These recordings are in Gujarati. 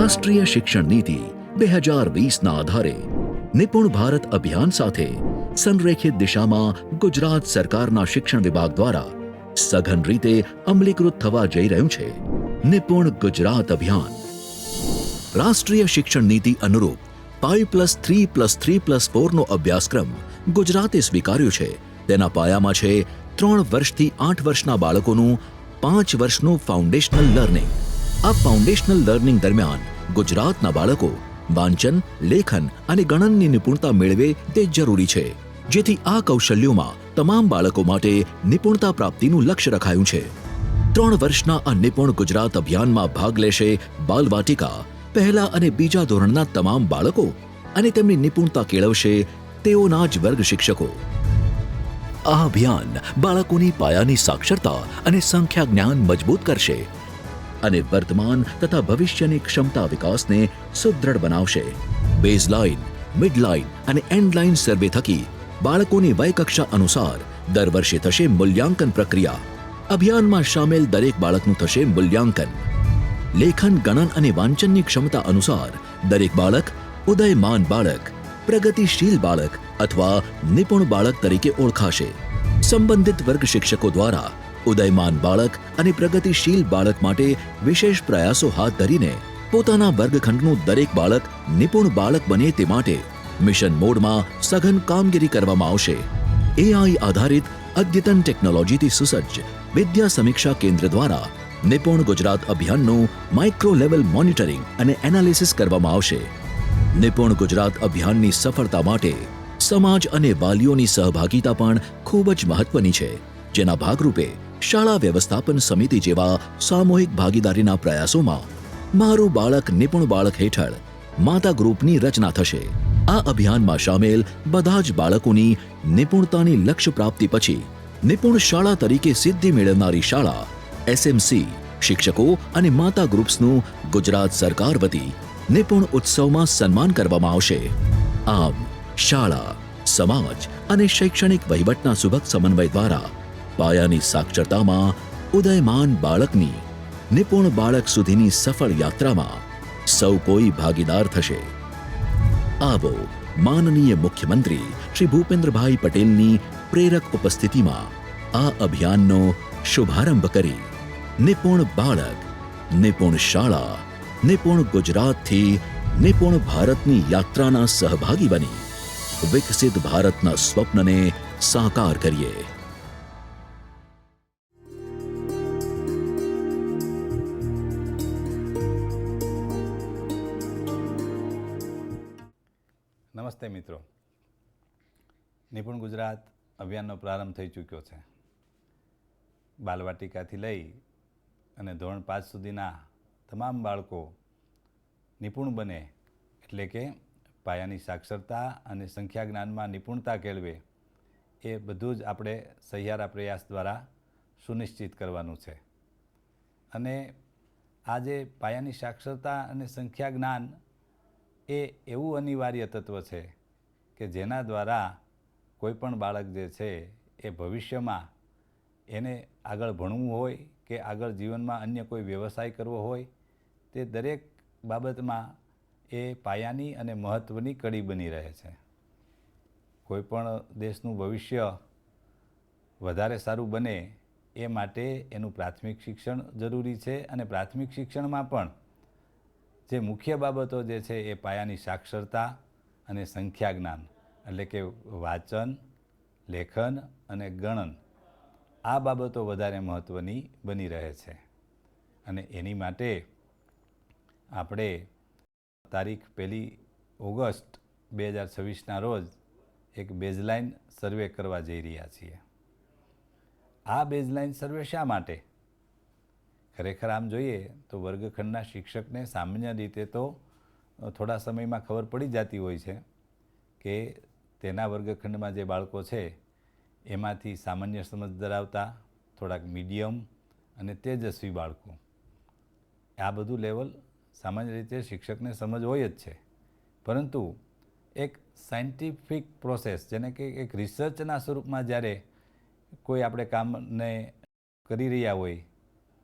રાષ્ટ્રીય શિક્ષણ નીતિ 2020ના આધારે નિપુણ ભારત અભિયાન સાથે સંરેખિત દિશામાં ગુજરાત સરકારના શિક્ષણ વિભાગ દ્વારા સઘન રીતે અમલીકૃત થવા જઈ રહ્યું છે નિપુણ ગુજરાત અભિયાન. રાષ્ટ્રીય શિક્ષણ નીતિ અનુરૂપ 5+3+3+4નો અભ્યાસક્રમ ગુજરાતે સ્વીકાર્યો છે. તેના પાયામાં છે 3 વર્ષથી 8 વર્ષના બાળકોનું 5 વર્ષનું ફાઉન્ડેશનલ લર્નિંગ. આ ફાઉન્ડેશનલ લર્નિંગ દરમિયાન ગુજરાતના બાળકો વાંચન, લેખન અને ગણનની નિપુણતા મેળવે તે જરૂરી છે, જેથી આ કૌશલ્યોમાં તમામ બાળકો માટે નિપુણતા પ્રાપ્તિનું લક્ષ્ય રખાયું છે. 3 વર્ષના આ નિપુણ ગુજરાત અભિયાનમાં ભાગ લેશે બાલવાટિકા, પહેલા અને બીજા ધોરણના તમામ બાળકો અને તેમની નિપુણતા કેળવશે તેઓના જ વર્ગ શિક્ષકો. આ અભિયાન બાળકોની પાયાની સાક્ષરતા અને સંખ્યા જ્ઞાન મજબૂત કરશે અને વર્તમાન તથા ભવિષ્યની ક્ષમતા વિકાસને સુદૃઢ બનાવશે. બેઝલાઇન, મિડલાઇન અને એન્ડલાઇન સર્વે થકી બાળકોની વયકક્ષા અનુસાર દર વર્ષે થશે મૂલ્યાંકન પ્રક્રિયા. અભિયાનમાં સામેલ દરેક બાળકનું થશે મૂલ્યાંકન. લેખન, ગણન અને વાંચનની ક્ષમતા અનુસાર દરેક બાળક ઉદયમાન બાળક, પ્રગતિશીલ બાળક અથવા નિપુણ બાળક તરીકે ઓળખાશે. સંબંધિત વર્ગ શિક્ષકો દ્વારા ઉદયમાન બાળક અને પ્રગતિશીલ બાળક માટે વિશેષ પ્રયાસો હાથ ધરીને પોતાના વર્ગખંડનું દરેક બાળક નિપુણ બાળક બને તે માટે મિશન મોડમાં સઘન કામગીરી કરવામાં આવશે. AI આધારિત અદ્યતન ટેકનોલોજીથી સુસજ્જ વિદ્યા સમીક્ષા કેન્દ્ર દ્વારા નિપુણ ગુજરાત અભિયાનનું માઇક્રો લેવલ મોનિટરિંગ અને એનાલિસિસ કરવામાં આવશે. નિપુણ ગુજરાત અભિયાનની સફળતા માટે સમાજ અને વાલીઓની સહભાગિતા પણ ખૂબ જ મહત્વની છે, જેના ભાગરૂપે શાળા વ્યવસ્થાપન સમિતિ જેવા સામૂહિક ભાગીદારીના પ્રયાસોમાં મારું બાળક નિપુણ બાળક હેઠળ માતા ગ્રુપની રચના થશે. આ અભિયાનમાં સામેલ બધા જ બાળકોની નિપુણતાની લક્ષ્ય પ્રાપ્તિ પછી નિપુણ શાળા તરીકે સિદ્ધિ મેળવનારી શાળા, SMC, શિક્ષકો અને માતા ગ્રુપ્સનું ગુજરાત સરકાર વતી નિપુણ ઉત્સવમાં સન્માન કરવામાં આવશે. આમ શાળા, સમાજ અને શૈક્ષણિક વહીવટના સુભગ સમન્વય દ્વારા પાયાની સાક્ષરતામાં ઉદયમાન બાળકની નિપુણ બાળક સુધીની સફળ યાત્રામાં સૌ કોઈ ભાગીદાર થશે. આવો માનનીય મુખ્યમંત્રી શ્રી ભૂપેન્દ્રભાઈ પટેલની પ્રેરક ઉપસ્થિતિમાં આ અભિયાનનો શુભારંભ કરી નિપુણ બાળક, નિપુણ શાળા, નિપુણ ગુજરાતથી નિપુણ ભારતની યાત્રાના સહભાગી બની વિકસિત ભારતના સ્વપ્નને સાકાર કરીએ. નમસ્તે મિત્રો, નિપુણ ગુજરાત અભિયાનનો પ્રારંભ થઈ ચૂક્યો છે. બાલવાટિકાથી લઈ અને ધોરણ 5 સુધીના તમામ બાળકો નિપુણ બને, એટલે કે પાયાની સાક્ષરતા અને સંખ્યા જ્ઞાનમાં નિપુણતા કેળવે, એ બધું જ આપણે સહિયારા પ્રયાસ દ્વારા સુનિશ્ચિત કરવાનું છે. અને આ જે પાયાની સાક્ષરતા અને સંખ્યા જ્ઞાન એ એવું અનિવાર્ય તત્વ છે કે જેના દ્વારા કોઈ પણ બાળક જે છે એ ભવિષ્યમાં એને આગળ ભણવું હોય કે આગળ જીવનમાં અન્ય કોઈ વ્યવસાય કરવો હોય, તે દરેક બાબતમાં એ પાયાની અને મહત્ત્વની કડી બની રહે છે. કોઈ પણ દેશનું ભવિષ્ય વધારે સારું બને એ માટે એનું પ્રાથમિક શિક્ષણ જરૂરી છે. અને પ્રાથમિક શિક્ષણમાં પણ જે મુખ્ય બાબતો જે છે એ પાયાની સાક્ષરતા અને સંખ્યા જ્ઞાન, એટલે કે વાંચન, લેખન અને ગણન, આ બાબતો વધારે મહત્ત્વની બની રહે છે. અને એની માટે આપણે તારીખ 1 ઓગસ્ટ 2026ના રોજ એક બેઝલાઇન સર્વે કરવા જઈ રહ્યા છીએ. આ બેઝલાઇન સર્વે શા માટે? ખરેખર આમ જોઈએ તો વર્ગખંડના શિક્ષકને સામાન્ય રીતે તો થોડા સમયમાં ખબર પડી જતી હોય છે કે તેના વર્ગખંડમાં જે બાળકો છે એમાંથી સામાન્ય સમજ ધરાવતા, થોડાક મીડિયમ અને તેજસ્વી બાળકો, આ બધું લેવલ સામાન્ય રીતે શિક્ષકને સમજ હોય જ છે. પરંતુ એક સાયન્ટિફિક પ્રોસેસ, જેને કે એક રિસર્ચના સ્વરૂપમાં જ્યારે કોઈ આપણે કામને કરી રહ્યા હોય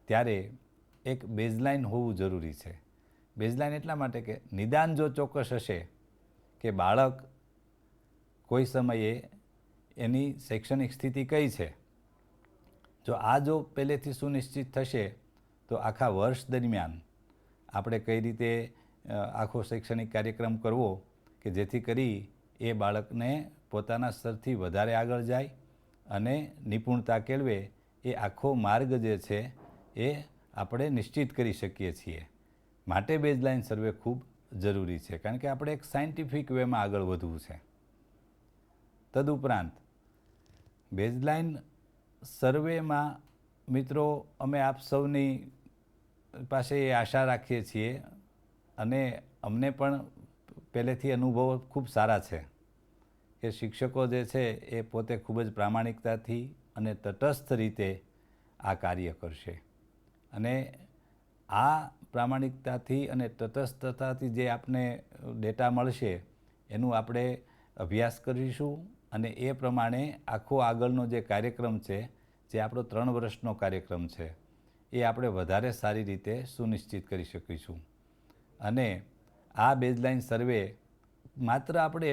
ત્યારે એક બેઝલાઇન હોવું જરૂરી છે બેઝલાઇન એટલા માટે કે નિદાન જો ચોક્કસ હશે કે બાળક કોઈ સમયે એની શૈક્ષણિક સ્થિતિ કઈ છે, જો પહેલેથી સુનિશ્ચિત થશે તો આખા વર્ષ દરમિયાન આપણે કઈ રીતે આખો શૈક્ષણિક કાર્યક્રમ કરવો કે જેથી કરી એ બાળકને પોતાના સ્તરથી વધારે આગળ જાય અને નિપુણતા કેળવે, એ આખો માર્ગ જે છે એ આપણે નિશ્ચિત કરી શકીએ છીએ. માટે બેઝલાઇન સર્વે ખૂબ જરૂરી છે, કારણ કે આપણે એક સાયન્ટિફિક વેમાં આગળ વધવું છે. તદુપરાંત બેઝલાઇન સર્વેમાં મિત્રો અમે આપ સૌની પાસે એ આશા રાખીએ છીએ અને અમને પણ પહેલેથી અનુભવો ખૂબ સારા છે કે શિક્ષકો જે છે એ પોતે ખૂબ જ પ્રામાણિકતાથી અને તટસ્થ રીતે આ કાર્ય કરશે. અને આ પ્રામાણિકતાથી અને તટસ્થતાથી જે આપને ડેટા મળશે એનું આપણે અભ્યાસ કરીશું અને એ પ્રમાણે આખો આગળનો જે કાર્યક્રમ છે, જે આપણો 3 વર્ષનો કાર્યક્રમ છે, એ આપણે વધારે સારી રીતે સુનિશ્ચિત કરી શકીશું. અને આ બેઝલાઇન સર્વે માત્ર આપણે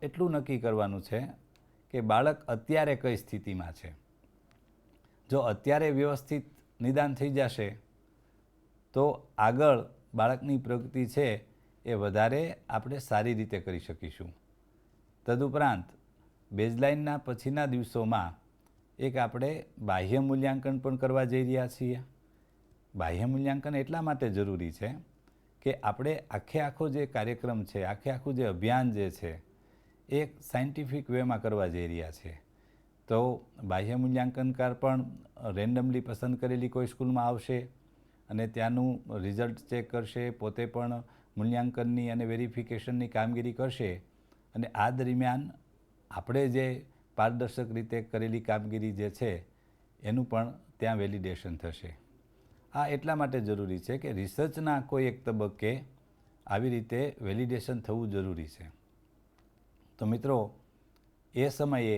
એટલું નક્કી કરવાનું છે કે બાળક અત્યારે કઈ સ્થિતિમાં છે. જો અત્યારે વ્યવસ્થિત નિદાન થઈ જશે તો આગળ બાળકની પ્રગતિ છે એ વધારે આપણે સારી રીતે કરી શકીશું. તદુપરાંત બેઝલાઇનના પછીના દિવસોમાં એક આપણે બાહ્ય મૂલ્યાંકન પણ કરવા જઈ રહ્યા છીએ. બાહ્ય મૂલ્યાંકન એટલા માટે જરૂરી છે કે આપણે આખો જે કાર્યક્રમ છે, આખું જે અભિયાન જે છે એ સાયન્ટિફિક વેમાં કરવા જઈ રહ્યા છીએ. તો બાહ્ય મૂલ્યાંકનકાર પણ રેન્ડમલી પસંદ કરેલી કોઈ સ્કૂલમાં આવશે અને ત્યાંનું રિઝલ્ટ ચેક કરશે, પોતે પણ મૂલ્યાંકનની અને વેરિફિકેશનની કામગીરી કરશે. અને આ દરમિયાન આપણે જે પારદર્શક રીતે કરેલી કામગીરી જે છે એનું પણ ત્યાં વેલિડેશન થશે. આ એટલા માટે જરૂરી છે કે રિસર્ચના કોઈ એક તબક્કે આવી રીતે વેલિડેશન થવું જરૂરી છે. તો મિત્રો, એ સમયે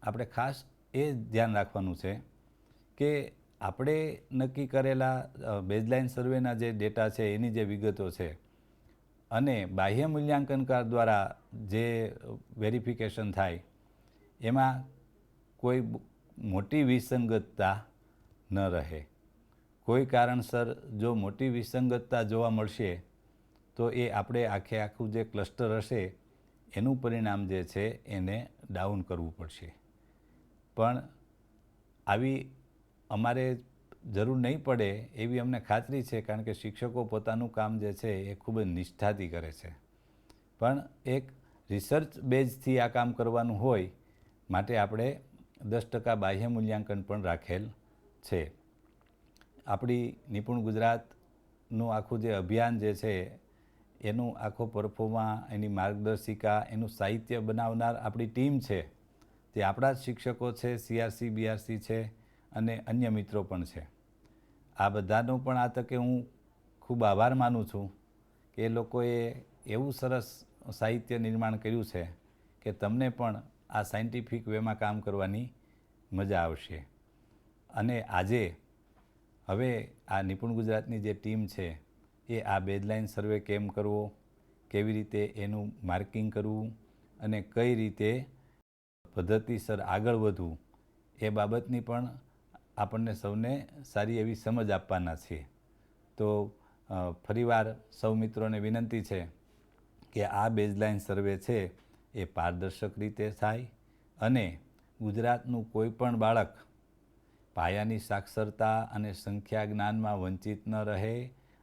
આપણે ખાસ એ ધ્યાન રાખવાનું છે કે આપણે નક્કી કરેલા બેઝલાઇન સર્વેના જે ડેટા છે, એની જે વિગતો છે અને બાહ્ય મૂલ્યાંકનકાર દ્વારા જે વેરિફિકેશન થાય એમાં કોઈ મોટી વિસંગતતા ન રહે. કોઈ કારણસર જો મોટી વિસંગતતા જોવા મળશે તો એ આપણે આખું જે ક્લસ્ટર હશે એનું પરિણામ જે છે એને ડાઉન કરવું પડશે. પણ આવી અમારે જરૂર નહીં પડે એવી અમને ખાતરી છે, કારણ કે શિક્ષકો પોતાનું કામ જે છે એ ખૂબ જ નિષ્ઠાથી કરે છે. પણ એક રિસર્ચ બેઝથી આ કામ કરવાનું હોય માટે આપણે 10% બાહ્ય મૂલ્યાંકન પણ રાખેલ છે. આપણી નિપુણ ગુજરાતનું આખું જે અભિયાન જે છે એનું આખો પરફોર્મા, એની માર્ગદર્શિકા, એનું સાહિત્ય બનાવનાર આપણી ટીમ છે, તે આપણા જ શિક્ષકો છે, CRC, BRC છે અને અન્ય મિત્રો પણ છે. આ બધાનો પણ આ તકે હું ખૂબ આભાર માનું છું કે એ લોકોએ એવું સરસ સાહિત્ય નિર્માણ કર્યું છે કે તમને પણ આ સાયન્ટિફિક વેમાં કામ કરવાની મજા આવશે. અને આજે હવે આ નિપુણ ગુજરાતની જે ટીમ છે એ આ બેઝલાઇન સર્વે કેમ કરવો, કેવી રીતે એનું માર્કિંગ કરવું અને કઈ રીતે પદ્ધતિસર આગળ વધવું એ બાબતની પણ આપણને સૌને સારી એવી સમજ આપવાના છીએ. તો ફરીવાર સૌ મિત્રોને વિનંતી છે કે આ બેઝલાઇન સર્વે છે એ પારદર્શક રીતે થાય અને ગુજરાતનું કોઈ પણ બાળક પાયાની સાક્ષરતા અને સંખ્યા જ્ઞાનમાં વંચિત ન રહે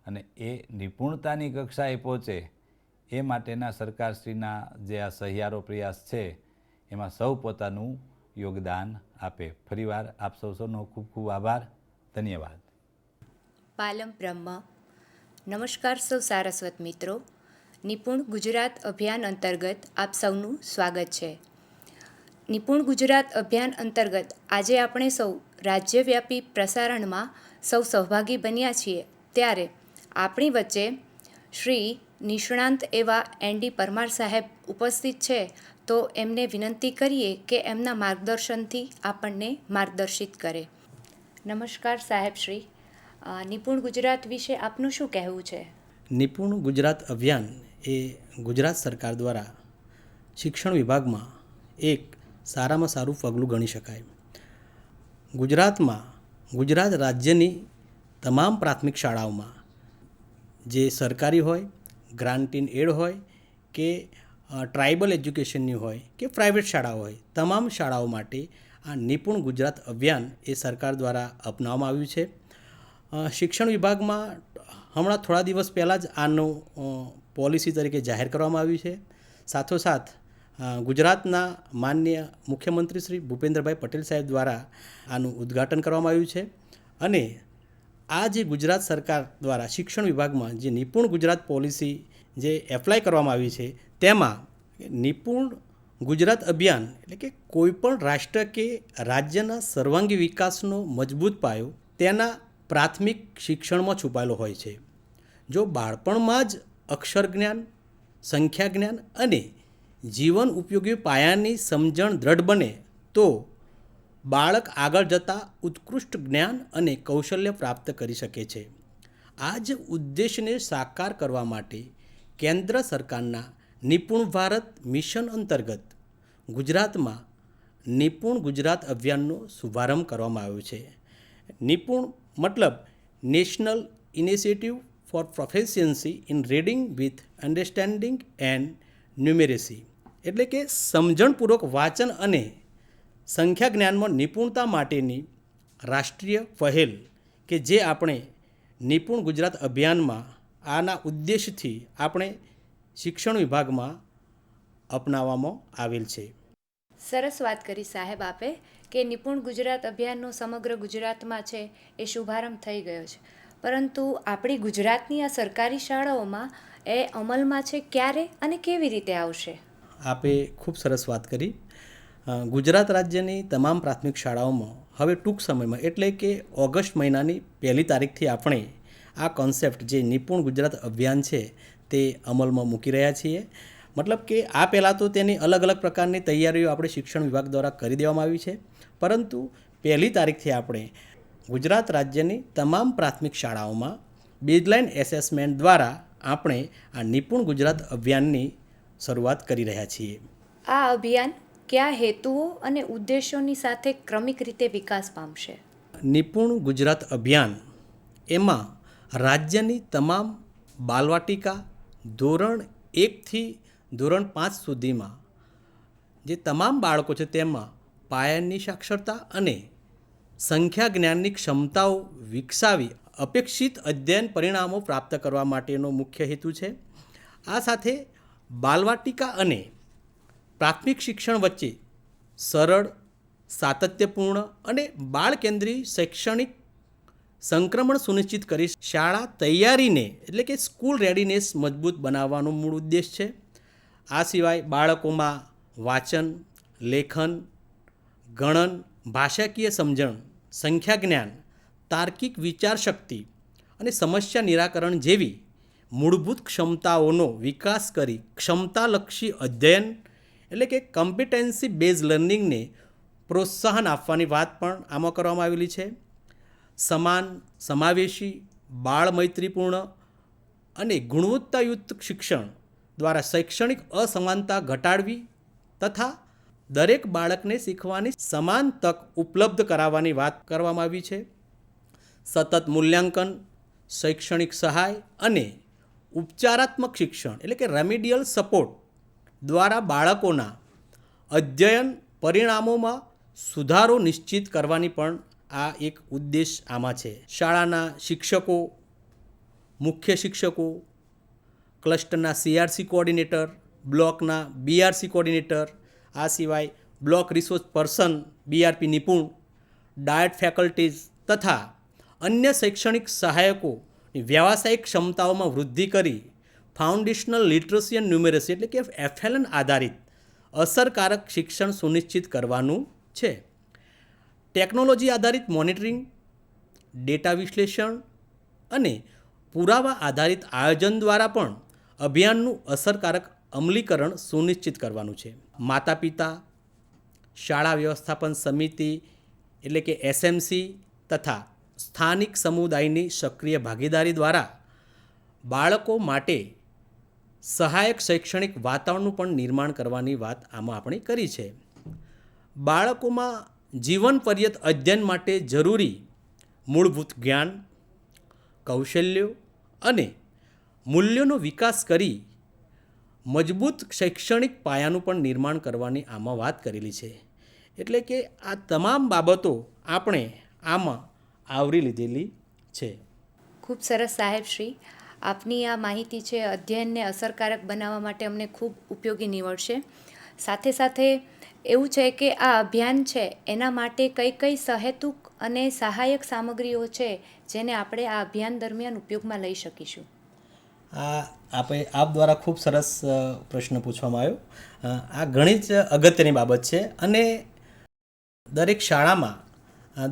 અને એ નિપુણતાની કક્ષાએ પહોંચે એ માટેના સરકારશ્રીના જે આ સહિયારો પ્રયાસ છે એમાં સૌ પોતાનું યોગદાન આપે. ફરીવાર આપ સૌનો ખૂબ ખૂબ આભાર. ધન્યવાદ. પાલમ બ્રહ્મ. નમસ્કાર સૌ સારસ્વત મિત્રો. નિપુણ ગુજરાત અભિયાન અંતર્ગત આપ સૌનું સ્વાગત છે. નિપુણ ગુજરાત અભિયાન અંતર્ગત આજે આપણે સૌ રાજ્યવ્યાપી પ્રસારણમાં સૌ સહભાગી બન્યા છીએ. ત્યારે આપણી વચ્ચે શ્રી નિષ્ણાંત એવા ND પરમાર સાહેબ ઉપસ્થિત છે, તો એમને વિનંતી કરીએ કે એમના માર્ગદર્શનથી આપણને માર્ગદર્શિત કરે. નમસ્કાર સાહેબ શ્રી. નિપુણ ગુજરાત વિશે આપનું શું કહેવું છે? નિપુણ ગુજરાત અભિયાન એ ગુજરાત સરકાર દ્વારા શિક્ષણ વિભાગમાં એક સારામાં સારું પગલું ગણી શકાય. ગુજરાતમાં ગુજરાત રાજ્યની તમામ પ્રાથમિક શાળાઓમાં જે સરકારી હોય, ગ્રાન્ટ ઇન એડ હોય કે ટ્રાઇબલ એજ્યુકેશનની હોય કે પ્રાઇવેટ શાળાઓ હોય, તમામ શાળાઓ માટે આ નિપુણ ગુજરાત અભિયાન એ સરકાર દ્વારા અપનાવવામાં આવ્યું છે. શિક્ષણ વિભાગમાં હમણાં થોડા દિવસ પહેલાં જ આનું પોલિસી તરીકે જાહેર કરવામાં આવ્યું છે. સાથોસાથ ગુજરાતના માનનીય મુખ્યમંત્રી શ્રી ભૂપેન્દ્રભાઈ પટેલ સાહેબ દ્વારા આનું ઉદ્ઘાટન કરવામાં આવ્યું છે. અને આ જે ગુજરાત સરકાર દ્વારા શિક્ષણ વિભાગમાં જે નિપુણ ગુજરાત પોલિસી જે એપ્લાય કરવામાં આવી છે તેમાં નિપુણ ગુજરાત અભિયાન એટલે કે કોઈપણ રાષ્ટ્ર કે રાજ્યના સર્વાંગી વિકાસનો મજબૂત પાયો તેના પ્રાથમિક શિક્ષણમાં છુપાયેલો હોય છે. જો બાળપણમાં જ અક્ષર જ્ઞાન, સંખ્યા જ્ઞાન અને જીવન ઉપયોગી પાયાની સમજણ દ્રઢ બને તો બાળક આગળ જતાં ઉત્કૃષ્ટ જ્ઞાન અને કૌશલ્ય પ્રાપ્ત કરી શકે છે. આ જ ઉદ્દેશને સાકાર કરવા માટે કેન્દ્ર સરકારના નિપુણ ભારત મિશન અંતર્ગત ગુજરાતમાં નિપુણ ગુજરાત અભિયાનનો શુભારંભ કરવામાં આવ્યો છે. નિપુણ મતલબ national initiative for proficiency in reading with understanding and numeracy એટલે કે સમજણપૂર્વક વાંચન અને સંખ્યા જ્ઞાનમાં નિપુણતા માટેની રાષ્ટ્રીય પહેલ કે જે આપણે નિપુણ ગુજરાત અભિયાનમાં આના ઉદ્દેશથી આપણે શિક્ષણ વિભાગમાં અપનાવવામાં આવેલ છે. સરસ વાત કરી સાહેબ આપે કે નિપુણ ગુજરાત અભિયાનનો સમગ્ર ગુજરાતમાં છે એ શુભારંભ થઈ ગયો છે, પરંતુ આપણી ગુજરાતની આ સરકારી શાળાઓમાં એ અમલમાં છે ક્યારે અને કેવી રીતે આવશે? આપે ખૂબ સરસ વાત કરી. ગુજરાત રાજ્યની તમામ પ્રાથમિક શાળાઓમાં હવે ટૂંક સમયમાં એટલે કે ઓગસ્ટ મહિનાની 1લી તારીખથી આપણે આ કોન્સેપ્ટ જે નિપુણ ગુજરાત અભિયાન છે તે અમલમાં મૂકી રહ્યા છીએ. મતલબ કે આ પહેલાં તો તેની અલગ અલગ પ્રકારની તૈયારીઓ આપણે શિક્ષણ વિભાગ દ્વારા કરી દેવામાં આવી છે, પરંતુ 1લી તારીખથી આપણે ગુજરાત રાજ્યની તમામ પ્રાથમિક શાળાઓમાં બેઝલાઇન એસેસમેન્ટ દ્વારા આપણે આ નિપુણ ગુજરાત અભિયાનની શરૂઆત કરી રહ્યા છીએ. આ અભિયાન કયા હેતુઓ અને ઉદ્દેશોની સાથે ક્રમિક રીતે વિકાસ પામશે? નિપુણ ગુજરાત અભિયાન એમાં રાજ્યની તમામ બાલવાટિકા ધોરણ 1થી ધોરણ 5 સુધીમાં જે તમામ બાળકો છે તેમાં પાયાની સાક્ષરતા અને સંખ્યા જ્ઞાનની ક્ષમતાઓ વિકસાવી અપેક્ષિત અધ્યયન પરિણામો પ્રાપ્ત કરવા માટેનો મુખ્ય હેતુ છે. આ સાથે બાલવાટિકા અને પ્રાથમિક શિક્ષણ વચ્ચે સરળ, સાતત્યપૂર્ણ અને બાળ કેન્દ્રીય શૈક્ષણિક સંક્રમણ સુનિશ્ચિત કરી શાળા તૈયારીને એટલે કે સ્કૂલ રેડીનેસ મજબૂત બનાવવાનો મૂળ ઉદ્દેશ છે. આ સિવાય બાળકોમાં વાંચન, લેખન, ગણન, ભાષાકીય સમજણ, સંખ્યા જ્ઞાન, તાર્કિક વિચારશક્તિ અને સમસ્યા નિરાકરણ જેવી મૂળભૂત ક્ષમતાઓનો વિકાસ કરી ક્ષમતાલક્ષી અધ્યયન એટલે કે કોમ્પિટન્સી બેઝ લર્નિંગને પ્રોત્સાહન આપવાની વાત પણ આમાં કરવામાં આવેલી છે. સમાન, સમાવેશી, બાળ મૈત્રીપૂર્ણ અને ગુણવત્તાયુક્ત શિક્ષણ દ્વારા શૈક્ષણિક અસમાનતા ઘટાડવી તથા દરેક બાળકને શીખવાની સમાન તક ઉપલબ્ધ કરાવવાની વાત કરવામાં આવી છે. સતત મૂલ્યાંકન, શૈક્ષણિક સહાય અને ઉપચારાત્મક શિક્ષણ એટલે કે રેમિડિયલ સપોર્ટ દ્વારા બાળકોના અધ્યયન પરિણામોમાં સુધારો નિશ્ચિત કરવાની પણ આ એક ઉદ્દેશ આમાં છે. શાળાના શિક્ષકો, મુખ્ય શિક્ષકો, ક્લસ્ટરના CRC કોઓર્ડિનેટર, બ્લોકના BRC કોઓર્ડિનેટર, આ સિવાય બ્લોક રિસોર્સ પર્સન BRP નિપુણ, ડાયટ ફેકલ્ટીઝ તથા અન્ય શૈક્ષણિક સહાયકોની વ્યાવસાયિક ક્ષમતાઓમાં વૃદ્ધિ કરી ફાઉન્ડેશનલ લિટરસી એન્ડ ન્યુમેરસી એટલે કે FLN આધારિત અસરકારક શિક્ષણ સુનિશ્ચિત કરવાનું છે. ટેકનોલોજી આધારિત મોનિટરિંગ, ડેટા વિશ્લેષણ અને પુરાવા આધારિત આયોજન દ્વારા પણ અભિયાનનું અસરકારક અમલીકરણ સુનિશ્ચિત કરવાનું છે. માતા પિતા, શાળા વ્યવસ્થાપન સમિતિ એટલે કે SMC તથા સ્થાનિક સમુદાયની સક્રિય ભાગીદારી દ્વારા બાળકો માટે સહાયક શૈક્ષણિક વાતાવરણનું પણ નિર્માણ કરવાની વાત આમાં આપણે કરી છે. બાળકોમાં જીવન પર્યંત અધ્યયન માટે જરૂરી મૂળભૂત જ્ઞાન, કૌશલ્યો અને મૂલ્યોનો વિકાસ કરી મજબૂત શૈક્ષણિક પાયાનું પણ નિર્માણ કરવાની આમાં વાત કરેલી છે. એટલે કે આ તમામ બાબતો આપણે આમાં આવરી લીધેલી છે. ખૂબ સરસ સાહેબશ્રી, આપની આ માહિતી છે અધ્યયનને અસરકારક બનાવવા માટે અમને ખૂબ ઉપયોગી નીવડશે. સાથે સાથે એવું છે કે આ અભિયાન છે એના માટે કઈ કઈ સહેતુક અને સહાયક સામગ્રીઓ છે જેને આપણે આ અભિયાન દરમિયાન ઉપયોગમાં લઈ શકીશું? આપ દ્વારા ખૂબ સરસ પ્રશ્ન પૂછવામાં આવ્યો. આ ઘણી જ અગત્યની બાબત છે અને દરેક શાળામાં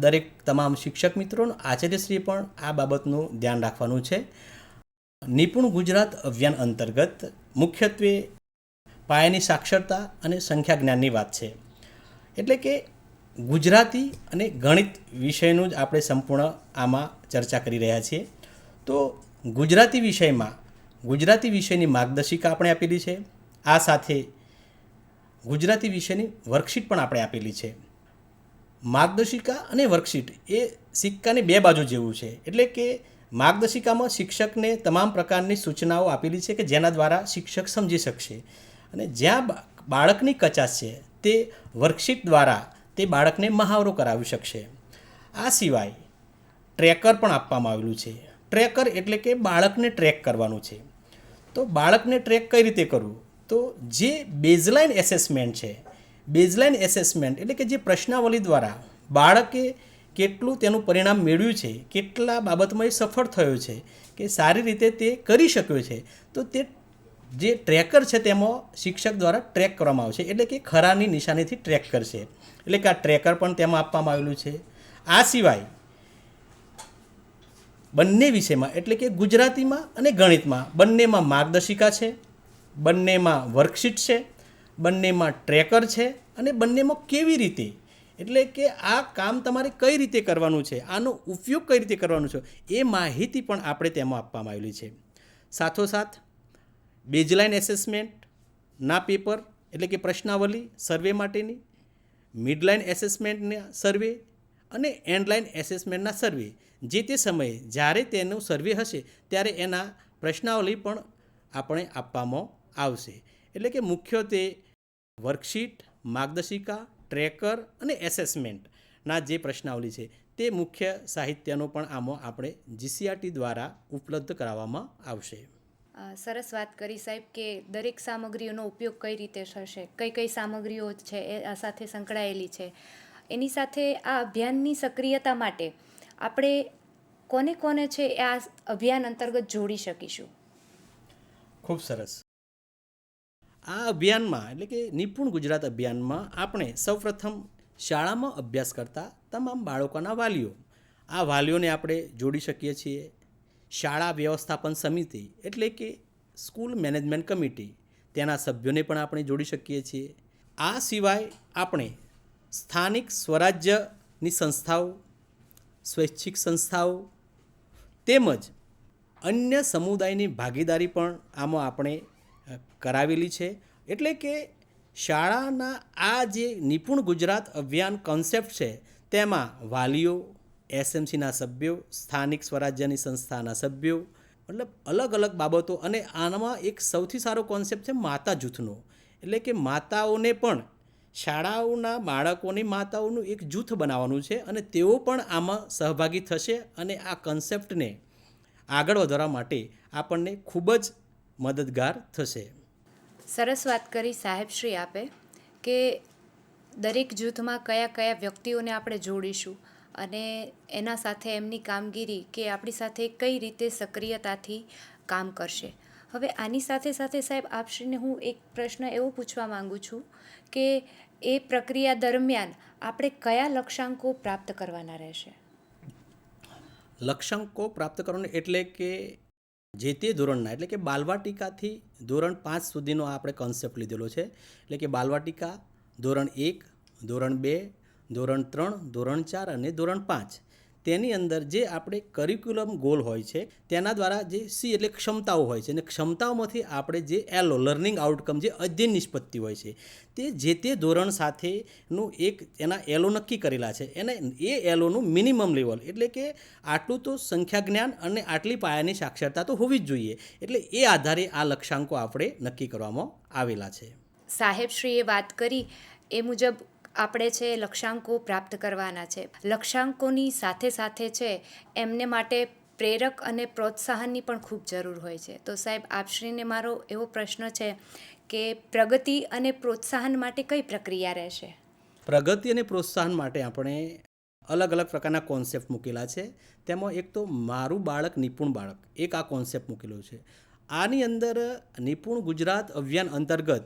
દરેક તમામ શિક્ષક મિત્રોનું આચાર્યશ્રીએ પણ આ બાબતનું ધ્યાન રાખવાનું છે. નિપુણ ગુજરાત અભિયાન અંતર્ગત મુખ્યત્વે પાયાની સાક્ષરતા અને સંખ્યા જ્ઞાનની વાત છે. એટલે કે ગુજરાતી અને ગણિત વિષયનું જ આપણે સંપૂર્ણ આમાં ચર્ચા કરી રહ્યા છીએ. તો ગુજરાતી વિષયની માર્ગદર્શિકા આપણે આપેલી છે. આ સાથે ગુજરાતી વિષયની વર્કશીટ પણ આપણે આપેલી છે. માર્ગદર્શિકા અને વર્કશીટ એ સિક્કાની બે બાજુ જેવું છે. એટલે કે માર્ગદર્શિકામાં શિક્ષકને તમામ પ્રકારની સૂચનાઓ આપેલી છે કે જેના દ્વારા શિક્ષક સમજી શકશે, અને જ્યાં બાળકની કચાશ છે તે વર્કશીટ દ્વારા તે બાળકને મહાવરો કરાવી શકશે. આ સિવાય ટ્રેકર પણ આપવામાં આવેલું છે. ટ્રેકર એટલે કે બાળકને ટ્રેક કરવાનું છે. તો બાળકને ટ્રેક કઈ રીતે કરવું? તો જે બેઝલાઇન એસેસમેન્ટ એટલે કે જે પ્રશ્નાવલી દ્વારા બાળકે કેટલું તેનું પરિણામ મેળવ્યું છે, કેટલા બાબતમાં એ સફળ થયો છે, કે સારી રીતે તે કરી શક્યો છે, તો તે જે ટ્રેકર છે તેમાં શિક્ષક દ્વારા ટ્રેક કરવામાં આવશે. એટલે કે ખરાની નિશાનીથી ટ્રેક કરશે. એટલે કે આ ટ્રેકર પણ તેમાં આપવામાં આવેલું છે. આ સિવાય બંને વિષયમાં એટલે કે ગુજરાતીમાં અને ગણિતમાં બંનેમાં માર્ગદર્શિકા છે, બંનેમાં વર્કશીટ છે, બંનેમાં ટ્રેકર છે, અને બંનેમાં કેવી રીતે એટલે કે આ કામ તમારે કઈ રીતે કરવાનું છે, આનો ઉપયોગ કઈ રીતે કરવાનો છે એ માહિતી પણ આપણે તેમાં આપવામાં આવેલી છે. સાથોસાથ બેઝલાઇન એસેસમેન્ટના પેપર એટલે કે પ્રશ્નાવલી સર્વે માટેની, મિડલાઇન એસેસમેન્ટના સર્વે અને એન્ડલાઇન એસેસમેન્ટના સર્વે જે તે સમયે જ્યારે તેનું સર્વે હશે ત્યારે એના પ્રશ્નાવલી પણ આપણે આપવામાં આવશે. એટલે કે મુખ્યત્વે વર્કશીટ, માર્ગદર્શિકા, ટ્રેકર અને એસેસમેન્ટના જે પ્રશ્નાવલી છે તે મુખ્ય સાહિત્યનો પણ આમાં આપણે જીસીઆરટી દ્વારા ઉપલબ્ધ કરાવવામાં આવશે. સરસ વાત કરી સાહેબ કે દરેક સામગ્રીઓનો ઉપયોગ કઈ રીતે થશે, કઈ કઈ સામગ્રીઓ છે એ આ સાથે સંકળાયેલી છે. એની સાથે આ અભિયાનની સક્રિયતા માટે આપણે કોને કોને છે એ આ અભિયાન અંતર્ગત જોડી શકીશું? ખૂબ સરસ. આ અભિયાનમાં એટલે કે નિપુણ ગુજરાત અભિયાનમાં આપણે સૌપ્રથમ શાળામાં અભ્યાસ કરતા તમામ બાળકોના વાલીઓ, આ વાલીઓને આપણે જોડી શકીએ છીએ. શાળા વ્યવસ્થાપન સમિતિ એટલે કે સ્કૂલ મેનેજમેન્ટ કમિટી, તેના સભ્યોને પણ આપણે જોડી શકીએ છીએ. આ સિવાય આપણે સ્થાનિક સ્વરાજ્યની સંસ્થાઓ, સ્વૈચ્છિક સંસ્થાઓ તેમજ અન્ય સમુદાયની ભાગીદારી પણ આમાં આપણે કરાવેલી છે. એટલે કે શાળાના આ જે નિપુણ ગુજરાત અભિયાન કોન્સેપ્ટ છે તેમાં વાલીઓ, એસએમસીના સભ્યો, સ્થાનિક સ્વરાજ્યની સંસ્થાના સભ્યો, મતલબ અલગ અલગ બાબતો. અને આનામાં એક સૌથી સારો કોન્સેપ્ટ છે માતા જૂથનો. એટલે કે માતાઓને પણ શાળાઓના બાળકોની માતાઓનું એક જૂથ બનાવવાનું છે અને તેઓ પણ આમાં સહભાગી થશે અને આ કન્સેપ્ટને આગળ વધારવા માટે આપણને ખૂબ જ મદદગાર થશે. સરસ વાત કરી સાહેબશ્રી આપે કે દરેક જૂથમાં કયા કયા વ્યક્તિઓને આપણે જોડીશું અને એના સાથે એમની કામગીરી કે આપણી સાથે કઈ રીતે સક્રિયતાથી કામ કરશે. હવે આની સાથે સાથે સાહેબ આપશ્રીને હું એક પ્રશ્ન એવો પૂછવા માંગુ છું કે એ પ્રક્રિયા દરમિયાન આપણે કયા લક્ષ્યાંકો પ્રાપ્ત કરવાના રહેશે? લક્ષ્યાંકો પ્રાપ્ત કરવાના એટલે કે જે તે ધોરણના એટલે કે બાલવાટિકાથી ધોરણ 5 સુધીનો આપણે કોન્સેપ્ટ લીધેલો છે. એટલે કે બાલવાટિકા ધોરણ 1, ધોરણ 2, ધોરણ 3, ધોરણ 4 અને ધોરણ 5 તેની અંદર જે આપણે કરિક્યુલમ ગોલ હોય છે તેના દ્વારા જે સી એટલે ક્ષમતાઓ હોય છે અને ક્ષમતાઓમાંથી આપણે જે એલો લર્નિંગ આઉટકમ જે અધ્યયન નિષ્પત્તિ હોય છે તે જે તે ધોરણ સાથેનું એક એના એલો નક્કી કરેલા છે એને એ એલોનું મિનિમમ લેવલ એટલે કે આટલું તો સંખ્યા જ્ઞાન અને આટલી પાયાની સાક્ષરતા તો હોવી જ જોઈએ, એટલે એ આધારે આ લક્ષ્યાંકો આપણે નક્કી કરવામાં આવેલા છે. સાહેબશ્રીએ વાત કરી એ મુજબ આપણે છે લક્ષ્યાંકો પ્રાપ્ત કરવાના છે. લક્ષ્યાંકોની સાથે સાથે છે એમને માટે પ્રેરક અને પ્રોત્સાહનની પણ ખૂબ જરૂર હોય છે. તો સાહેબ આપશ્રીને મારો એવો પ્રશ્ન છે કે પ્રગતિ અને પ્રોત્સાહન માટે કઈ પ્રક્રિયા રહેશે? પ્રગતિ અને પ્રોત્સાહન માટે આપણે અલગ અલગ પ્રકારના કોન્સેપ્ટ મૂકેલા છે. તેમાં એક તો મારું બાળક નિપુણ બાળક એક આ કોન્સેપ્ટ મૂકેલો છે. આની અંદર નિપુણ ગુજરાત અભિયાન અંતર્ગત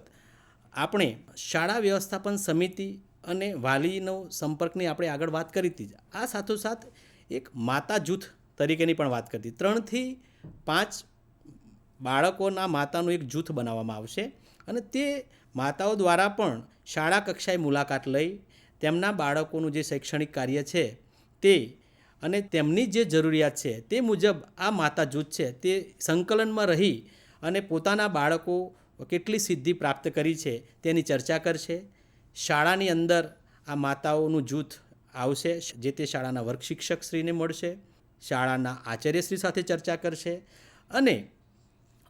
આપણે શાળા વ્યવસ્થાપન સમિતિ અને વાલીનો સંપર્કની આપણે આગળ વાત કરી હતી. આ સાથોસાથ એક માતા જૂથ તરીકેની પણ વાત કરી. 3 થી 5 બાળકોના માતાનું એક જૂથ બનાવવામાં આવશે અને તે માતાઓ દ્વારા પણ શાળા કક્ષાએ મુલાકાત લઈ તેમના બાળકોનું જે શૈક્ષણિક કાર્ય છે તે અને તેમની જે જરૂરિયાત છે તે મુજબ આ માતા જૂથ છે તે સંકલનમાં રહી અને પોતાના બાળકો કેટલી સિદ્ધિ પ્રાપ્ત કરી છે તેની ચર્ચા કરશે. શાળાની અંદર આ માતાઓનું જૂથ આવશે, જે તે શાળાના વર્ગ શિક્ષકશ્રીને મળશે, શાળાના આચાર્યશ્રી સાથે ચર્ચા કરશે અને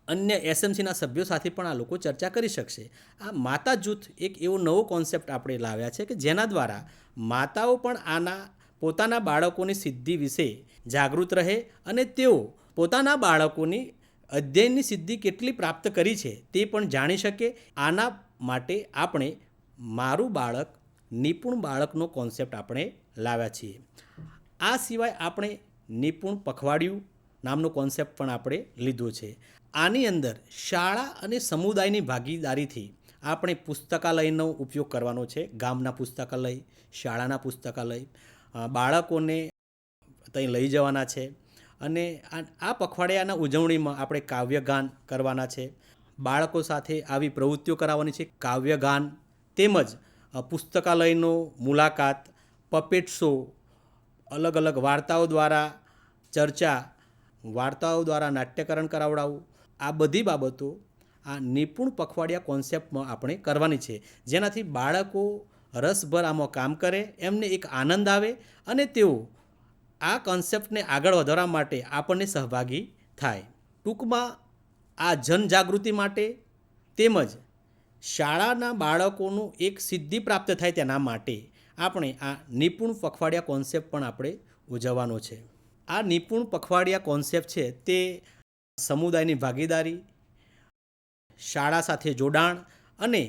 અન્ય એસએમસીના સભ્યો સાથે પણ આ લોકો ચર્ચા કરી શકશે. આ માતા જૂથ એક એવો નવો કોન્સેપ્ટ આપણે લાવ્યા છે કે જેના દ્વારા માતાઓ પણ આના પોતાના બાળકોની સિદ્ધિ વિશે જાગૃત રહે અને તેઓ પોતાના બાળકોની અધ્યયનની સિદ્ધિ કેટલી પ્રાપ્ત કરી છે તે પણ જાણી શકે. આના માટે આપણે મારું બાળક નિપુણ બાળકનો કોન્સેપ્ટ આપણે લાવ્યા છીએ. આ સિવાય આપણે નિપુણ પખવાડિયું નામનો કોન્સેપ્ટ પણ આપણે લીધો છે. આની અંદર શાળા અને સમુદાયની ભાગીદારીથી આપણે પુસ્તકાલયનો ઉપયોગ કરવાનો છે. ગામના પુસ્તકાલય, શાળાના પુસ્તકાલય, બાળકોને ત્યાં લઈ જવાના છે અને આ પખવાડિયાના ઉજવણીમાં આપણે કાવ્યગાન કરવાના છે. બાળકો સાથે આવી પ્રવૃત્તિઓ કરાવવાની છે, કાવ્યગાન તેમજ પુસ્તકાલયનો મુલાકાત, પપેટ શો, અલગ અલગ વાર્તાઓ દ્વારા ચર્ચા, વાર્તાઓ દ્વારા નાટ્યકરણ કરાવડાવવું, આ બધી બાબતો આ નિપુણ પખવાડિયા કોન્સેપ્ટમાં આપણે કરવાની છે, જેનાથી બાળકો રસભર આમાં કામ કરે, એમને એક આનંદ આવે અને તેઓ આ કોન્સેપ્ટને આગળ વધારવા માટે આપણને સહભાગી થાય. ટૂંકમાં આ જનજાગૃતિ માટે તેમજ શાળાના બાળકોનું એક સિદ્ધિ પ્રાપ્ત થાય તેના માટે આપણે આ નિપુણ પખવાડિયા કોન્સેપ્ટ પણ આપણે ઉજવવાનો છે. આ નિપુણ પખવાડિયા કોન્સેપ્ટ છે તે સમુદાયની ભાગીદારી, શાળા સાથે જોડાણ અને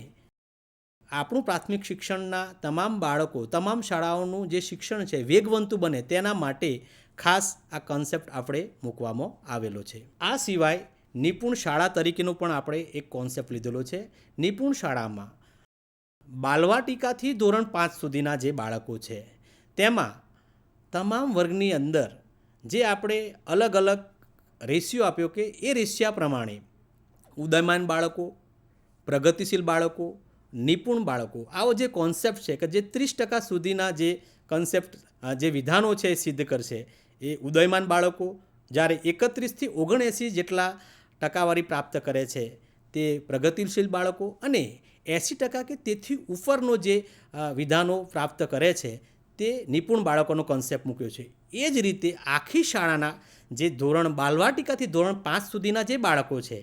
આપણું પ્રાથમિક શિક્ષણના તમામ બાળકો, તમામ શાળાઓનું જે શિક્ષણ છે વેગવંતું બને તેના માટે ખાસ આ કોન્સેપ્ટ આપણે મૂકવામાં આવેલો છે. આ સિવાય નિપુણ શાળા તરીકેનો પણ આપણે એક કોન્સેપ્ટ લીધેલો છે. નિપુણ શાળામાં બાલવાટિકાથી ધોરણ 5 સુધીના જે બાળકો છે તેમાં તમામ વર્ગની અંદર જે આપણે અલગ અલગ રેશિયો આપ્યો કે એ રેશિયા પ્રમાણે ઉદયમાન બાળકો, પ્રગતિશીલ બાળકો, નિપુણ બાળકો, આવો જે કોન્સેપ્ટ છે કે જે 30% સુધીના જે કોન્સેપ્ટ જે વિધાનો છે એ સિદ્ધ કરશે એ ઉદયમાન બાળકો, જ્યારે 31થી 79 જેટલા ટકાવારી પ્રાપ્ત કરે છે તે પ્રગતિશીલ બાળકો અને 80% કે તેથી ઉપરનો જે વિધાનો પ્રાપ્ત કરે છે તે નિપુણ બાળકોનો કોન્સેપ્ટ મૂક્યો છે. એ જ રીતે આખી શાળાના જે ધોરણ બાલવાટિકાથી ધોરણ 5 સુધીના જે બાળકો છે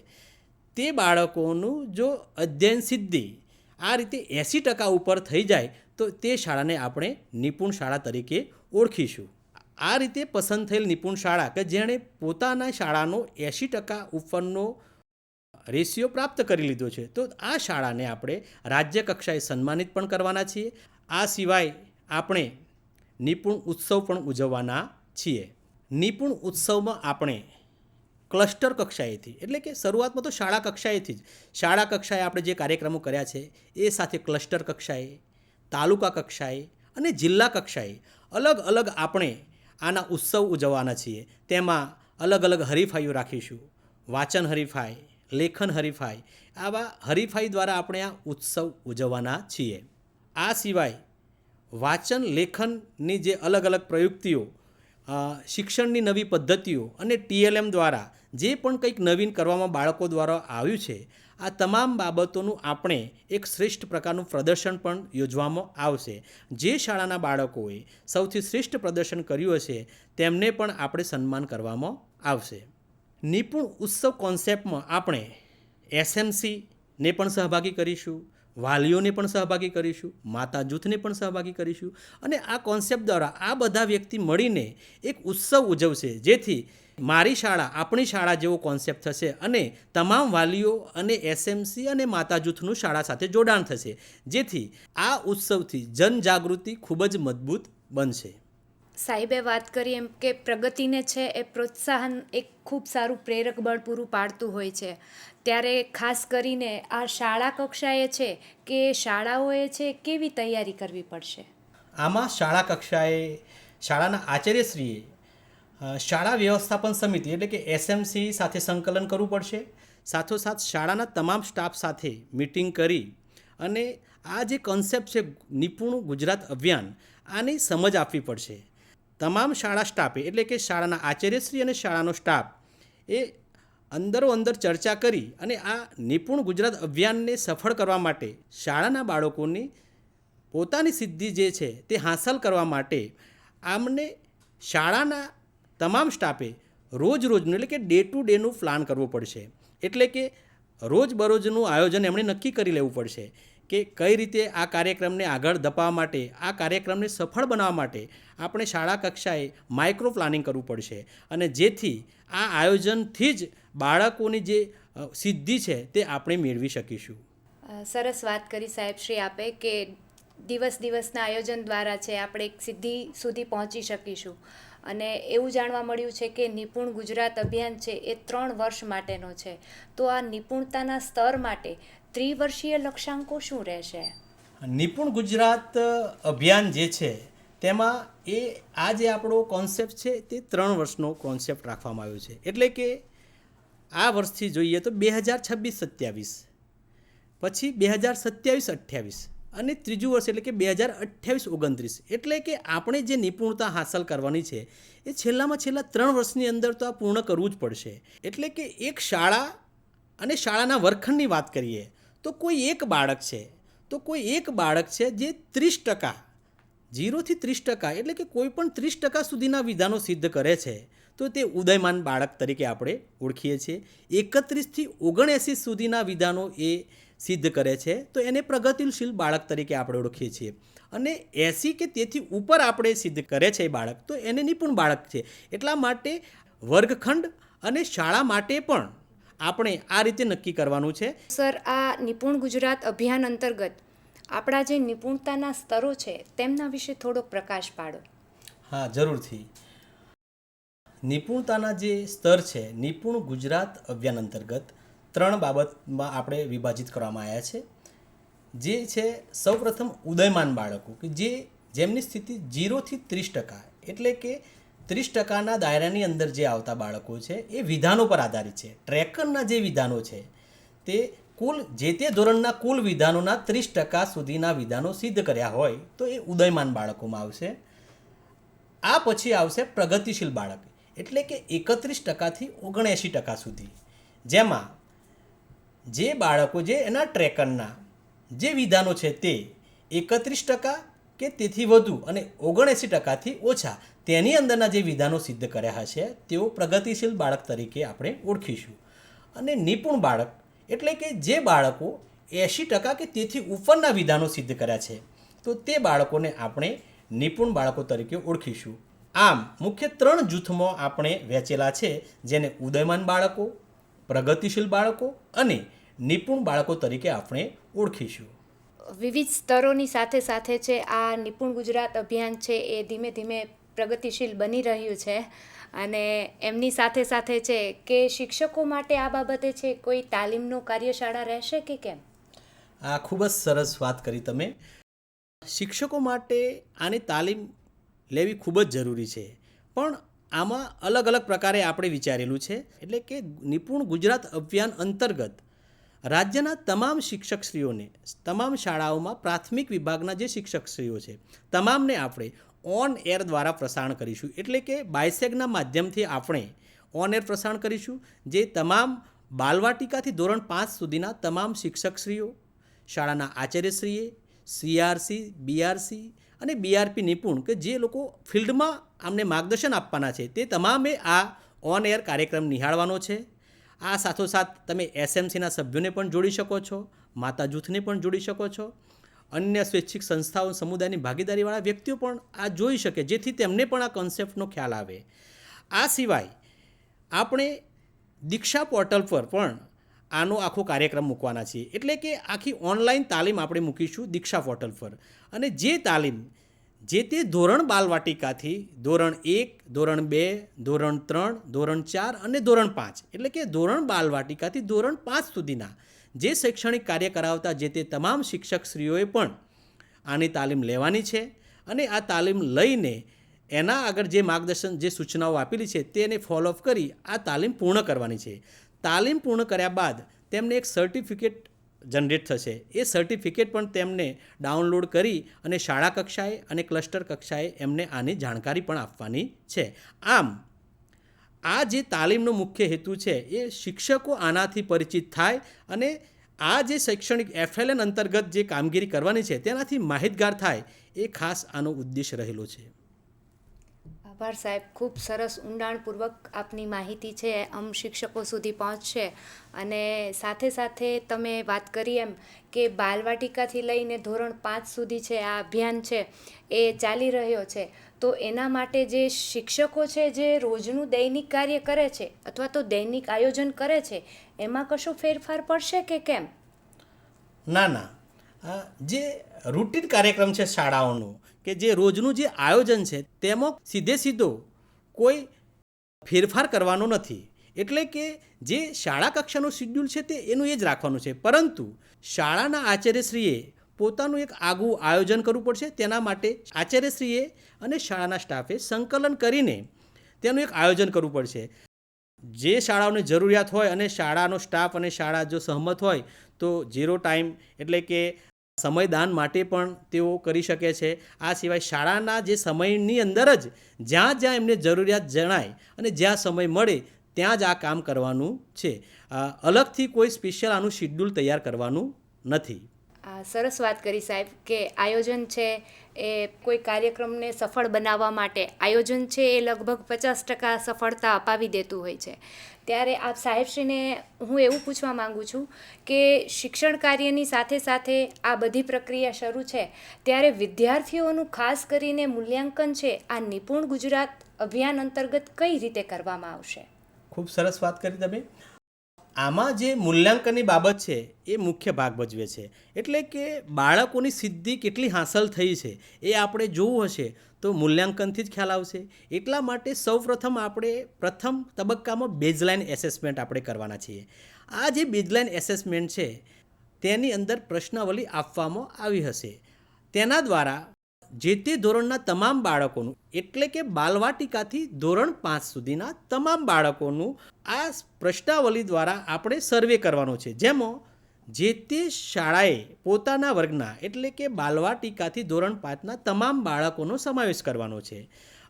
તે બાળકોનું જો અધ્યયન સિદ્ધિ આ રીતે 80% ઉપર થઈ જાય તો તે શાળાને આપણે નિપુણ શાળા તરીકે ઓળખીશું. આ રીતે પસંદ થયેલ નિપુણ શાળા કે જેણે પોતાના શાળાનો 80% ઉપરનો રેશિયો પ્રાપ્ત કરી લીધો છે તો આ શાળાને આપણે રાજ્ય કક્ષાએ સન્માનિત પણ કરવાના છીએ. આ સિવાય આપણે નિપુણ ઉત્સવ પણ ઉજવવાના છીએ. નિપુણ ઉત્સવમાં આપણે ક્લસ્ટર કક્ષાએથી એટલે કે શરૂઆતમાં તો શાળા કક્ષાએથી જ શાળા કક્ષાએ આપણે જે કાર્યક્રમો કર્યા છે એ સાથે ક્લસ્ટર કક્ષાએ, તાલુકા કક્ષાએ અને જિલ્લા કક્ષાએ અલગ અલગ આપણે આના ઉત્સવ ઉજવવાના છીએ. તેમાં અલગ અલગ હરીફાઈઓ રાખીશું. વાંચન હરીફાઈ, લેખન હરીફાઈ, આવા હરીફાઈ દ્વારા આપણે આ ઉત્સવ ઉજવવાના છીએ. આ સિવાય વાંચન લેખનની જે અલગ અલગ પ્રયુક્તિઓ શિક્ષણની નવી પદ્ધતિઓ અને TLM દ્વારા જે પણ કંઈક નવીન કરવામાં બાળકો દ્વારા આવ્યું છે, આ તમામ બાબતોનું આપણે એક શ્રેષ્ઠ પ્રકારનું પ્રદર્શન પણ યોજવામાં આવશે. જે શાળાના બાળકોએ સૌથી શ્રેષ્ઠ પ્રદર્શન કર્યું હશે તેમને પણ આપણે સન્માન કરવામાં આવશે. નિપુણ ઉત્સવ કોન્સેપ્ટમાં આપણે SMCને પણ સહભાગી કરીશું, વાલીઓને પણ સહભાગી કરીશું, માતા જૂથને પણ સહભાગી કરીશું અને આ કોન્સેપ્ટ દ્વારા આ બધા વ્યક્તિ મળીને એક ઉત્સવ ઉજવશે, જેથી મારી શાળા આપણી શાળા જેવો કોન્સેપ્ટ થશે અને તમામ વાલીઓ અને SMC અને માતા જૂથનું શાળા સાથે જોડાણ થશે, જેથી આ ઉત્સવથી જનજાગૃતિ ખૂબ જ મજબૂત બનશે. સાહેબે વાત કરી એમ કે પ્રગતિને છે એ પ્રોત્સાહન એક ખૂબ સારું પ્રેરક બળ પૂરું પાડતું હોય છે, ત્યારે ખાસ કરીને આ શાળા કક્ષાએ છે કે શાળાઓએ છે કેવી તૈયારી કરવી પડશે? આમાં શાળા કક્ષાએ શાળાના આચાર્યશ્રીએ શાળા વ્યવસ્થાપન સમિતિ એટલે કે SMC સાથે સંકલન કરવું પડશે. સાથોસાથ શાળાના તમામ સ્ટાફ સાથે મિટિંગ કરી અને આ જે કોન્સેપ્ટ છે નિપુણ ગુજરાત અભિયાન, આની સમજ આપવી પડશે. તમામ શાળા સ્ટાફે એટલે કે શાળાના આચાર્યશ્રી અને શાળાનો સ્ટાફ એ અંદર ચર્ચા કરી અને આ નિપુણ ગુજરાત અભિયાનને સફળ કરવા માટે શાળાના બાળકોની પોતાની સિદ્ધિ જે છે તે હાંસલ કરવા માટે આમને શાળાના તમામ સ્ટાફે રોજનું એટલે કે ડે ટુ ડેનું પ્લાન કરવું પડશે. એટલે કે રોજબરોજનું આયોજન એમણે નક્કી કરી લેવું પડશે કે કઈ રીતે આ કાર્યક્રમને આગળ ધપાવવા માટે, આ કાર્યક્રમને સફળ બનાવવા માટે આપણે શાળા કક્ષાએ માઇક્રો પ્લાનિંગ કરવું પડશે અને જેથી આ આયોજનથી જ બાળકોની જે સિદ્ધિ છે તે આપણે મેળવી શકીશું. સરસ વાત કરી સાહેબ શ્રી આપે કે દિવસના આયોજન દ્વારા છે આપણે એક સિદ્ધિ સુધી પહોંચી શકીશું. અને એવું જાણવા મળ્યું છે કે નિપુણ ગુજરાત અભિયાન છે એ 3 વર્ષ માટેનો છે, તો આ નિપુણતાના સ્તર માટે ત્રિવર્ષીય લક્ષ્યાંકો શું રહેશે? નિપુણ ગુજરાત અભિયાન જે છે તેમાં આ જે આપણો કોન્સેપ્ટ છે તે 3 વર્ષનો કોન્સેપ્ટ રાખવામાં આવ્યો છે. એટલે કે આ વર્ષથી જોઈએ તો 2026-27, પછી 2027-28 અને ત્રીજું વર્ષ એટલે કે 2028-29. એટલે કે આપણે જે નિપુણતા હાંસલ કરવાની છે એ છેલ્લા 3 વર્ષની અંદર તો આ પૂર્ણ કરવું જ પડશે. એટલે કે એક શાળા અને શાળાના વર્ગખંડની વાત કરીએ તો કોઈ એક બાળક છે જે 30%, 0થી 30%, એટલે કે કોઈ પણ 30% સુધીના વિધાનો સિદ્ધ કરે છે તો તે ઉદયમાન બાળક તરીકે આપણે ઓળખીએ છીએ. 31થી 79 સુધીના વિધાનો એ સિદ્ધ કરે છે તો એને પ્રગતિશીલ બાળક તરીકે આપણે ઓળખીએ છીએ. અને 80 કે તેથી ઉપર આપણે સિદ્ધ કરે છે એ બાળક તો એને નિપુણ બાળક છે. એટલા માટે વર્ગખંડ અને શાળા માટે પણ આપણે આ રીતે નક્કી કરવાનું છે. સર, આ નિપુણ ગુજરાત અભિયાન અંતર્ગત આપણા જે નિપુણતાના સ્તરો છે તેમના વિશે થોડો પ્રકાશ પાડો. હા, જરૂરથી. નિપુણતાના જે સ્તર છે નિપુણ ગુજરાત અભિયાન અંતર્ગત 3 બાબતમાં આપણે વિભાજિત કરવામાં આવ્યા છે. જે છે સૌપ્રથમ ઉદયમાન બાળકો કે જેમની સ્થિતિ 0થી 30%, એટલે કે 30%ના દાયરાની અંદર જે આવતા બાળકો છે એ વિધાનો પર આધારિત છે. ટ્રેકરના જે વિધાનો છે તે કુલ જે તે ધોરણના કુલ વિધાનોના 30% સુધીના વિધાનો સિદ્ધ કર્યા હોય તો એ ઉદયમાન બાળકોમાં આવશે. આ પછી આવશે પ્રગતિશીલ બાળક, એટલે કે 31%થી 79% સુધી, જેમાં જે બાળકો જે એના ટ્રેકરના જે વિધાનો છે તે 31% કે તેથી વધુ અને 79%થી ઓછા તેની અંદરના જે વિધાનો સિદ્ધ કર્યા હશે તેઓ પ્રગતિશીલ બાળક તરીકે આપણે ઓળખીશું. અને નિપુણ બાળક એટલે કે જે બાળકો 80% કે તેથી ઉપરના વિધાનો સિદ્ધ કર્યા છે તો તે બાળકોને આપણે નિપુણ બાળકો તરીકે ઓળખીશું. આમ મુખ્ય 3 જૂથમાં આપણે વહેંચેલા છે, જેને ઉદયમાન બાળકો, પ્રગતિશીલ બાળકો અને નિપુણ બાળકો તરીકે આપણે ઓળખીશું. વિવિધ સ્તરોની સાથે છે આ નિપુણ ગુજરાત અભિયાન છે એ ધીમે ધીમે પ્રગતિશીલ બની રહ્યું છે અને એમની સાથે છે કે શિક્ષકો માટે આ બાબતે છે કોઈ તાલીમનો કાર્યશાળા રહેશે કે કેમ? આ ખૂબ જ સરસ વાત કરી તમે. શિક્ષકો માટે આની તાલીમ લેવી ખૂબ જ જરૂરી છે, પણ આમાં અલગ પ્રકારે આપણે વિચારેલું છે. એટલે કે નિપુણ ગુજરાત અભિયાન અંતર્ગત રાજ્યના તમામ શિક્ષકશ્રીઓને તમામ શાળાઓમાં પ્રાથમિક વિભાગના જે શિક્ષકશ્રીઓ છે તમામને આપણે ઓન એર દ્વારા પ્રસારણ કરીશું. એટલે કે બાયસેગના માધ્યમથી આપણે ઓન એર પ્રસારણ કરીશું, જે તમામ બાલવાટિકાથી ધોરણ 5 સુધીના તમામ શિક્ષકશ્રીઓ, શાળાના આચાર્યશ્રીએ, CRC, BRC અને BRP નિપુણ કે જે લોકો ફિલ્ડમાં અમને માર્ગદર્શન આપવાના છે, તે તમામે આ ઓન એર કાર્યક્રમ નિહાળવાનો છે. આ સાથોસાથ તમે SMCના સભ્યોને પણ જોડી શકો છો, માતા જૂથને પણ જોડી શકો છો, અન્ય સ્વૈચ્છિક સંસ્થાઓ, સમુદાયની ભાગીદારીવાળા વ્યક્તિઓ પણ આ જોઈ શકે, જેથી તેમને પણ આ કોન્સેપ્ટનો ખ્યાલ આવે. આ સિવાય આપણે દીક્ષા પોર્ટલ પર પણ આનો આખો કાર્યક્રમ મૂકવાના છીએ. એટલે કે આખી ઓનલાઈન તાલીમ આપણે મૂકીશું દીક્ષા પોર્ટલ પર, અને જે તાલીમ જે તે ધોરણ બાલવાટિકાથી ધોરણ 1, ધોરણ 2, ધોરણ 3, ધોરણ 4 અને ધોરણ 5 એટલે કે ધોરણ બાલવાટિકાથી ધોરણ 5 સુધીના જે શૈક્ષણિક કાર્ય કરાવતા જે તે તમામ શિક્ષકશ્રીઓએ પણ આની તાલીમ લેવાની છે. અને આ તાલીમ લઈને એના આગળ જે માર્ગદર્શન, જે સૂચનાઓ આપેલી છે તેને ફોલોઅપ કરી આ તાલીમ પૂર્ણ કરવાની છે. તાલીમ પૂર્ણ કર્યા બાદ તેમને એક સર્ટિફિકેટ જનરેટ થશે. એ સર્ટિફિકેટ પણ તેમને ડાઉનલોડ કરી અને શાળા કક્ષાએ અને ક્લસ્ટર કક્ષાએ એમને આની જાણકારી પણ આપવાની છે. આમ આ જે તાલીમનો મુખ્ય હેતુ છે એ શિક્ષકો આનાથી પરિચિત થાય અને આ જે શૈક્ષણિક FLN અંતર્ગત જે કામગીરી કરવાની છે તેનાથી માહિતગાર થાય, એ ખાસ આનો ઉદ્દેશ રહેલો છે. આભાર સાહેબ, ખૂબ સરસ ઊંડાણપૂર્વક આપની માહિતી છે આમ શિક્ષકો સુધી પહોંચશે. અને સાથે સાથે તમે વાત કરી એમ કે બાલવાટિકાથી લઈને ધોરણ 5 સુધી છે આ અભિયાન છે એ ચાલી રહ્યો છે, તો એના માટે જે શિક્ષકો છે જે રોજનું દૈનિક કાર્ય કરે છે અથવા તો દૈનિક આયોજન કરે છે, એમાં કશો ફેરફાર પડશે કે કેમ? ના, જે રૂટીન કાર્યક્રમ છે શાળાઓનું, કે જે રોજનું જે આયોજન છે તેમાં સીધો કોઈ ફેરફાર કરવાનો નથી. એટલે કે જે શાળા કક્ષાનું શિડ્યુલ છે તે એનું એ જ રાખવાનું છે, પરંતુ શાળાના આચાર્યશ્રીએ પોતાનું એક આગવું આયોજન કરવું પડશે. તેના માટે આચાર્યશ્રીએ અને શાળાના સ્ટાફે સંકલન કરીને તેનું એક આયોજન કરવું પડશે. જે શાળાઓની જરૂરિયાત હોય અને શાળાનો સ્ટાફ અને શાળા જો સહમત હોય તો 0 ટાઈમ એટલે કે સમયદાન માટે પણ તેઓ કરી શકે છે. આ સિવાય શાળાના જે સમયની અંદર જ જ્યાં જ્યાં એમને જરૂરિયાત જણાય અને જ્યાં સમય મળે ત્યાં જ આ કામ કરવાનું છે. અલગથી કોઈ સ્પેશિયલ આનું શિડ્યુલ તૈયાર કરવાનું નથી. સરસ વાત કરી સાહેબ કે આયોજન છે એ કોઈ કાર્યક્રમને સફળ બનાવવા માટે આયોજન છે એ લગભગ 50% સફળતા અપાવી દેતું હોય છે. ત્યારે આપ સાહેબશ્રીને હું એવું પૂછવા માગું છું કે શિક્ષણ કાર્યની સાથે સાથે આ બધી પ્રક્રિયા શરૂ છે, ત્યારે વિદ્યાર્થીઓનું ખાસ કરીને મૂલ્યાંકન છે આ નિપુણ ગુજરાત અભિયાન અંતર્ગત કઈ રીતે કરવામાં આવશે? ખૂબ સરસ વાત કરી તમે. આમાં જે મૂલ્યાંકનની બાબત છે એ મુખ્ય ભાગ ભજવે છે. એટલે કે બાળકોની સિદ્ધિ કેટલી હાંસલ થઈ છે એ આપણે જોવું હશે તો મૂલ્યાંકનથી જ ખ્યાલ આવશે. એટલા માટે સૌપ્રથમ આપણે પ્રથમ તબક્કામાં બેઝલાઇન એસેસમેન્ટ આપણે કરવાના છીએ. આ જે બેઝલાઇન એસેસમેન્ટ છે તેની અંદર પ્રશ્નાવલી આપવામાં આવી હશે. તેના દ્વારા જે તે ધોરણના તમામ બાળકોનું એટલે કે બાલવાટિકાથી ધોરણ 5 સુધીના તમામ બાળકોનું આ પ્રશ્નાવલી દ્વારા આપણે સર્વે કરવાનો છે, જેમાં જે તે શાળાએ પોતાના વર્ગના એટલે કે બાલવાટિકાથી ધોરણ 5ના તમામ બાળકોનો સમાવેશ કરવાનો છે.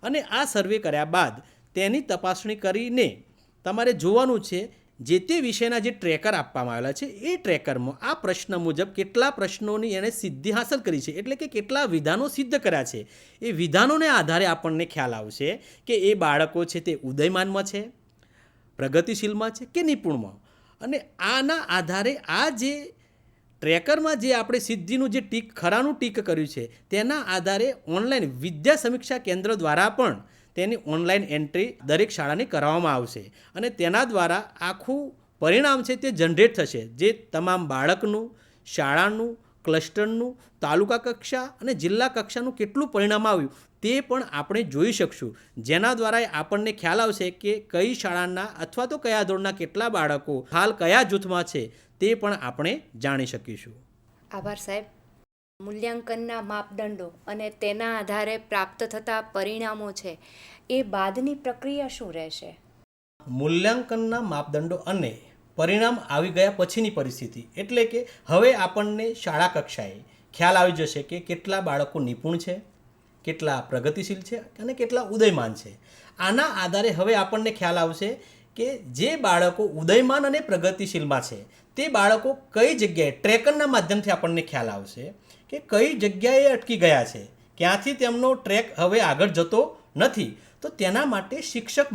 અને આ સર્વે કર્યા બાદ તેની તપાસણી કરીને તમારે જોવાનું છે જે તે વિષયના જે ટ્રેકર આપવામાં આવેલા છે એ ટ્રેકરમાં આ પ્રશ્ન મુજબ કેટલા પ્રશ્નોની એણે સિદ્ધિ હાંસલ કરી છે, એટલે કે કેટલા વિધાનો સિદ્ધ કર્યા છે. એ વિધાનોને આધારે આપણને ખ્યાલ આવશે કે એ બાળકો છે તે ઉદયમાનમાં છે, પ્રગતિશીલમાં છે કે નિપુણમાં. અને આના આધારે આ જે ટ્રેકરમાં જે આપણે સિદ્ધિનું જે ખરાનું ટીક કર્યું છે તેના આધારે ઓનલાઈન વિદ્યા સમીક્ષા કેન્દ્ર દ્વારા પણ તેની ઓનલાઈન એન્ટ્રી દરેક શાળાની કરવામાં આવશે. અને તેના દ્વારા આખું પરિણામ છે તે જનરેટ થશે, જે તમામ બાળકનું, શાળાનું, ક્લસ્ટરનું, તાલુકા કક્ષા અને જિલ્લા કક્ષાનું કેટલું પરિણામ આવ્યું તે પણ આપણે જોઈ શકશું. જેના દ્વારા આપણને ખ્યાલ આવશે કે કઈ શાળાના અથવા તો કયા ધોરણના કેટલા બાળકો હાલ કયા જૂથમાં છે તે પણ આપણે જાણી શકીશું. આભાર સાહેબ. મૂલ્યાંકનના માપદંડો અને તેના આધારે પ્રાપ્ત થતા પરિણામો છે એ બાદની પ્રક્રિયા શું રહેશે? મૂલ્યાંકનના માપદંડો અને પરિણામ આવી ગયા પછીની પરિસ્થિતિ એટલે કે હવે આપણને શાળા કક્ષાએ ખ્યાલ આવી જશે કે કેટલા બાળકો નિપુણ છે, કેટલા પ્રગતિશીલ છે અને કેટલા ઉદયમાન છે. આના આધારે હવે આપણને ખ્યાલ આવશે કે જે બાળકો ઉદયમાન અને પ્રગતિશીલમાં છે તે બાળકો કઈ જગ્યાએ ટ્રેકરના માધ્યમથી આપણને ખ્યાલ આવશે કે કઈ જગ્યાએ અટકી ગયા છે, ક્યાંથી તેમનો ટ્રેક હવે આગળ જતો નથી. તો તેના માટે શિક્ષક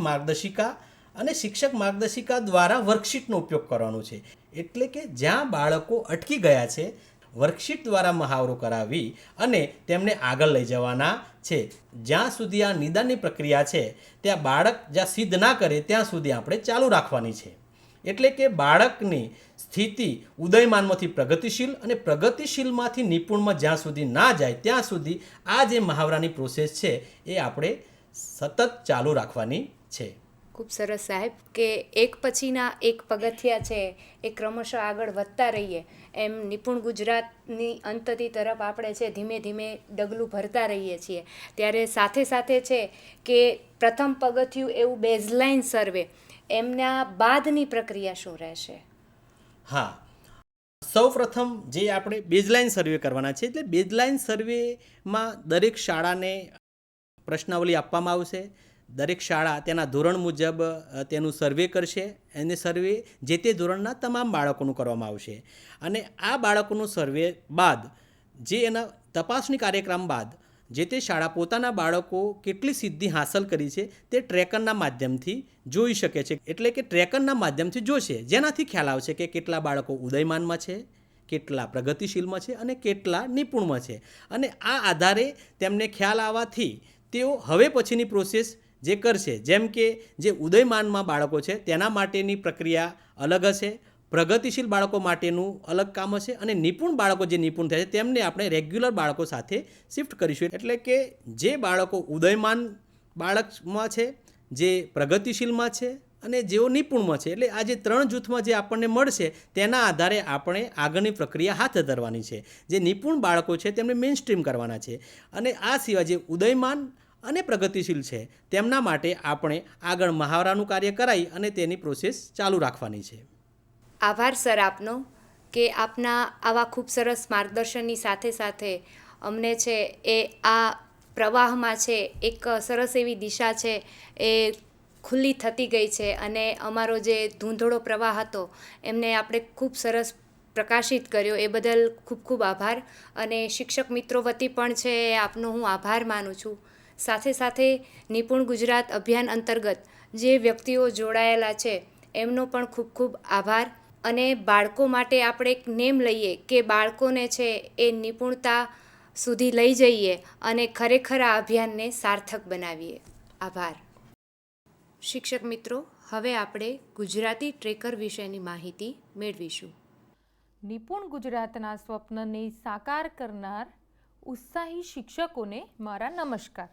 માર્ગદર્શિકા દ્વારા વર્કશીટનો ઉપયોગ કરવાનો છે. એટલે કે જ્યાં બાળકો અટકી ગયા છે વર્કશીટ દ્વારા મહાવરો કરાવી અને તેમને આગળ લઈ જવાના છે. જ્યાં સુધી આ નિદાનની પ્રક્રિયા છે ત્યાં બાળક જ્યાં સિદ્ધ ના કરે ત્યાં સુધી આપણે ચાલુ રાખવાની છે. એટલે કે બાળકની સ્થિતિ ઉદયમાનમાંથી પ્રગતિશીલ અને પ્રગતિશીલમાંથી નિપુણમાં જ્યાં સુધી ના જાય ત્યાં સુધી આ જે મહાવરાની પ્રોસેસ છે એ આપણે સતત ચાલુ રાખવાની છે. ખૂબ સરસ સાહેબ, કે એક પછીના એક પગથિયા છે એ ક્રમશઃ આગળ વધતા રહીએ એમ નિપુણ ગુજરાતની અંતથી તરફ આપણે છે ધીમે ધીમે ડગલું ભરતા રહીએ છીએ. ત્યારે સાથે સાથે છે કે પ્રથમ પગથિયું એવું બેઝલાઇન સર્વે, એમના બાદની પ્રક્રિયા શું રહેશે? હા, સૌ પ્રથમ જે આપણે બેઝલાઇન સર્વે કરવાના છે એટલે બેઝલાઇન સર્વેમાં દરેક શાળાને પ્રશ્નાવલી આપવામાં આવશે. દરેક શાળા તેના ધોરણ મુજબ તેનું સર્વે કરશે અને સર્વે જે તે ધોરણના તમામ બાળકોનું કરવામાં આવશે. અને આ બાળકોનું સર્વે બાદ જે એના તપાસણી કાર્યક્રમ બાદ જે તે શાળા પોતાના બાળકો કેટલી સિદ્ધિ હાંસલ કરી છે તે ટ્રેકરના માધ્યમથી જોઈ શકે છે. એટલે કે ટ્રેકરના માધ્યમથી જોશે, જેનાથી ખ્યાલ આવશે કે કેટલા બાળકો ઉદયમાનમાં છે, કેટલા પ્રગતિશીલમાં છે અને કેટલા નિપુણમાં છે. અને આ આધારે તેમને ખ્યાલ આવવાથી તેઓ હવે પછીની પ્રોસેસ જે કરશે, જેમ કે જે ઉદયમાનમાં બાળકો છે તેના માટેની પ્રક્રિયા અલગ હશે, પ્રગતિશીલ બાળકો માટેનું અલગ કામ હશે અને નિપુણ બાળકો જે નિપુણ થશે તેમને આપણે રેગ્યુલર બાળકો સાથે શિફ્ટ કરીશું. એટલે કે જે બાળકો ઉદયમાન બાળકમાં છે, જે પ્રગતિશીલમાં છે અને જેઓ નિપુણમાં છે, એટલે આ જે 3 જૂથમાં જે આપણને મળશે તેના આધારે આપણે આગળની પ્રક્રિયા હાથ ધરવાની છે. જે નિપુણ બાળકો છે તેમને મેઇન સ્ટ્રીમ કરવાના છે અને આ સિવાય જે ઉદયમાન અને પ્રગતિશીલ છે તેમના માટે આપણે આગળ મહાવરાનું કાર્ય કરાવી અને તેની પ્રોસેસ ચાલુ રાખવાની છે. આભાર સર આપનો, કે આપના આવા ખૂબ સરસ માર્ગદર્શનની સાથે સાથે અમને છે એ આ પ્રવાહમાં છે એક સરસ એવી દિશા છે એ ખુલ્લી થતી ગઈ છે અને અમારો જે ધૂંધળો પ્રવાહ હતો એમને આપણે ખૂબ સરસ પ્રકાશિત કર્યો. એ બદલ ખૂબ ખૂબ આભાર. અને શિક્ષક મિત્રો વતી પણ છે આપનો હું આભાર માનું છું. સાથે સાથે નિપુણ ગુજરાત અભિયાન અંતર્ગત જે વ્યક્તિઓ જોડાયેલા છે એમનો પણ ખૂબ ખૂબ આભાર. અને બાળકો માટે આપણે એક નેમ લઈએ કે બાળકોને છે એ નિપુણતા સુધી લઈ જઈએ અને ખરેખર આ અભિયાનને સાર્થક બનાવીએ. આભાર. શિક્ષક મિત્રો, હવે આપણે ગુજરાતી ટ્રેકર વિશેની માહિતી મેળવીશું. નિપુણ ગુજરાતના સ્વપ્નને સાકાર કરનાર ઉત્સાહી શિક્ષકોને મારા નમસ્કાર.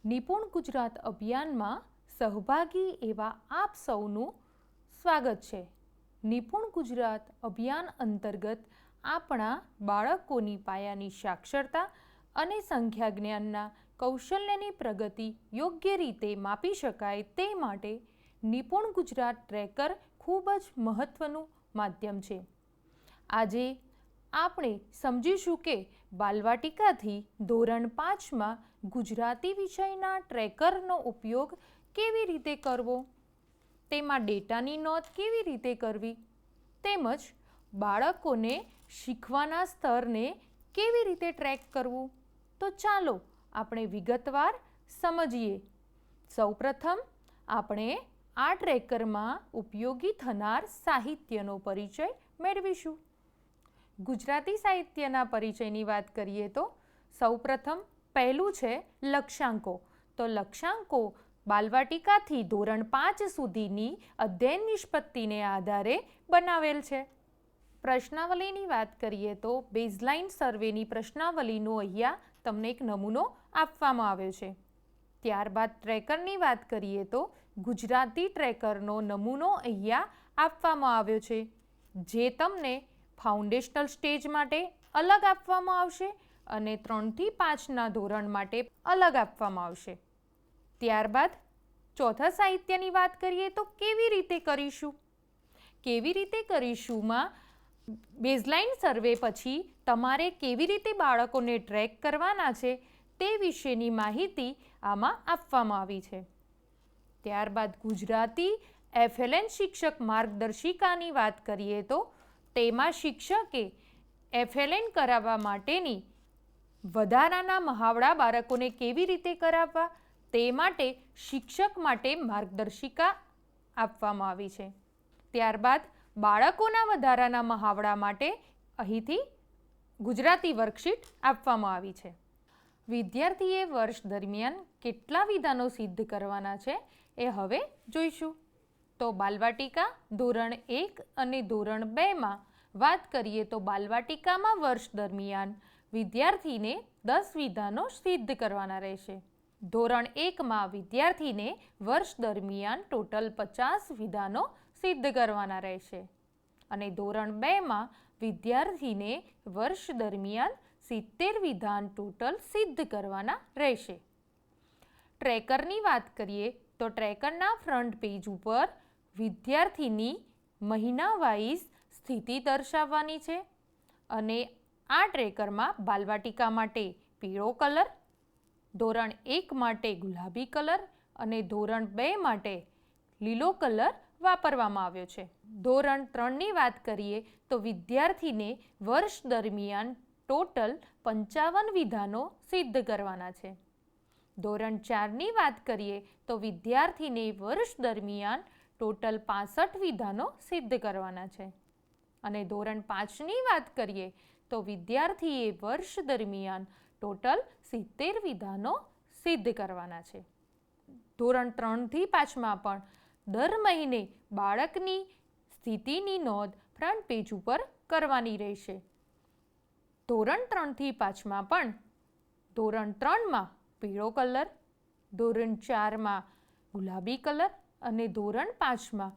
નિપુણ ગુજરાત અભિયાનમાં સહભાગી એવા આપ સૌનું સ્વાગત છે. નિપુણ ગુજરાત અભિયાન અંતર્ગત આપણા બાળકોની પાયાની સાક્ષરતા અને સંખ્યા જ્ઞાનના કૌશલ્યની પ્રગતિ યોગ્ય રીતે માપી શકાય તે માટે નિપુણ ગુજરાત ટ્રેકર ખૂબ જ મહત્ત્વનું માધ્યમ છે. આજે આપણે સમજીશું કે બાલવાટિકાથી ધોરણ 5માં ગુજરાતી વિષયના ટ્રેકરનો ઉપયોગ કેવી રીતે કરવો, તેમાં ડેટાની નોંધ કેવી રીતે કરવી, તેમજ બાળકોને શીખવાના સ્તરને કેવી રીતે ટ્રેક કરવું. તો ચાલો આપણે વિગતવાર સમજીએ. સૌપ્રથમ આપણે આ ટ્રેકરમાં ઉપયોગી થનાર સાહિત્યનો પરિચય મેળવીશું. ગુજરાતી સાહિત્યના પરિચયની વાત કરીએ તો સૌપ્રથમ પહેલું છે લક્ષ્યાંકો. તો લક્ષ્યાંકો બાલવાટિકાથી ધોરણ 5 સુધીની અધ્યયન નિષ્પત્તિને આધારે બનાવેલ છે. પ્રશ્નાવલીની વાત કરીએ તો બેઝલાઇન સર્વેની પ્રશ્નાવલીનો અહીંયા તમને એક નમૂનો આપવામાં આવ્યો છે. ત્યારબાદ ટ્રેકરની વાત કરીએ તો ગુજરાતી ટ્રેકરનો નમૂનો અહીંયા આપવામાં આવ્યો છે, જે તમને ફાઉન્ડેશનલ સ્ટેજ માટે અલગ આપવામાં આવશે અને 3 થી 5ના ધોરણ માટે અલગ આપવામાં આવશે. ત્યારબાદ ચોથા સાહિત્યની વાત કરીએ તો કેવી રીતે કરીશુંમાં બેઝલાઇન સર્વે પછી તમારે કેવી રીતે બાળકોને ટ્રેક કરવાના છે તે વિશેની માહિતી આમાં આપવામાં આવી છે. ત્યારબાદ ગુજરાતી FLN શિક્ષક માર્ગદર્શિકાની વાત કરીએ તો તેમાં શિક્ષકે FLN કરાવવા માટેની વધારાના મહાવરા બાળકોને કેવી રીતે કરાવવા તે માટે શિક્ષક માટે માર્ગદર્શિકા આપવામાં આવી છે. ત્યારબાદ બાળકોના વધારાના મહાવરા માટે અહીંથી ગુજરાતી વર્કશીટ આપવામાં આવી છે. વિદ્યાર્થીએ વર્ષ દરમિયાન કેટલા વિધાનો સિદ્ધ કરવાના છે એ હવે જોઈશું. તો બાલવાટિકા ધોરણ 1 અને ધોરણ 2માં વાત કરીએ તો બાલવાટિકામાં વર્ષ દરમિયાન વિદ્યાર્થીને 10 વિધાનો સિદ્ધ કરવાના રહેશે. ધોરણ 1માં વિદ્યાર્થીને વર્ષ દરમિયાન ટોટલ 50 વિધાનો સિદ્ધ કરવાના રહેશે અને ધોરણ 2માં વિદ્યાર્થીને વર્ષ દરમિયાન 70 વિધાન ટોટલ સિદ્ધ કરવાના રહેશે. ટ્રેકરની વાત કરીએ તો ટ્રેકરના ફ્રન્ટ પેજ ઉપર વિદ્યાર્થીની મહિના વાઇઝ સ્થિતિ દર્શાવવાની છે અને આ ટ્રેકરમાં બાલવાટિકા માટે પીળો કલર, ધોરણ 1 માટે ગુલાબી કલર અને ધોરણ 2 માટે લીલો કલર વાપરવામાં આવ્યો છે. ધોરણ 3ની વાત કરીએ તો વિદ્યાર્થીને વર્ષ દરમિયાન ટોટલ 55 વિધાનો સિદ્ધ કરવાના છે. ધોરણ 4ની વાત કરીએ તો વિદ્યાર્થીને વર્ષ દરમિયાન ટોટલ 65 વિધાનો સિદ્ધ કરવાના છે અને ધોરણ 5ની વાત કરીએ તો વિદ્યાર્થીએ વર્ષ દરમિયાન ટોટલ 70 વિધાનો સિદ્ધ કરવાના છે. ધોરણ 3થી 5માં પણ દર મહિને બાળકની સ્થિતિની નોંધ ફ્રન્ટ પેજ ઉપર કરવાની રહેશે. ધોરણ 3થી 5માં પણ ધોરણ 3માં પીળો કલર, ધોરણ 4માં ગુલાબી કલર અને ધોરણ 5માં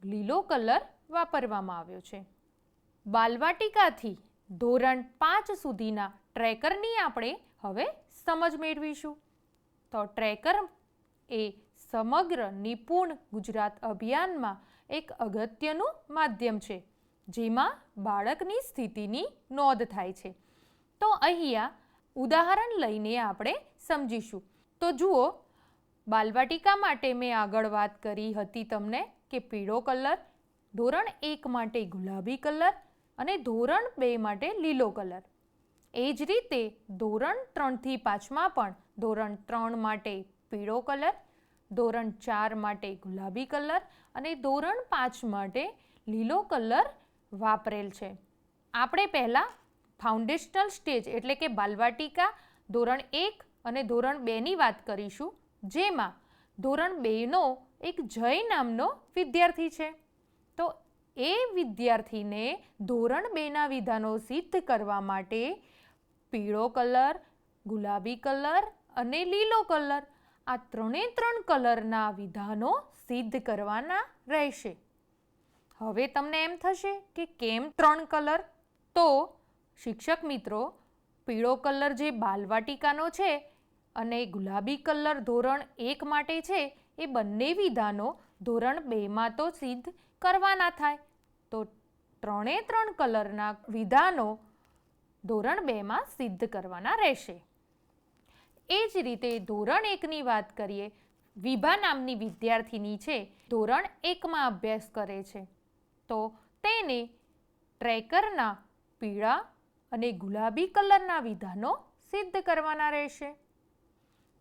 લીલો કલર વાપરવામાં આવ્યો છે. બાલવાટિકાથી ધોરણ 5 સુધીના ટ્રેકરની આપણે હવે સમજ મેળવીશું. તો ટ્રેકર એ સમગ્ર નિપુણ ગુજરાત અભિયાનમાં એક અગત્યનું માધ્યમ છે જેમાં બાળકની સ્થિતિની નોંધ થાય છે. તો અહીંયા ઉદાહરણ લઈને આપણે સમજીશું. તો જુઓ, બાલવાટિકા માટે મેં આગળ વાત કરી હતી તમને કે પીળો કલર, ધોરણ 1 માટે ગુલાબી કલર અને ધોરણ 2 માટે લીલો કલર. એ જ રીતે ધોરણ 3થી 5માં પણ ધોરણ 3 માટે પીળો કલર, ધોરણ 4 માટે ગુલાબી કલર અને ધોરણ 5 માટે લીલો કલર વાપરેલ છે. આપણે પહેલાં ફાઉન્ડેશનલ સ્ટેજ એટલે કે બાલવાટિકા ધોરણ 1 અને ધોરણ 2ની વાત કરીશું, જેમાં ધોરણ 2નો એક જય નામનો વિદ્યાર્થી છે. તો એ વિદ્યાર્થીને ધોરણ 2ના વિધાનો સિદ્ધ કરવા માટે પીળો કલર, ગુલાબી કલર અને લીલો કલર આ 3 કલરના વિધાનો સિદ્ધ કરવાના રહેશે. હવે તમને એમ થશે કે કેમ 3 કલર? તો શિક્ષક મિત્રો, પીળો કલર જે બાલવાટિકાનો છે અને ગુલાબી કલર ધોરણ 1 માટે છે એ બંને વિધાનો ધોરણ 2માં તો સિદ્ધ કરવાના થાય. તો 3 કલરના વિધાનો ધોરણ 2માં સિદ્ધ કરવાના રહેશે. એ જ રીતે ધોરણ 1ની વાત કરીએ, વિભા નામની વિદ્યાર્થીની છે, ધોરણ 1માં અભ્યાસ કરે છે. તો તેને ટ્રેકરના પીળા અને ગુલાબી કલરના વિધાનો સિદ્ધ કરવાના રહેશે.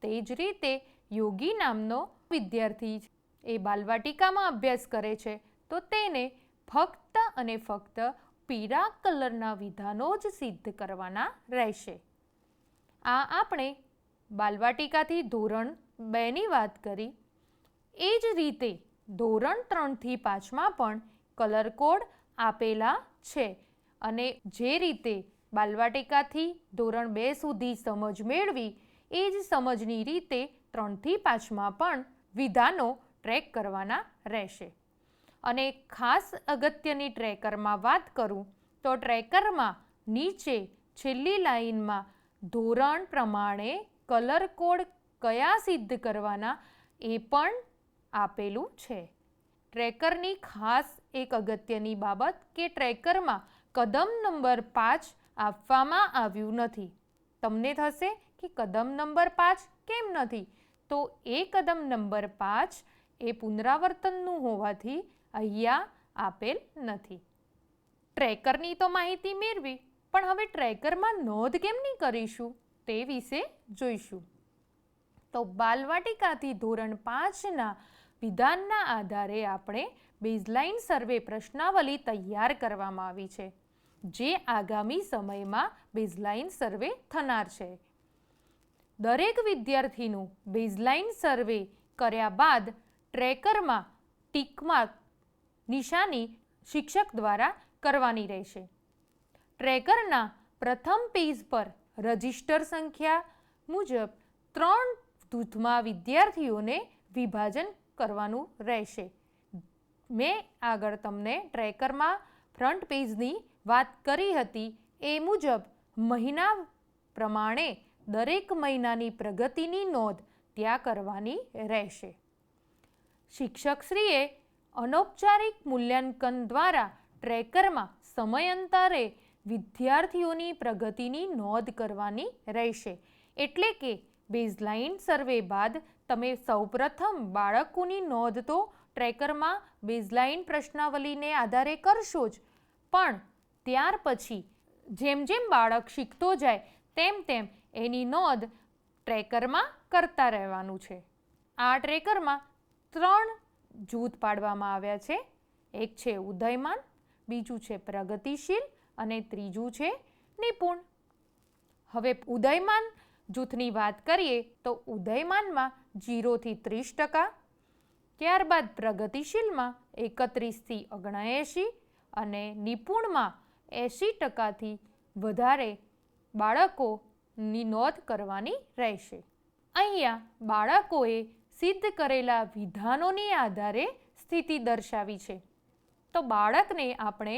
તે જ રીતે યોગી નામનો વિદ્યાર્થી એ બાલવાટિકામાં અભ્યાસ કરે છે, તો તેને ફક્ત અને ફક્ત પીળા કલરના વિધાનો જ સિદ્ધ કરવાના રહેશે. આ આપણે બાલવાટિકાથી ધોરણ 2ની વાત કરી. એ જ રીતે ધોરણ 3થી 5માં પણ કલર કોડ આપેલા છે અને જે રીતે બાલવાટિકાથી ધોરણ 2 સુધી સમજ મેળવી એ જ સમજની રીતે 3થી 5માં પણ વિધાનો ટ્રેક કરવાના રહેશે. અને ખાસ અગત્યની ટ્રેકરમાં વાત કરું તો ટ્રેકરમાં નીચે છેલ્લી લાઈનમાં ધોરણ પ્રમાણે કલર કોડ કયા સિદ્ધ કરવાના એ પણ આપેલું છે. ટ્રેકરની ખાસ એક અગત્યની બાબત કે ટ્રેકરમાં કદમ નંબર 5 આપવામાં આવ્યું નથી. તમને થશે કે કદમ નંબર 5 કેમ નથી? તો એ કદમ નંબર 5 એ પુનરાવર્તનનું હોવાથી અહીંયા આપેલ નથી. ટ્રેકરની તો માહિતી મેળવી, પણ હવે ટ્રેકરમાં નોંધ કેમની કરીશું તે વિશે જોઈશું. તો બાલવાટિકાથી ધોરણ 5ના વિધાનના આધારે આપણે બેઝલાઇન સર્વે પ્રશ્નાવલી તૈયાર કરવામાં આવી છે, જે આગામી સમયમાં બેઝલાઇન સર્વે થનાર છે. દરેક વિદ્યાર્થીનું બેઝલાઇન સર્વે કર્યા બાદ ટ્રેકરમાં ટીકમાર્ક નિશાની શિક્ષક દ્વારા કરવાની રહેશે. ટ્રેકરના પ્રથમ પેજ પર રજિસ્ટર સંખ્યા મુજબ 3 જૂથમાં વિદ્યાર્થીઓને વિભાજન કરવાનું રહેશે. મેં આગળ તમને ટ્રેકરમાં ફ્રન્ટ પેજની વાત કરી હતી એ મુજબ મહિના પ્રમાણે દરેક મહિનાની પ્રગતિની નોંધ ત્યાં કરવાની રહેશે. શિક્ષકશ્રીએ અનૌપચારિક મૂલ્યાંકન દ્વારા ટ્રેકરમાં સમયાંતરે વિદ્યાર્થીઓની પ્રગતિની નોંધ કરવાની રહેશે. એટલે કે બેઝલાઇન સર્વે બાદ તમે સૌપ્રથમ બાળકોની નોંધ તો ટ્રેકરમાં બેઝલાઇન પ્રશ્નાવલીને આધારે કરશો જ, પણ ત્યાર પછી જેમ જેમ બાળક શીખતો જાય તેમ તેમ એની નોંધ ટ્રેકરમાં કરતા રહેવાનું છે. આ ટ્રેકરમાં 3 જૂથ પાડવામાં આવ્યા છે. એક છે ઉદયમાન, બીજું છે પ્રગતિશીલ અને ત્રીજું છે નિપુણ. હવે ઉદયમાન જૂથની વાત કરીએ તો ઉદયમાનમાં 0 થી 30%, ત્યારબાદ પ્રગતિશીલમાં 31 થી 79 અને નિપુણમાં 80%થી વધારે બાળકોની નોંધ કરવાની રહેશે. અહીંયા બાળકોએ સિદ્ધ કરેલા વિધાનોની આધારે સ્થિતિ દર્શાવી છે. તો બાળકને આપણે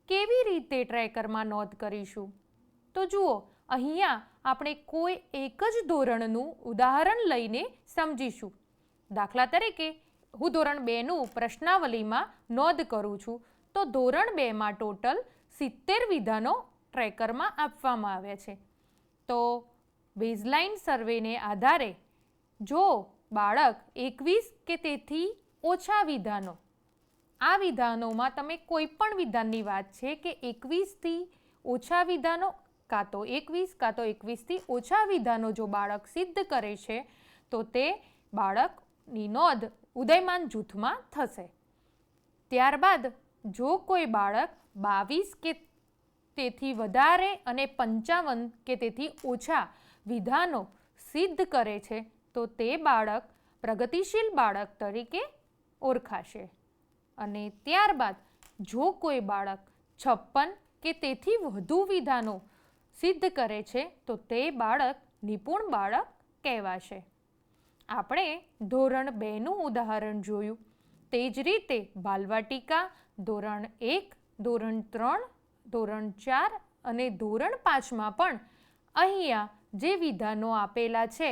કેવી રીતે ટ્રેકરમાં નોંધ કરીશું? તો જુઓ, અહીંયા આપણે કોઈ એક જ ધોરણનું ઉદાહરણ લઈને સમજીશું. દાખલા તરીકે હું ધોરણ 2નું પ્રશ્નાવલીમાં નોંધ કરું છું, તો ધોરણ 2માં ટોટલ 70 વિધાનો ટ્રેકરમાં આપવામાં આવ્યા છે. તો બેઝલાઇન સર્વેને આધારે જો બાળક 21 કે તેથી ઓછા વિધાનો, આ વિધાનોમાં તમે કોઈ પણ વિધાનની વાત છે કે 21થી ઓછા વિધાનો કાં તો 21થી ઓછા વિધાનો જો બાળક સિદ્ધ કરે છે તો તે બાળકની નોંધ ઉદયમાન જૂથમાં થશે. ત્યારબાદ જો કોઈ બાળક 22 કે તેથી વધારે અને 55 કે તેથી ઓછા વિધાનો સિદ્ધ કરે છે તો તે બાળક પ્રગતિશીલ બાળક તરીકે ઓળખાશે. અને ત્યારબાદ જો કોઈ બાળક 56 કે તેથી વધુ વિધાનો સિદ્ધ કરે છે તો તે બાળક નિપુણ બાળક કહેવાશે. આપણે ધોરણ 2નું ઉદાહરણ જોયું. તે જ રીતે બાલવાટિકા, ધોરણ 1, ધોરણ 3, ધોરણ 4 અને ધોરણ 5માં પણ અહીંયા જે વિધાનો આપેલા છે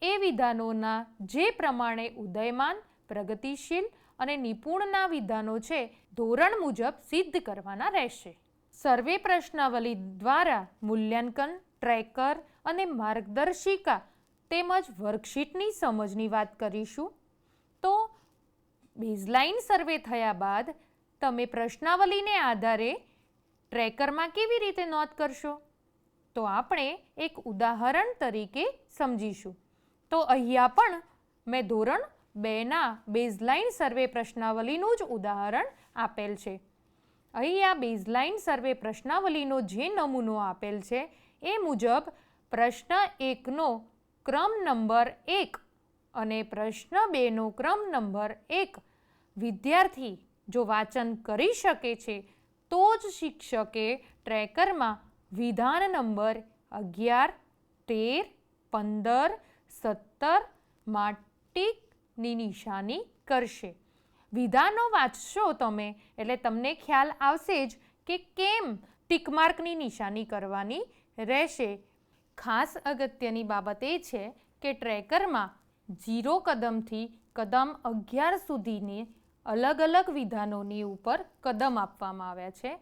એ વિધાનોના જે પ્રમાણે ઉદયમાન, પ્રગતિશીલ અને નિપુણના વિધાનો છે ધોરણ મુજબ સિદ્ધ કરવાના રહેશે. સર્વે પ્રશ્નાવલી દ્વારા મૂલ્યાંકન, ટ્રેકર અને માર્ગદર્શિકા તેમજ વર્કશીટની સમજની વાત કરીશું. તો બેઝલાઇન સર્વે થયા બાદ તમે પ્રશ્નાવલીને આધારે ટ્રેકરમાં કેવી રીતે નોંધ કરશો? તો આપણે એક ઉદાહરણ તરીકે સમજીશું. તો અહીંયા પણ મેં ધોરણ 2ના બેઝલાઇન સર્વે પ્રશ્નાવલીનું જ ઉદાહરણ આપેલ છે. અહીંયા બેઝલાઇન સર્વે પ્રશ્નાવલીનો જે નમૂનો આપેલ છે એ મુજબ પ્રશ્ન 1નો ક્રમ નંબર 1 અને પ્રશ્ન 2નો ક્રમ નંબર 1 વિદ્યાર્થી જો વાંચન કરી શકે છે તો જ શિક્ષકે ટ્રેકરમાં વિધાન નંબર 11, 13, 15, 17 માં ટીકની નિશાની કરશે. વિધાનો વાંચશો તમે એટલે તમને ખ્યાલ આવશે જ કે કેમ ટીકમાર્કની નિશાની કરવાની રહેશે. ખાસ અગત્યની બાબત એ છે કે ટ્રેકરમાં 0 કદમથી કદમ 11 સુધીની અલગ અલગ વિધાનોની ઉપર કદમ આપવામાં આવ્યા છે,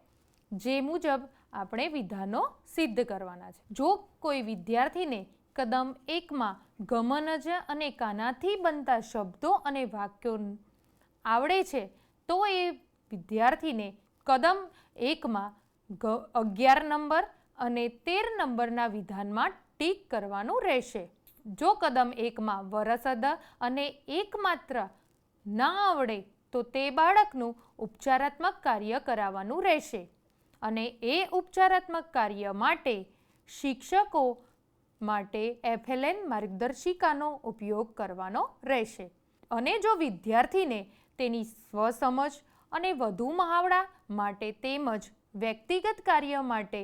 જે મુજબ આપણે વિધાનો સિદ્ધ કરવાના છે. જો કોઈ વિદ્યાર્થીને કદમ એકમાં ગમનજ અને કાનાથી બનતા શબ્દો અને વાક્યો આવડે છે તો એ વિદ્યાર્થીને કદમ એકમાં 11 નંબર અને 13 નંબરના વિધાનમાં ટીક કરવાનું રહેશે. જો કદમ એકમાં વરસદ અને એકમાત્ર ના આવડે તો તે બાળકનું ઉપચારાત્મક કાર્ય કરાવવાનું રહેશે અને એ ઉપચારાત્મક કાર્ય માટે શિક્ષકો માટે FLN માર્ગદર્શિકાનો ઉપયોગ કરવાનો રહેશે. અને જો વિદ્યાર્થીને તેની સ્વસમજ અને વધુ મહાવરા માટે તેમજ વ્યક્તિગત કાર્ય માટે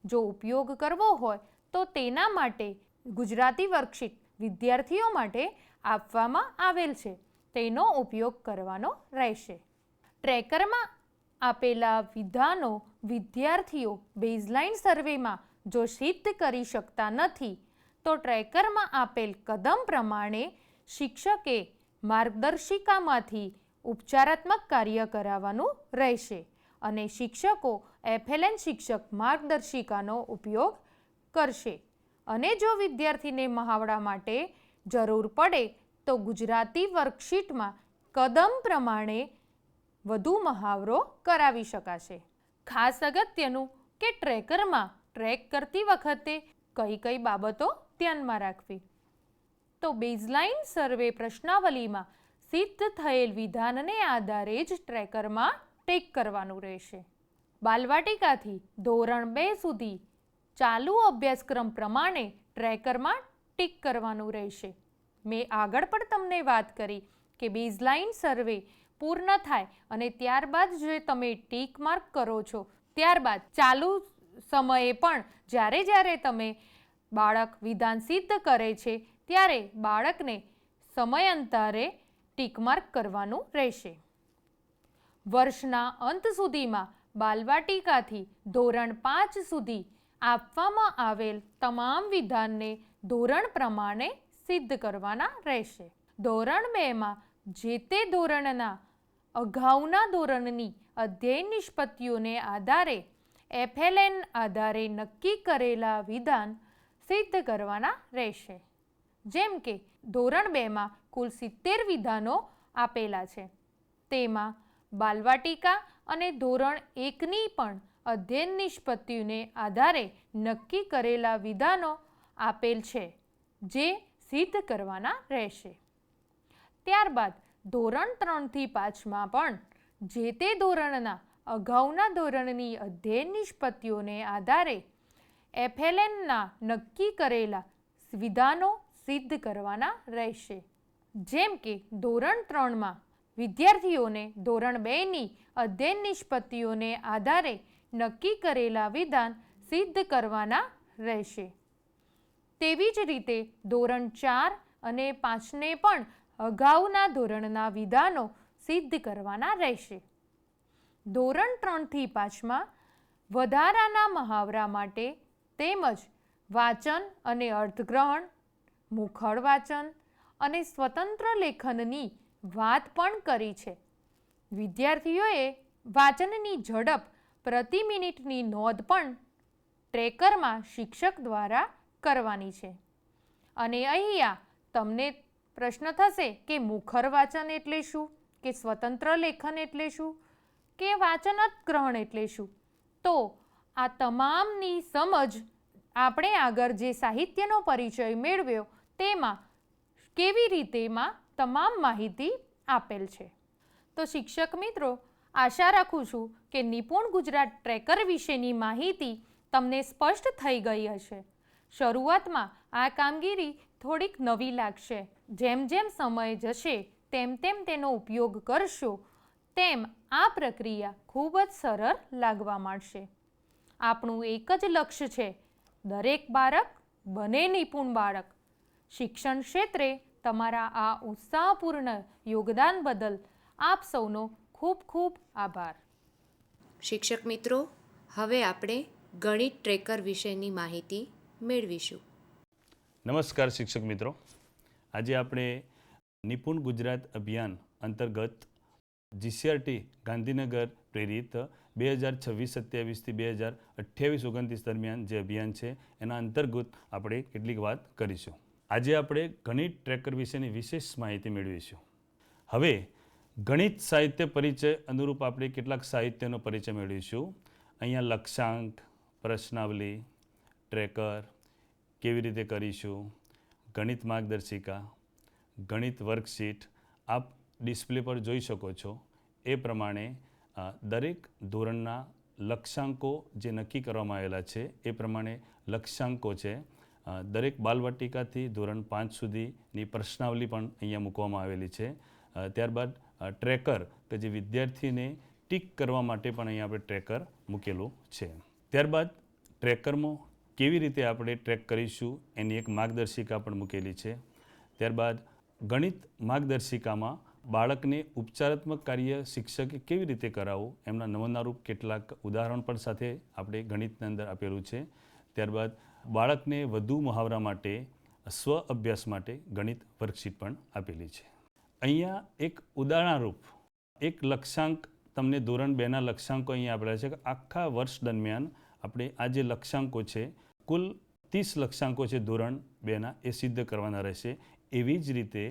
જો ઉપયોગ કરવો હોય તો તેના માટે ગુજરાતી વર્કશીટ વિદ્યાર્થીઓ માટે આપવામાં આવેલ છે, તેનો ઉપયોગ કરવાનો રહેશે. ટ્રેકરમાં આપેલા વિધાનો વિદ્યાર્થીઓ બેઝલાઇન સર્વેમાં જો સિદ્ધ કરી શકતા નથી તો ટ્રેકરમાં આપેલ કદમ પ્રમાણે શિક્ષકે માર્ગદર્શિકામાંથી ઉપચારાત્મક કાર્ય કરાવવાનું રહેશે અને શિક્ષકો FLN શિક્ષક માર્ગદર્શિકાનો ઉપયોગ કરશે. અને જો વિદ્યાર્થીને મહાવરા માટે જરૂર પડે તો ગુજરાતી વર્કશીટમાં કદમ પ્રમાણે વધુ મહાવરો કરાવી શકાશે. ખાસ અગત્યનું કે ટ્રેકરમાં ટ્રેક કરતી વખતે કઈ કઈ બાબતો ધ્યાનમાં રાખવી. તો બેઝલાઇન સર્વે પ્રશ્નાવલીમાં સિદ્ધ થયેલ વિધાનને આધારે જ ટ્રેકરમાં ટીક કરવાનું રહેશે. બાલવાટિકાથી ધોરણ 2 સુધી ચાલુ અભ્યાસક્રમ પ્રમાણે ટ્રેકરમાં ટીક કરવાનું રહેશે. મેં આગળ પણ તમને વાત કરી કે બેઝલાઇન સર્વે પૂર્ણ થાય અને ત્યારબાદ જે તમે ટીક માર્ક કરો છો ત્યારબાદ ચાલુ સમયે પણ જ્યારે તમે બાળક વિધાન સિદ્ધ કરે છે ત્યારે બાળકને સમયાંતરે ટીક માર્ક કરવાનું રહેશે. વર્ષના અંત સુધીમાં બાલવાટિકાથી ધોરણ 5 સુધી આપવામાં આવેલ તમામ વિધાનને ધોરણ પ્રમાણે સિદ્ધ કરવાના રહેશે. ધોરણ 2માં જે તે ધોરણના અગાઉના ધોરણની અધ્યયન નિષ્પત્તિઓને આધારે FLN આધારે નક્કી કરેલા વિધાન સિદ્ધ કરવાના રહેશે. જેમ કે ધોરણ 2માં કુલ 70 વિધાનો આપેલા છે, તેમાં બાલવાટિકા અને ધોરણ 1ની પણ અધ્યયન નિષ્પત્તિઓને આધારે નક્કી કરેલા વિધાનો આપેલ છે જે સિદ્ધ કરવાના રહેશે. ત્યારબાદ ધોરણ 3થી 5માં પણ જે તે ધોરણના અગાઉના ધોરણની અધ્યયન નિષ્પત્તિઓને આધારે FLNના નક્કી કરેલા વિધાનો સિદ્ધ કરવાના રહેશે. જેમ કે ધોરણ 3માં વિદ્યાર્થીઓને ધોરણ 2ની અધ્યયન નિષ્પત્તિઓને આધારે નક્કી કરેલા વિધાન સિદ્ધ કરવાના રહેશે. તેવી જ રીતે ધોરણ 4 અને 5ને પણ અગાઉના ધોરણના વિધાનો સિદ્ધ કરવાના રહેશે. ધોરણ 3થી 5માં વધારાના મહાવરા માટે તેમજ વાચન અને અર્થગ્રહણ, મુખડ વાચન અને સ્વતંત્ર લેખનની વાત પણ કરી છે. વિદ્યાર્થીઓએ વાચનની ઝડપ પ્રતિ મિનિટની નોંધ પણ ટ્રેકરમાં શિક્ષક દ્વારા કરવાની છે. અને અહીંયા તમને પ્રશ્ન થશે કે મુખર વાચન એટલે શું, કે સ્વતંત્ર લેખન એટલે શું, કે વાચન અર્થગ્રહણ એટલે શું. તો આ તમામની સમજ આપણે આગળ જે સાહિત્યનો પરિચય મેળવ્યો તેમાં કેવી રીતેમાં તમામ માહિતી આપેલ છે. તો શિક્ષક મિત્રો, આશા રાખું છું કે નિપુણ ગુજરાત ટ્રેકર વિશેની માહિતી તમને સ્પષ્ટ થઈ ગઈ હશે. શરૂઆતમાં આ કામગીરી થોડીક નવી લાગશે. જેમ જેમ સમય જશે તેમ તેમ તેનો ઉપયોગ કરશો તેમ આ પ્રક્રિયા ખૂબ જ સરળ લાગવા માંડશે. આપણું એક જ લક્ષ્ય છે, દરેક બાળક બને નિપુણ બાળક. શિક્ષણ ક્ષેત્રે તમારા આ ઉત્સાહપૂર્ણ યોગદાન બદલ આપ સૌનો ખૂબ ખૂબ આભાર. શિક્ષક મિત્રો, હવે આપણે ગણિત ટ્રેકર વિશેની માહિતી મેળવીશું. નમસ્કાર શિક્ષક મિત્રો, આજે આપણે નિપુણ ગુજરાત અભિયાન અંતર્ગત જીસીઆરટી ગાંધીનગર પ્રેરિત 2026-27થી 2028-29 દરમિયાન જે અભિયાન છે એના અંતર્ગત આપણે કેટલીક વાત કરીશું. આજે આપણે ગણિત ટ્રેકર વિશેની વિશેષ માહિતી મેળવીશું. હવે ગણિત સાહિત્ય પરિચય અનુરૂપ આપણે કેટલાક સાહિત્યનો પરિચય મેળવીશું. અહીંયા લક્ષાંક, પ્રશ્નાવલી, ટ્રેકર કેવી રીતે કરીશું, ગણિત માર્ગદર્શિકા, ગણિત વર્કશીટ આપ ડિસ્પ્લે પર જોઈ શકો છો. એ પ્રમાણે દરેક ધોરણના લક્ષ્યાંકો જે નક્કી કરવામાં આવેલા છે એ પ્રમાણે લક્ષ્યાંકો છે. દરેક બાલવાટિકાથી ધોરણ 5 સુધીની પ્રશ્નાવલી પણ અહીંયા મૂકવામાં આવેલી છે. ત્યારબાદ ટ્રેકર કે જે વિદ્યાર્થીને ટીક કરવા માટે પણ અહીંયા આપણે ટ્રેકર મૂકેલું છે. ત્યારબાદ ટ્રેકરમાં કેવી રીતે આપણે ટ્રેક કરીશું એની એક માર્ગદર્શિકા પણ મૂકેલી છે. ત્યારબાદ ગણિત માર્ગદર્શિકામાં બાળકને ઉપચારાત્મક કાર્ય શિક્ષકે કેવી રીતે કરાવવું એમના નમૂનારૂપ કેટલાક ઉદાહરણ પણ સાથે આપણે ગણિતની અંદર આપેલું છે. ત્યારબાદ બાળકને વધુ મુહાવરા માટે, સ્વ અભ્યાસ માટે ગણિત વર્કશીટ પણ આપેલી છે. અહીંયા એક ઉદાહરણરૂપ એક લક્ષ્યાંક તમને ધોરણ 2ના લક્ષ્યાંકો અહીંયા આપેલા છે કે આખા વર્ષ દરમિયાન આપણે આ જે લક્ષ્યાંકો છે કુલ 30 લક્ષ્યાંકો છે ધોરણ 2ના એ સિદ્ધ કરવાના રહેશે. એવી જ રીતે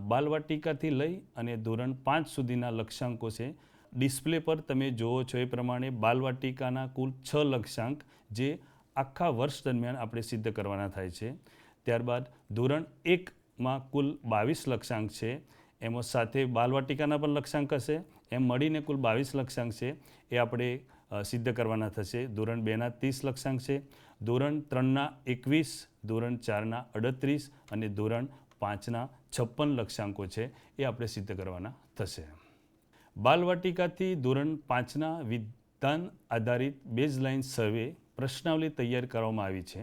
બાલવાટિકાથી લઈ અને ધોરણ 5 સુધીના લક્ષ્યાંકો છે. ડિસ્પ્લે પર તમે જુઓ છો એ પ્રમાણે બાલવાટિકાના કુલ 6 લક્ષ્યાંક જે આખા વર્ષ દરમિયાન આપણે સિદ્ધ કરવાના થાય છે. ત્યારબાદ ધોરણ 1માં કુલ 22 લક્ષ્યાંક છે. એમાં સાથે બાલવાટિકાના પણ લક્ષ્યાંક હશે. એમ મળીને કુલ 22 લક્ષ્યાંક છે એ આપણે સિદ્ધ કરવાના થશે. ધોરણ 2ના 30 લક્ષ્યાંક છે, ધોરણ 3ના 21, ધોરણ 4ના 38 અને ધોરણ 5ના 56 લક્ષ્યાંકો છે એ આપણે સિદ્ધ કરવાના થશે. બાલવાટિકાથી ધોરણ 5ના વિધાન આધારિત બેઝલાઇન સર્વે પ્રશ્નાવલી તૈયાર કરવામાં આવી છે.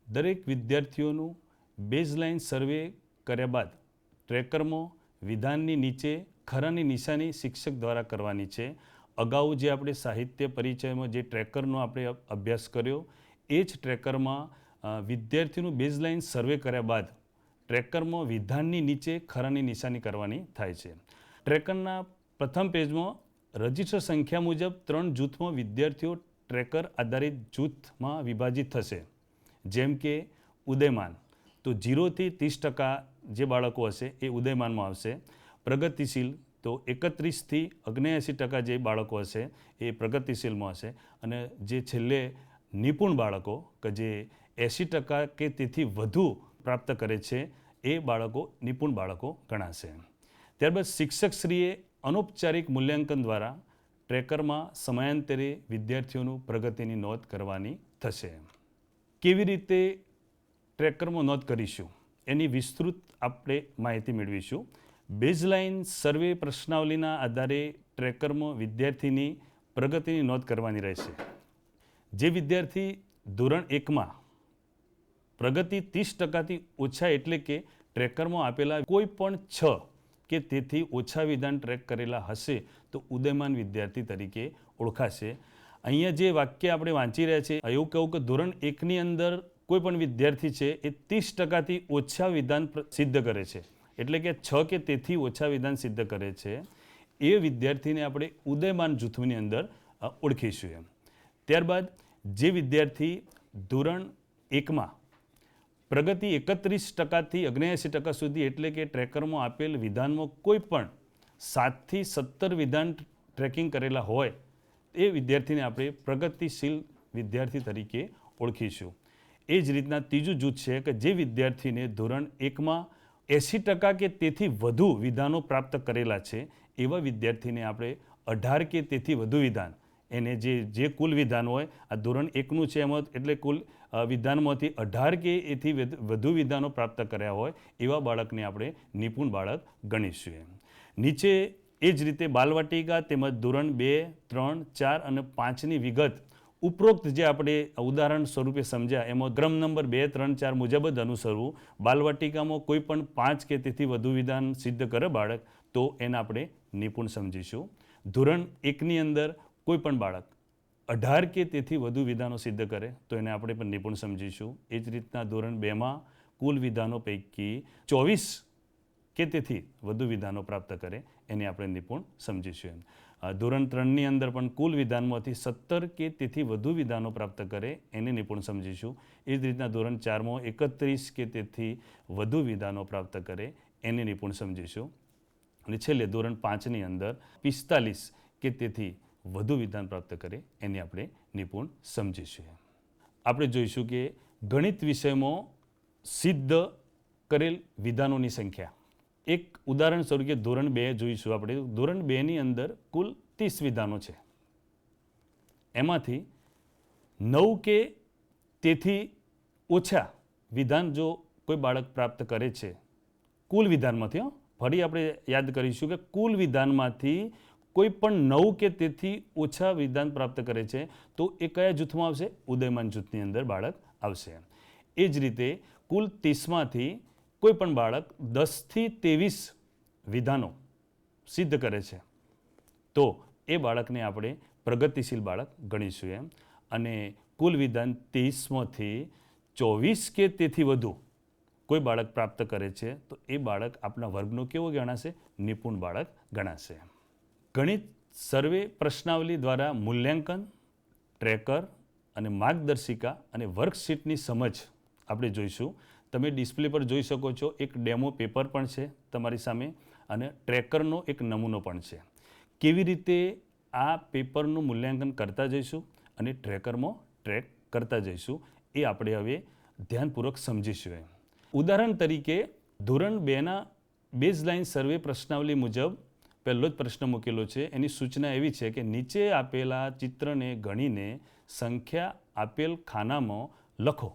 દરેક વિદ્યાર્થીઓનું બેઝલાઇન સર્વે કર્યા બાદ ટ્રેકરમાં વિધાનની નીચે ખરાની નિશાની શિક્ષક દ્વારા કરવાની છે. અગાઉ જે આપણે સાહિત્ય પરિચયમાં જે ટ્રેકરનો આપણે અભ્યાસ કર્યો એ જ ટ્રેકરમાં વિદ્યાર્થીનું બેઝલાઇન સર્વે કર્યા બાદ ટ્રેકરમાં વિધાનની નીચે ખરાની નિશાની કરવાની થાય છે. ટ્રેકરના પ્રથમ પેજમાં રજિસ્ટર સંખ્યા મુજબ 3 જૂથમાં વિદ્યાર્થીઓ ટ્રેકર આધારિત જૂથમાં વિભાજિત થશે. જેમ કે ઉદયમાન, તો 0થી 30% જે બાળકો હશે એ ઉદયમાનમાં આવશે. પ્રગતિશીલ, તો 31થી 79% જે બાળકો હશે એ પ્રગતિશીલમાં હશે. અને જે છેલ્લે નિપુણ બાળકો કે જે 80% કે તેથી વધુ પ્રાપ્ત કરે છે એ બાળકો નિપુણ બાળકો ગણાશે. ત્યારબાદ શિક્ષકશ્રીએ અનૌપચારિક મૂલ્યાંકન દ્વારા ટ્રેકરમાં સમયાંતરે વિદ્યાર્થીઓનું પ્રગતિની નોંધ કરવાની થશે. કેવી રીતે ટ્રેકરમાં નોંધ કરીશું એની વિસ્તૃત આપણે માહિતી મેળવીશું. બેઝલાઇન સર્વે પ્રશ્નાવલીના આધારે ટ્રેકરમાં વિદ્યાર્થીની પ્રગતિની નોંધ કરવાની રહેશે. જે વિદ્યાર્થી ધોરણ 1માં પ્રગતિ 30%થી ઓછા એટલે કે ટ્રેકરમાં આપેલા કોઈ પણ 6 કે તેથી ઓછા વિધાન ટ્રેક કરેલા હશે તો ઉદયમાન વિદ્યાર્થી તરીકે ઓળખાશે. અહીંયા જે વાક્ય આપણે વાંચી રહ્યા છીએ એવું કહું કે ધોરણ 1ની અંદર કોઈ પણ વિદ્યાર્થી છે એ 30%થી ઓછા વિધાન સિદ્ધ કરે છે એટલે કે 6 કે તેથી ઓછા વિધાન સિદ્ધ કરે છે એ વિદ્યાર્થીને આપણે ઉદયમાન જૂથની અંદર ઓળખીશું એમ. ત્યારબાદ જે વિદ્યાર્થી ધોરણ 1માં પ્રગતિ 31%થી 79% સુધી એટલે કે ટ્રેકરમાં આપેલ વિધાનમાં કોઈ પણ 7થી 17 વિધાન ટ્રેકિંગ કરેલા હોય એ વિદ્યાર્થીને આપણે પ્રગતિશીલ વિદ્યાર્થી તરીકે ઓળખીશું. એ જ રીતના ત્રીજું જૂથ છે કે જે વિદ્યાર્થીને ધોરણ 1માં 80% કે તેથી વધુ વિધાનો પ્રાપ્ત કરેલા છે એવા વિદ્યાર્થીને આપણે 18 કે તેથી વધુ વિધાન એને જે કુલ વિધાન હોય આ ધોરણ 1નું છે એમાં એટલે કુલ વિધાનમાંથી 18 કે એથી વધુ વિધાનો પ્રાપ્ત કર્યા હોય એવા બાળકને આપણે નિપુણ બાળક ગણીશું. નીચે એ જ રીતે બાલવાટિકા તેમજ ધોરણ 2, 3, 4 અને 5ની વિગત ઉપરોક્ત જે આપણે ઉદાહરણ સ્વરૂપે સમજ્યા એમાં ક્રમ નંબર 2, 3, 4 મુજબ જ અનુસરવું. બાલવાટિકામાં કોઈ પણ 5 કે તેથી વધુ વિધાન સિદ્ધ કરે બાળક તો એને આપણે નિપુણ સમજીશું. ધોરણ 1ની અંદર કોઈ પણ બાળક 18 કે તેથી વધુ વિધાનો સિદ્ધ કરે તો એને આપણે પણ નિપુણ સમજીશું. એ જ રીતના ધોરણ 2માં કુલ વિધાનો પૈકી 24 કે તેથી વધુ વિધાનો પ્રાપ્ત કરે એને આપણે નિપુણ સમજીશું. ધોરણ 3ની અંદર પણ કુલ વિધાનમાંથી 17 કે તેથી વધુ વિધાનો પ્રાપ્ત કરે એને નિપુણ સમજીશું. એ જ રીતના ધોરણ 4માં 31 કે તેથી વધુ વિધાનો પ્રાપ્ત કરે એને નિપુણ સમજીશું. અને છેલ્લે ધોરણ 5ની અંદર 45 કે તેથી વધુ વિધાન પ્રાપ્ત કરે એને આપણે નિપુણ સમજીશું. આપણે જોઈશું કે ગણિત વિષયમાં સિદ્ધ કરેલ વિધાનોની સંખ્યા. એક ઉદાહરણ સ્વરૂપે ધોરણ 2 જોઈશું આપણે. ધોરણ 2ની અંદર કુલ 30 વિધાનો છે. એમાંથી 9 કે તેથી ઓછા વિધાન જો કોઈ બાળક પ્રાપ્ત કરે છે કુલ વિધાનમાંથી, ફરી આપણે યાદ કરીશું કે કુલ વિધાનમાંથી કોઈ પણ 9 કે તેથી ઓછા વિધાન પ્રાપ્ત કરે છે તો એ કયા જૂથમાં આવશે? ઉદયમાન જૂથની અંદર બાળક આવશે. એ જ રીતે કુલ 30માંથી કોઈ પણ બાળક 10થી 23 વિધાનો સિદ્ધ કરે છે તો એ બાળકને આપણે પ્રગતિશીલ બાળક ગણીશું એમ. અને કુલ વિધાન 30માંથી 24 કે તેથી વધુ કોઈ બાળક પ્રાપ્ત કરે છે તો એ બાળક આપણા વર્ગનો કેવો ગણાશે? નિપુણ બાળક ગણાશે. ગણિત સર્વે પ્રશ્નાવલી દ્વારા મૂલ્યાંકન, ટ્રેકર અને માર્ગદર્શિકા અને વર્કશીટની સમજ આપણે જોઈશું. તમે ડિસ્પ્લે પર જોઈ શકો છો, એક ડેમો પેપર પણ છે તમારી સામે અને ટ્રેકરનો એક નમૂનો પણ છે. કેવી રીતે આ પેપરનું મૂલ્યાંકન કરતા જઈશું અને ટ્રેકરમાં ટ્રેક કરતા જઈશું એ આપણે હવે ધ્યાનપૂર્વક સમજીશું. ઉદાહરણ તરીકે ધોરણ 2ના બેઝલાઇન સર્વે પ્રશ્નાવલી મુજબ પહેલો જ પ્રશ્ન મૂકેલો છે. એની સૂચના એવી છે કે નીચે આપેલા ચિત્રને ગણીને સંખ્યા આપેલ ખાનામાં લખો.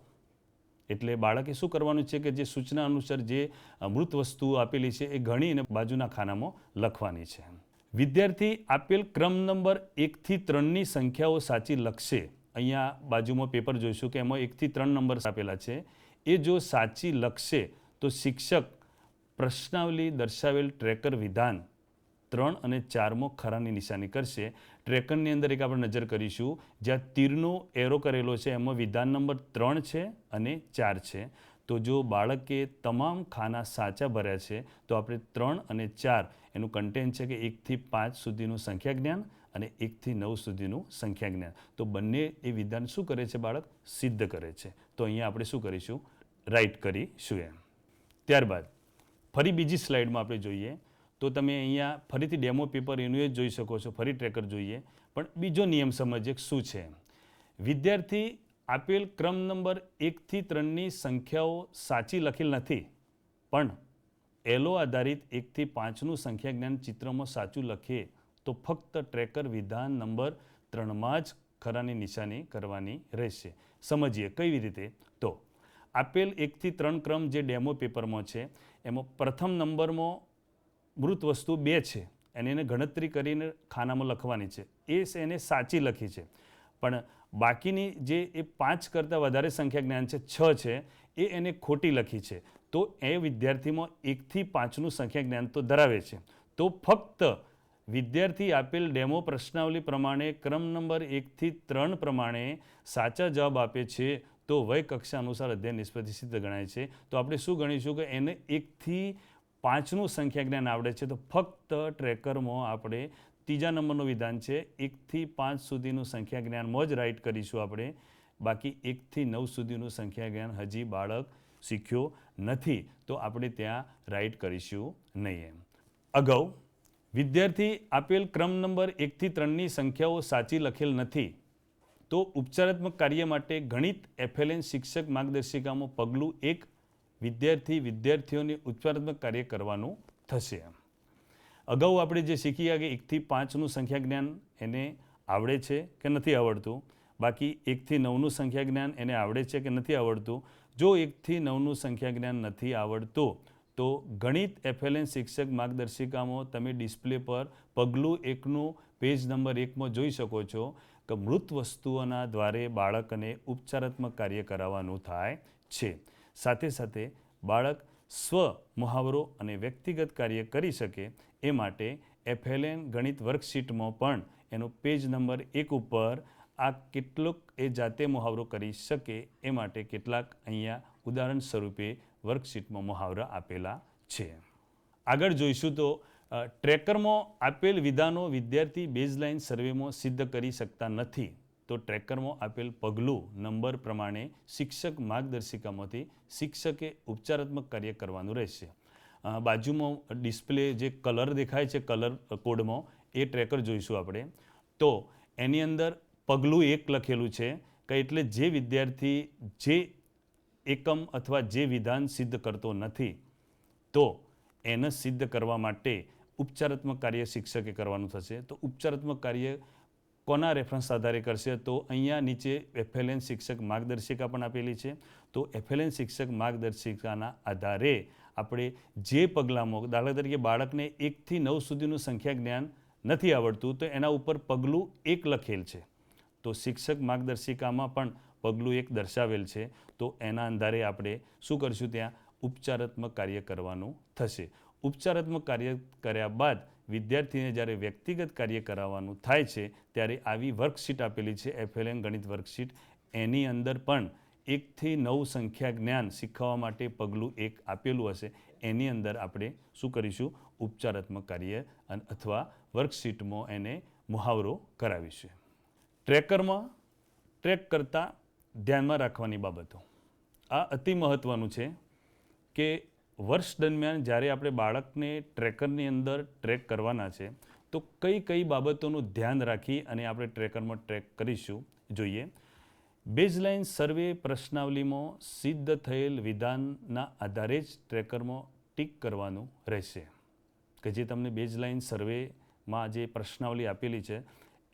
એટલે બાળકે શું કરવાનું છે કે જે સૂચના અનુસાર જે મૃત વસ્તુઓ આપેલી છે એ ગણીને બાજુના ખાનામાં લખવાની છે. વિદ્યાર્થી આપેલ ક્રમ નંબર 1થી 3ની સંખ્યાઓ સાચી લખશે. અહીંયા બાજુમાં પેપર જોઈશું કે એમાં 1થી 3 નંબર આપેલા છે. એ જો સાચી લખશે તો શિક્ષક પ્રશ્નાવલી દર્શાવેલ ટ્રેકર વિધાન 3 અને 4માં ખરાની નિશાની કરશે. ટ્રેકરની અંદર એક આપણે નજર કરીશું, જ્યાં તીરનો એરો કરેલો છે એમાં વિધાન નંબર 3 છે અને 4 છે. તો જો બાળકે તમામ ખાના સાચા ભર્યા છે તો આપણે 3 અને 4 એનું કન્ટેન્ટ છે કે 1થી 5 સુધીનું સંખ્યા જ્ઞાન અને 1થી 9 સુધીનું સંખ્યા જ્ઞાન. તો બંને એ વિધાન શું કરે છે? બાળક સિદ્ધ કરે છે. તો અહીંયા આપણે શું કરીશું? રાઈટ કરીશું એમ. ત્યારબાદ ફરી બીજી સ્લાઇડમાં આપણે જોઈએ તો તમે અહીંયા ફરીથી ડેમો પેપર એનું જ જોઈ શકો છો. ફરી ટ્રેકર જોઈએ પણ બીજો નિયમ સમજીએ શું છે. વિદ્યાર્થી આપેલ ક્રમ નંબર 1થી 3ની સંખ્યાઓ સાચી લખેલ નથી પણ એલો આધારિત 1થી 5નું સંખ્યા જ્ઞાન ચિત્રમાં સાચું લખે તો ફક્ત ટ્રેકર વિધાન નંબર 3માં જ ખરાની નિશાની કરવાની રહેશે. સમજીએ કઈ રીતે. તો આપેલ 1થી 3 ક્રમ જે ડેમો પેપરમાં છે એમાં પ્રથમ નંબરમાં મૃત વસ્તુ 2 છે અને એને ગણતરી કરીને ખાનામાં લખવાની છે. એ એને સાચી લખી છે પણ બાકીની જે એ 5 કરતાં વધારે સંખ્યા જ્ઞાન છે 6 છે એ એને ખોટી લખી છે. તો એ વિદ્યાર્થીમાં 1થી 5નું સંખ્યા જ્ઞાન તો ધરાવે છે. તો ફક્ત વિદ્યાર્થી આપેલ ડેમો પ્રશ્નાવલી પ્રમાણે ક્રમ નંબર 1થી 3 પ્રમાણે સાચા જવાબ આપે છે તો વય કક્ષા અનુસાર અધ્યયન નિષ્પત્તિ સિદ્ધ ગણાય છે. તો આપણે શું ગણીશું કે એને 1થી 5નું સંખ્યા જ્ઞાન આવડે છે તો ફક્ત ટ્રેકરમાં આપણે ત્રીજા નંબરનું વિધાન છે 1થી 5 સુધીનું સંખ્યા જ્ઞાનમાં જ રાઈટ કરીશું આપણે. બાકી 1થી 9 સુધીનું સંખ્યા જ્ઞાન હજી બાળક શીખ્યો નથી તો આપણે ત્યાં રાઈટ કરીશું નહીં એમ. અગાઉ વિદ્યાર્થી આપેલ ક્રમ નંબર 1થી 3ની સંખ્યાઓ સાચી લખેલ નથી તો ઉપચારાત્મક કાર્ય માટે ગણિત FLN શિક્ષક માર્ગદર્શિકામાં પગલું 1 વિદ્યાર્થીઓને ઉપચારાત્મક કાર્ય કરવાનું થશે. અગાઉ આપણે જે શીખી ગયા કે 1થી 5નું સંખ્યા જ્ઞાન એને આવડે છે કે નથી આવડતું, બાકી 1થી 9નું સંખ્યા જ્ઞાન એને આવડે છે કે નથી આવડતું. જો 1થી 9નું સંખ્યા જ્ઞાન નથી આવડતું તો ગણિત FLN શિક્ષક માર્ગદર્શિકામાં તમે ડિસ્પ્લે પર પગલું 1નું પેજ નંબર 1માં જોઈ શકો છો કે મૃત વસ્તુઓના દ્વારે બાળકને ઉપચારાત્મક કાર્ય કરાવવાનું થાય છે. સાથે સાથે બાળક સ્વ મુહાવરો અને વ્યક્તિગત કાર્ય કરી શકે એ માટે FLN ગણિત વર્કશીટમાં પણ એનો પેજ નંબર 1 ઉપર આ કેટલોક એ જાતે મુહાવરો કરી શકે એ માટે કેટલાક અહીંયા ઉદાહરણ સ્વરૂપે વર્કશીટમાં મુહાવરા આપેલા છે. આગળ જોઈશું તો ટ્રેકરમાં આપેલ વિધાનો વિદ્યાર્થી બેઝલાઇન સર્વેમાં સિદ્ધ કરી શકતા નથી તો ટ્રેકરમાં આપેલ પગલું નંબર પ્રમાણે શિક્ષક માર્ગદર્શિકામાંથી શિક્ષકે ઉપચારાત્મક કાર્ય કરવાનું રહેશે. બાજુમાં ડિસ્પ્લે જે કલર દેખાય છે કલર કોડમાં એ ટ્રેકર જોઈશું આપણે. તો એની અંદર પગલું 1 લખેલું છે કે એટલે જે વિદ્યાર્થી જે એકમ અથવા જે વિધાન સિદ્ધ કરતો નથી તો એને સિદ્ધ કરવા માટે ઉપચારાત્મક કાર્ય શિક્ષકે કરવાનું થશે. તો ઉપચારાત્મક કાર્ય કોના રેફરન્સ આધારે કરશે તો અહીંયા નીચે FLN શિક્ષક માર્ગદર્શિકા પણ આપેલી છે. તો FLN શિક્ષક માર્ગદર્શિકાના આધારે આપણે જે પગલાંમાં દાખલા તરીકે બાળકને 1 થી 9 સુધીનું સંખ્યા જ્ઞાન નથી આવડતું તો એના ઉપર પગલું 1 લખેલ છે. તો શિક્ષક માર્ગદર્શિકામાં પણ પગલું 1 દર્શાવેલ છે. તો એના આધારે આપણે શું કરશું ત્યાં ઉપચારાત્મક કાર્ય કરવાનું થશે. ઉપચારાત્મક કાર્ય કર્યા બાદ વિદ્યાર્થીને જ્યારે વ્યક્તિગત કાર્ય કરાવવાનું થાય છે ત્યારે આવી વર્કશીટ આપેલી છે FLN ગણિત વર્કશીટ. એની અંદર પણ 1 થી 9 સંખ્યા જ્ઞાન શીખવવા માટે પગલું 1 આપેલું હશે. એની અંદર આપણે શું કરીશું ઉપચારાત્મક કાર્ય અથવા વર્કશીટમાં એને મુહાવરો કરાવીશું. ટ્રેકરમાં ટ્રેક કરતાં ધ્યાનમાં રાખવાની બાબતો આ અતિ મહત્ત્વનું છે કે વર્ષ દરમિયાન જ્યારે આપણે બાળકને ટ્રેકરની અંદર ટ્રેક કરવાના છે તો કઈ કઈ બાબતોનું ધ્યાન રાખી અને આપણે ટ્રેકરમાં ટ્રેક કરીશું જોઈએ. બેઝલાઇન સર્વે પ્રશ્નાવલીમાં સિદ્ધ થયેલ વિધાનના આધારે જ ટ્રેકરમાં ટીક કરવાનું રહેશે. કે જે તમને બેઝલાઇન સર્વેમાં જે પ્રશ્નાવલી આપેલી છે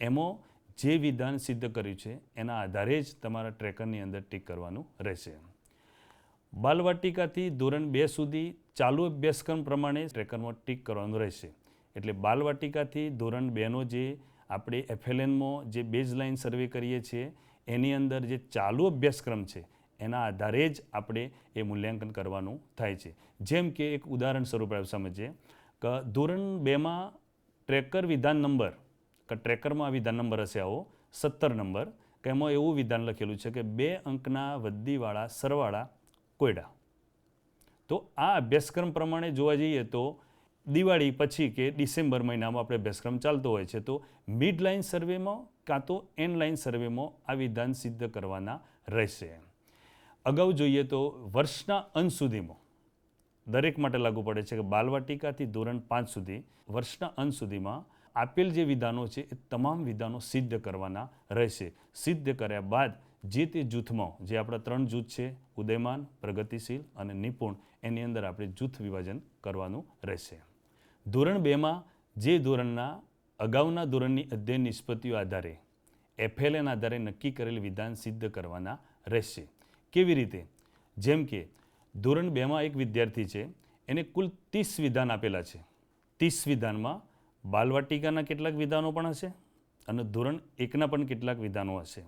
એમાં જે વિધાન સિદ્ધ કર્યું છે એના આધારે જ તમારા ટ્રેકરની અંદર ટીક કરવાનું રહેશે. બાલવાટિકાથી ધોરણ 2 સુધી ચાલુ અભ્યાસક્રમ પ્રમાણે ટ્રેકરમાં ટીક કરવાનું રહેશે. એટલે બાલવાટિકાથી ધોરણ 2નો જે આપણે FLNમાં જે બેઝલાઇન સર્વે કરીએ છીએ એની અંદર જે ચાલુ અભ્યાસક્રમ છે એના આધારે જ આપણે એ મૂલ્યાંકન કરવાનું થાય છે. જેમ કે એક ઉદાહરણ સ્વરૂપે સમજીએ કે ધોરણ 2માં ટ્રેકર વિધાન નંબર કે ટ્રેકરમાં વિધાન નંબર હશે આવો 17 નંબર કે એમાં એવું વિધાન લખેલું છે કે 2 અંકના વદ્દીવાળા સરવાળા કોયડા. તો આ અભ્યાસક્રમ પ્રમાણે જોવા જઈએ તો દિવાળી પછી કે ડિસેમ્બર મહિનામાં આપણે અભ્યાસક્રમ ચાલતો હોય છે તો મિડ લાઇન સર્વેમાં કાં તો એન્ડ લાઇન સર્વેમાં આ વિધાન સિદ્ધ કરવાના રહેશે. અગાઉ જોઈએ તો વર્ષના અંત સુધીમાં દરેક માટે લાગુ પડે છે કે બાલવાટિકાથી ધોરણ 5 સુધી વર્ષના અંત સુધીમાં આપેલ જે વિધાનો છે એ તમામ વિધાનો સિદ્ધ કરવાના રહેશે. સિદ્ધ કર્યા બાદ જે તે જૂથમાં જે આપણા 3 જૂથ છે ઉદયમાન, પ્રગતિશીલ અને નિપુણ એની અંદર આપણે જૂથ વિભાજન કરવાનું રહેશે. ધોરણ 2માં જે ધોરણના અગાઉના ધોરણની અધ્યયન નિષ્પત્તિઓ આધારે FLN આધારે નક્કી કરેલ વિધાન સિદ્ધ કરવાના રહેશે. કેવી રીતે? જેમ કે ધોરણ 2માં એક વિદ્યાર્થી છે એને કુલ 30 વિધાન આપેલા છે. 30 વિધાનમાં બાલવાટિકાના કેટલાક વિધાનો પણ હશે અને ધોરણ 1ના પણ કેટલાક વિધાનો હશે.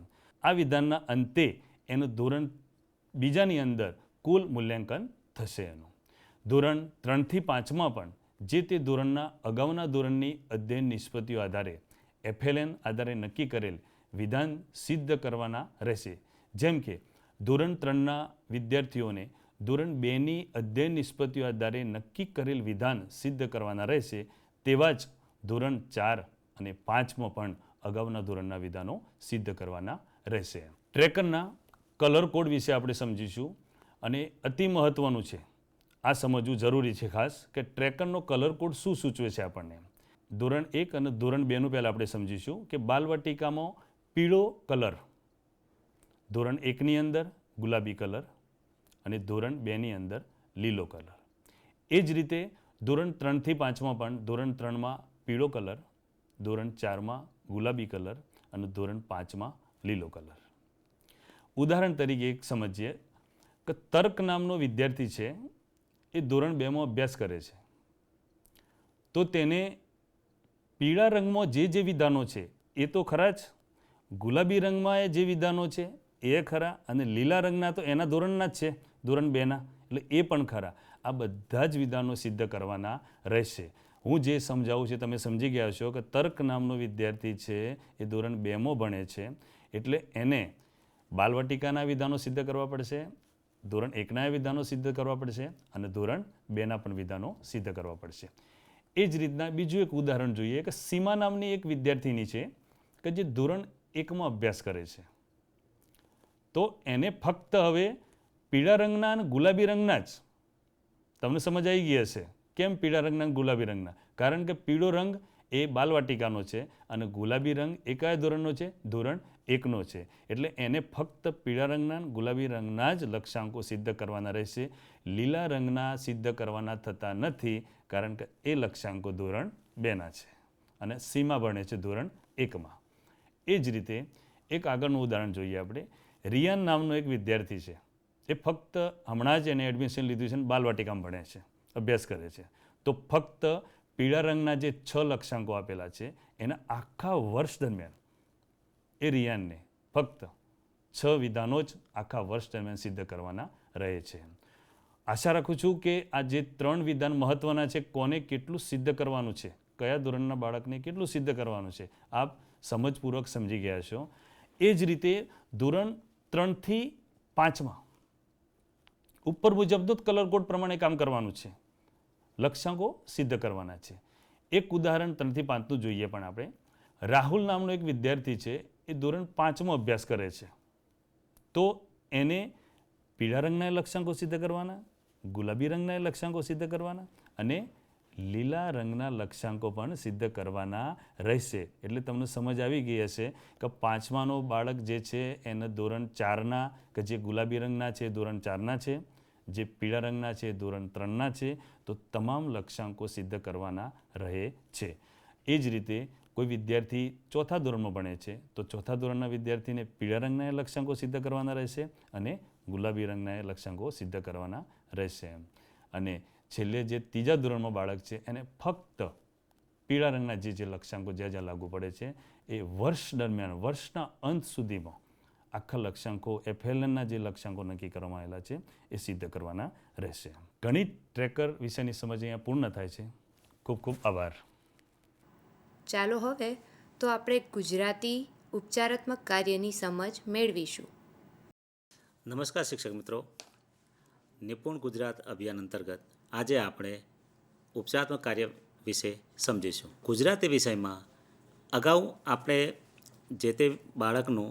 આ વિધાનના અંતે એનું ધોરણ 2ની અંદર કુલ મૂલ્યાંકન થશે એનું. ધોરણ 3 થી 5માં પણ જે તે ધોરણના અગાઉના ધોરણની અધ્યયન નિષ્પત્તિઓ આધારે FLN આધારે નક્કી કરેલ વિધાન સિદ્ધ કરવાના રહેશે. જેમ કે ધોરણ 3ના વિદ્યાર્થીઓને ધોરણ 2ની અધ્યયન નિષ્પત્તિઓ આધારે નક્કી કરેલ વિધાન સિદ્ધ કરવાના રહેશે. તેવા જ ધોરણ 4 અને 5માં પણ અગાઉના ધોરણના વિધાનો સિદ્ધ કરવાના રહેશે. ટ્રેકરના કલર કોડ વિશે આપણે સમજીશું અને અતિ મહત્ત્વનું છે આ સમજવું જરૂરી છે ખાસ કે ટ્રેકરનો કલર કોડ શું સૂચવે છે આપણને. ધોરણ 1 અને ધોરણ 2નું પહેલાં આપણે સમજીશું કે બાલવાટિકામાં પીળો કલર, ધોરણ 1ની અંદર ગુલાબી કલર અને ધોરણ 2ની અંદર લીલો કલર. એ જ રીતે ધોરણ 3 થી 5માં પણ ધોરણ 3માં પીળો કલર, ધોરણ 4માં ગુલાબી કલર અને ધોરણ 5માં લીલો કલર. ઉદાહરણ તરીકે એક સમજીએ કે તર્ક નામનો વિદ્યાર્થી છે એ ધોરણ 2માં અભ્યાસ કરે છે તો તેને પીળા રંગમાં જે વિધાનો છે એ તો ખરા જ, ગુલાબી રંગમાં જે વિધાનો છે એ ખરા અને લીલા રંગના તો એના ધોરણના જ છે ધોરણ 2ના એટલે એ પણ ખરા. આ બધા જ વિધાનો સિદ્ધ કરવાના રહેશે. હું જે સમજાવું છું તમે સમજી ગયા છો કે તર્ક નામનો વિદ્યાર્થી છે એ ધોરણ 2માં ભણે છે એટલે એને બાલવાટિકાના વિધાનો સિદ્ધ કરવા પડશે, ધોરણ 1ના વિધાનો સિદ્ધ કરવા પડશે અને ધોરણ 2ના પણ વિધાનો સિદ્ધ કરવા પડશે. એ જ રીતના બીજું એક ઉદાહરણ જોઈએ કે સીમા નામની એક વિદ્યાર્થીની છે કે જે ધોરણ 1માં અભ્યાસ કરે છે. તો એને ફક્ત હવે પીળા રંગના અને ગુલાબી રંગના જ, તમને સમજ આવી ગઈ હશે કેમ પીળા રંગના અને ગુલાબી રંગના? કારણ કે પીળો રંગ એ બાલવાટિકાનો છે અને ગુલાબી રંગ એ કયા ધોરણનો છે? ધોરણ 1નો છે. એટલે એને ફક્ત પીળા રંગના અને ગુલાબી રંગના જ લક્ષ્યાંકો સિદ્ધ કરવાના રહેશે. લીલા રંગના સિદ્ધ કરવાના થતા નથી, કારણ કે એ લક્ષ્યાંકો ધોરણ 2ના છે અને સીમા ભણે છે ધોરણ 1માં. એ જ રીતે એક આગળનું ઉદાહરણ જોઈએ આપણે. રિયાન નામનો એક વિદ્યાર્થી છે. એ ફક્ત હમણાં જ એને એડમિશન લીધું છે અને બાલવાટિકામાં ભણે છે, અભ્યાસ કરે છે. તો ફક્ત પીળા રંગના જે 6 લક્ષ્યાંકો આપેલા છે એના આખા વર્ષ દરમિયાન એ રિયાનને ફક્ત 6 વિધાનો જ આખા વર્ષ દરમિયાન સિદ્ધ કરવાના રહે છે. આશા રાખું છું કે આ જે 3 વિધાન મહત્ત્વના છે, કોને કેટલું સિદ્ધ કરવાનું છે, કયા ધોરણના બાળકને કેટલું સિદ્ધ કરવાનું છે, આપ સમજપૂર્વક સમજી ગયા છો. એ જ રીતે ધોરણ 3થી 5માં ઉપર મુજબનો કલર કોડ પ્રમાણે કામ કરવાનું છે, લક્ષ્યાંકો સિદ્ધ કરવાના છે. એક ઉદાહરણ 3થી 5નું જોઈએ પણ આપણે. રાહુલ નામનો એક વિદ્યાર્થી છે, એ ધોરણ 5માં અભ્યાસ કરે છે. તો એને પીળા રંગના લક્ષ્યાંકો સિદ્ધ કરવાના, ગુલાબી રંગના લક્ષ્યાંકો સિદ્ધ કરવાના અને લીલા રંગના લક્ષ્યાંકો પણ સિદ્ધ કરવાના રહેશે. એટલે તમને સમજ આવી ગઈ હશે કે 5માનો બાળક જે છે એને ધોરણ 4ના કે જે ગુલાબી રંગના છે ધોરણ 4ના છે, જે પીળા રંગના છે ધોરણ 3ના છે. તો તમામ લક્ષ્યાંકો સિદ્ધ કરવાના રહે છે. એ જ રીતે કોઈ વિદ્યાર્થી 4થા ધોરણમાં ભણે છે તો 4થા ધોરણના વિદ્યાર્થીને પીળા રંગના લક્ષ્યાંકો સિદ્ધ કરવાના રહેશે અને ગુલાબી રંગના લક્ષ્યાંકો સિદ્ધ કરવાના રહેશે. અને છેલ્લે જે 3જા ધોરણમાં બાળક છે એને ફક્ત પીળા રંગના જે લક્ષ્યાંકો જ્યાં લાગુ પડે છે એ વર્ષ દરમિયાન, વર્ષના અંત સુધીમાં આખા લક્ષ્યાંકો FLNના જે લક્ષ્યાંકો નક્કી કરવામાં આવેલા છે એ સિદ્ધ કરવાના રહેશે. ગણિત ટ્રેકર વિશેની સમજ અહીંયા પૂર્ણ થાય છે. ખૂબ ખૂબ આભાર. ચાલો હવે તો આપણે ગુજરાતી ઉપચારાત્મક કાર્યની સમજ મેળવીશું. નમસ્કાર શિક્ષક મિત્રો. નિપુણ ગુજરાત અભિયાન અંતર્ગત આજે આપણે ઉપચારાત્મક કાર્ય વિશે સમજીશું. ગુજરાતી વિષયમાં અગાઉ આપણે જે તે બાળકનું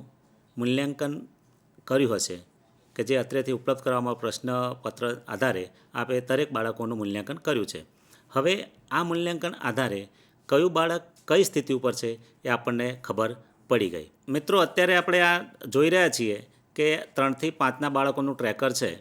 મૂલ્યાંકન કર્યું હશે કે જે અત્રેથી ઉપલબ્ધ કરવામાં પ્રશ્નપત્ર આધારે આપણે દરેક બાળકોનું મૂલ્યાંકન કર્યું છે. હવે આ મૂલ્યાંકન આધારે કયું બાળક કઈ સ્થિતિ ઉપર છે એ આપણને ખબર પડી ગઈ. મિત્રો, અત્યારે આપણે આ જોઈ રહ્યા છીએ કે 3થી 5ના બાળકોનું ટ્રેકર છે.